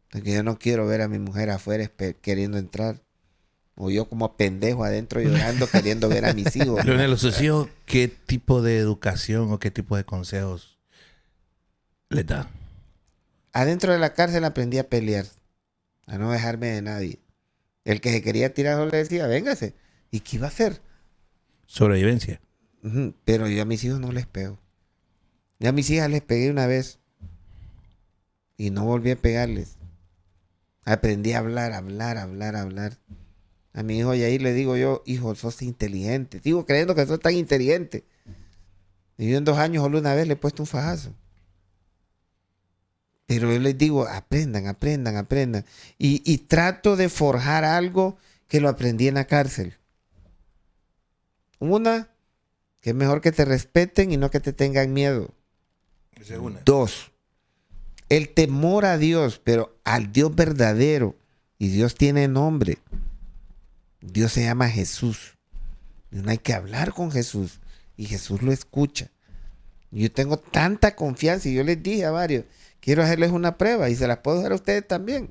S3: Porque yo no quiero ver a mi mujer afuera queriendo entrar. O yo como pendejo adentro llorando queriendo ver a mis hijos.
S2: Leonel, sus hijos, ¿qué tipo de educación o qué tipo de consejos les da?
S3: Adentro de la cárcel aprendí a pelear. A no dejarme de nadie. El que se quería tirar solo le decía, véngase. ¿Y qué iba a hacer?
S2: Sobrevivencia.
S3: Pero yo a mis hijos no les pego. Yo a mis hijas les pegué una vez. Y no volví a pegarles. Aprendí a hablar. A mi hijo Yair le digo yo, hijo, sos inteligente. Sigo creyendo que sos tan inteligente. Y yo en 2 años solo una vez le he puesto un fajazo. Pero yo les digo, aprendan. Y trato de forjar algo que lo aprendí en la cárcel. Una, que es mejor que te respeten y no que te tengan miedo.
S2: Esa es una.
S3: 2, el temor a Dios, pero al Dios verdadero. Y Dios tiene nombre. Dios se llama Jesús. Y uno hay que hablar con Jesús. Y Jesús lo escucha. Yo tengo tanta confianza y yo les dije a varios, quiero hacerles una prueba y se las puedo dar a ustedes también.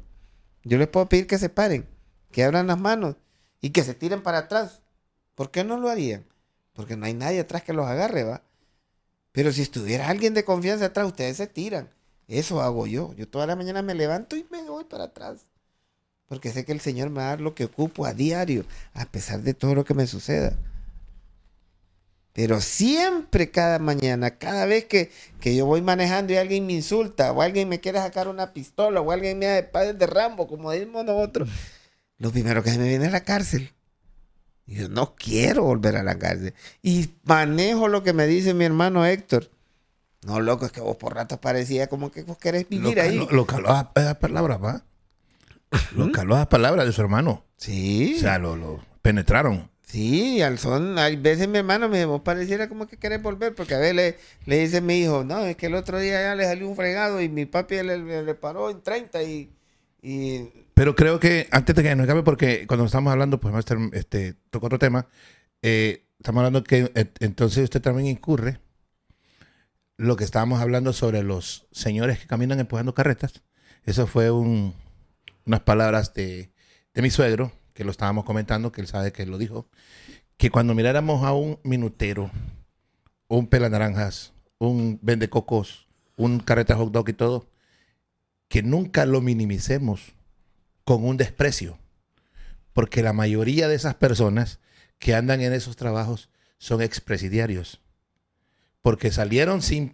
S3: Yo les puedo pedir que se paren, que abran las manos y que se tiren para atrás. ¿Por qué no lo harían? Porque no hay nadie atrás que los agarre, ¿va? Pero si estuviera alguien de confianza atrás, ustedes se tiran. Eso hago yo. Yo toda la mañana me levanto y me voy para atrás. Porque sé que el Señor me va a dar lo que ocupo a diario, a pesar de todo lo que me suceda. Pero siempre, cada mañana, cada vez que yo voy manejando y alguien me insulta, o alguien me quiere sacar una pistola, o alguien me da padres de Rambo, como decimos nosotros, lo primero que se me viene es la cárcel. Yo no quiero volver a la cárcel. Y manejo lo que me dice mi hermano Héctor. No, loco, es que vos por ratos parecía como que vos querés vivir ahí.
S2: Lo caló a esas palabras, ¿va? Lo caló a esas palabras de su hermano.
S3: Sí.
S2: O sea, lo penetraron.
S3: Sí, al son, hay veces mi hermano me dice, vos pareciera como que querés volver, porque a ver le dice mi hijo, no, es que el otro día ya le salió un fregado y mi papi le paró en 30 y
S2: Pero creo que, antes de que nos acabe, porque cuando estamos hablando, pues Master, tocó otro tema, estamos hablando que entonces usted también incurre lo que estábamos hablando sobre los señores que caminan empujando carretas. Eso fue unas palabras de mi suegro, que lo estábamos comentando, que él sabe que lo dijo, que cuando miráramos a un minutero, un pelanaranjas, un vendecocos, un carreta hot dog y todo, que nunca lo minimicemos con un desprecio, porque la mayoría de esas personas que andan en esos trabajos son expresidiarios, porque salieron sin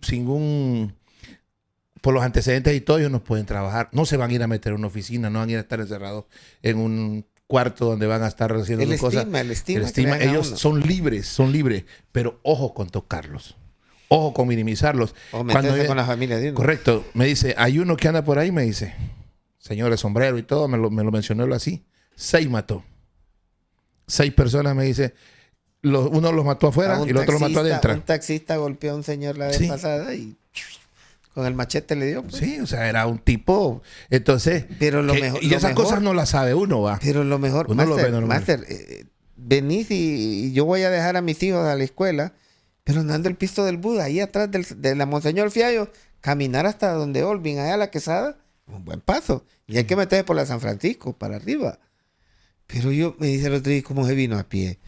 S2: por los antecedentes y todo, ellos no pueden trabajar, no se van a ir a meter en una oficina, no van a ir a estar encerrados en un cuarto donde van a estar haciendo cosas.
S3: El estigma.
S2: Ellos son libres, pero ojo con tocarlos, ojo con minimizarlos.
S3: O meterse con la familia de uno.
S2: Correcto, me dice, hay uno que anda por ahí, me dice, señor de sombrero y todo, me lo mencionó él así, 6 mató. 6 personas, me dice, uno los mató afuera y el otro los mató adentro.
S3: Un taxista golpeó a un señor la vez pasada y con el machete le dio. Pues.
S2: Sí, o sea, era un tipo. Entonces,
S3: pero
S2: y esas cosas no las sabe uno, va.
S3: Pero lo mejor,
S2: uno lo ve normal.
S3: Master, venís y yo voy a dejar a mis hijos a la escuela, pero no ando el pisto del Buda, ahí atrás de la Monseñor Fiallo, caminar hasta donde Olvin, allá a la Quesada, un buen paso. Y hay que meterse por la San Francisco, para arriba. Pero me dice el otro día, ¿cómo se vino a pie?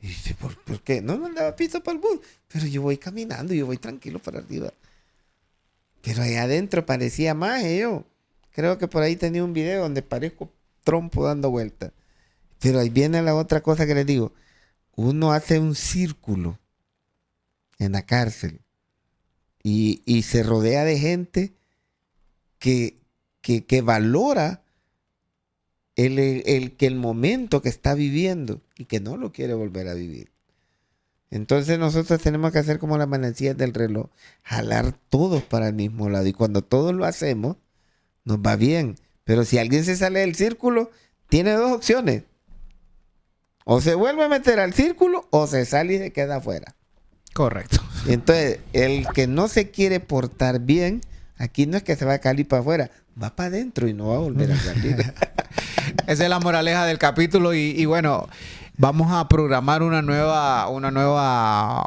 S3: Y dice, ¿por qué? No me andaba piso para el bus, pero yo voy caminando, yo voy tranquilo para arriba. Pero allá adentro parecía más, yo. Creo que por ahí tenía un video donde parezco trompo dando vueltas. Pero ahí viene la otra cosa que les digo. Uno hace un círculo en la cárcel y se rodea de gente que valora el momento que está viviendo y que no lo quiere volver a vivir. Entonces nosotros tenemos que hacer como las manecillas del reloj, jalar todos para el mismo lado. Y cuando todos lo hacemos, nos va bien. Pero si alguien se sale del círculo, tiene 2 opciones. O se vuelve a meter al círculo o se sale y se queda afuera.
S1: Correcto.
S3: Entonces, el que no se quiere portar bien, aquí no es que se va a caer para afuera, va para adentro y no va a volver a salir.
S1: Esa es la moraleja del capítulo y bueno, vamos a programar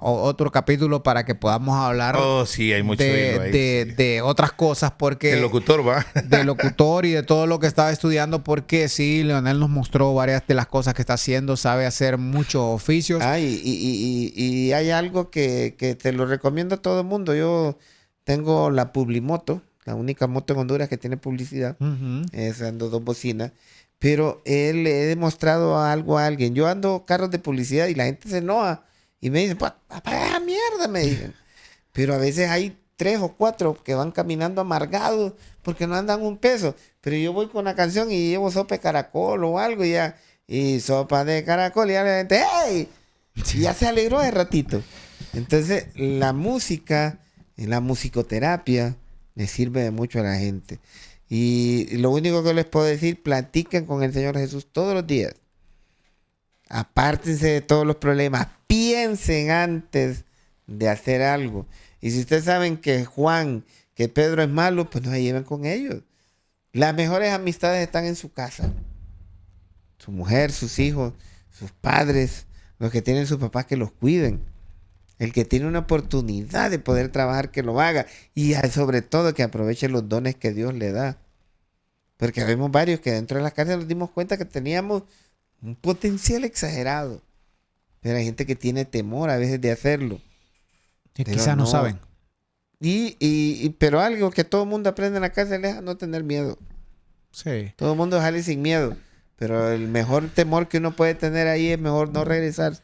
S1: otro capítulo para que podamos hablar
S2: sí, hay mucho
S1: de otras cosas porque
S2: el locutor va
S1: del locutor y de todo lo que estaba estudiando, porque sí, Leonel nos mostró varias de las cosas que está haciendo, sabe hacer muchos oficios.
S3: Y hay algo que te lo recomiendo a todo el mundo. Yo tengo la Publimoto, la única moto en Honduras que tiene publicidad. Ando 2 bocinas. Pero le he demostrado algo a alguien. Yo ando carros de publicidad y la gente se enoja. Y me dicen, pues, ¡apaga mierda! Me dicen. Pero a veces hay 3 o 4 que van caminando amargados porque no andan un peso. Pero yo voy con la canción y llevo sopa de caracol o algo y sopa de caracol y ya la gente, ¡hey! Y ya se alegró de ratito. Entonces, la música, la musicoterapia, le sirve de mucho a la gente. Y lo único que les puedo decir, platiquen con el Señor Jesús todos los días. Apártense de todos los problemas. Piensen antes de hacer algo. Y si ustedes saben que que Pedro es malo, pues no se lleven con ellos. Las mejores amistades están en su casa. Su mujer, sus hijos, sus padres, los que tienen sus papás que los cuiden. El que tiene una oportunidad de poder trabajar, que lo haga. Y sobre todo que aproveche los dones que Dios le da. Porque vemos varios que dentro de las cárceles nos dimos cuenta que teníamos un potencial exagerado. Pero hay gente que tiene temor a veces de hacerlo.
S1: Y quizás no saben.
S3: Pero algo que todo el mundo aprende en la cárcel es a no tener miedo.
S1: Sí.
S3: Todo el mundo sale sin miedo. Pero el mejor temor que uno puede tener ahí es mejor no regresar.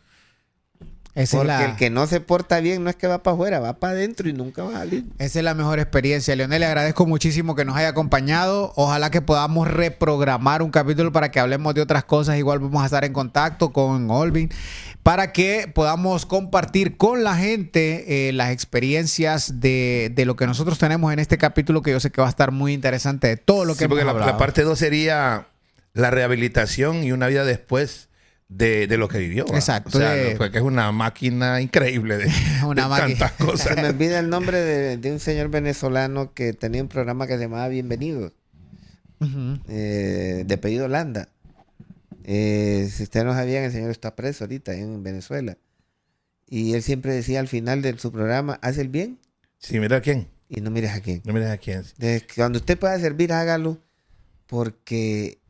S3: Porque el que no se porta bien no es que va para afuera, va para adentro y nunca va a salir.
S1: Esa es la mejor experiencia. Leonel, le agradezco muchísimo que nos haya acompañado. Ojalá que podamos reprogramar un capítulo para que hablemos de otras cosas. Igual vamos a estar en contacto con Olvin para que podamos compartir con la gente las experiencias de lo que nosotros tenemos en este capítulo, que yo sé que va a estar muy interesante de todo lo que hemos hablado.
S2: La parte 2 sería la rehabilitación y una vida después de lo que vivió.
S1: Exacto.
S2: O sea, porque es una máquina increíble de tantas cosas.
S3: Se me olvida el nombre de un señor venezolano que tenía un programa que se llamaba Bienvenidos, de apellido Holanda. Si ustedes no sabían, el señor está preso ahorita en Venezuela. Y él siempre decía al final de su programa, haz el bien.
S2: Sí, mira a quién.
S3: Y no mires a quién.
S2: No mires a quién.
S3: Cuando usted pueda servir, hágalo, porque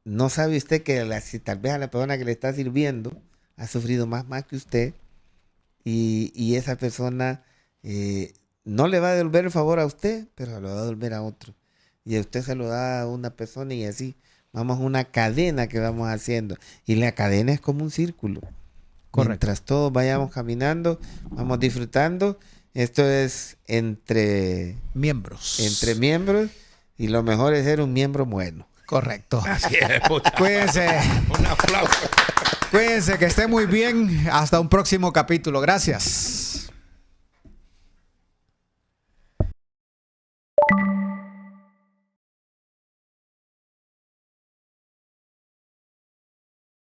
S3: no sabe usted que si tal vez a la persona que le está sirviendo ha sufrido más que usted, y esa persona no le va a devolver el favor a usted, pero lo va a devolver a otro. Y a usted se lo da a una persona y así vamos a una cadena que vamos haciendo. Y la cadena es como un círculo. Correcto. Mientras todos vayamos caminando, vamos disfrutando. Esto es entre miembros. Entre miembros, y lo mejor es ser un miembro bueno.
S1: Correcto.
S2: Así es, puta.
S1: Cuídense.
S2: Un aplauso.
S1: Cuídense, que esté muy bien. Hasta un próximo capítulo. Gracias.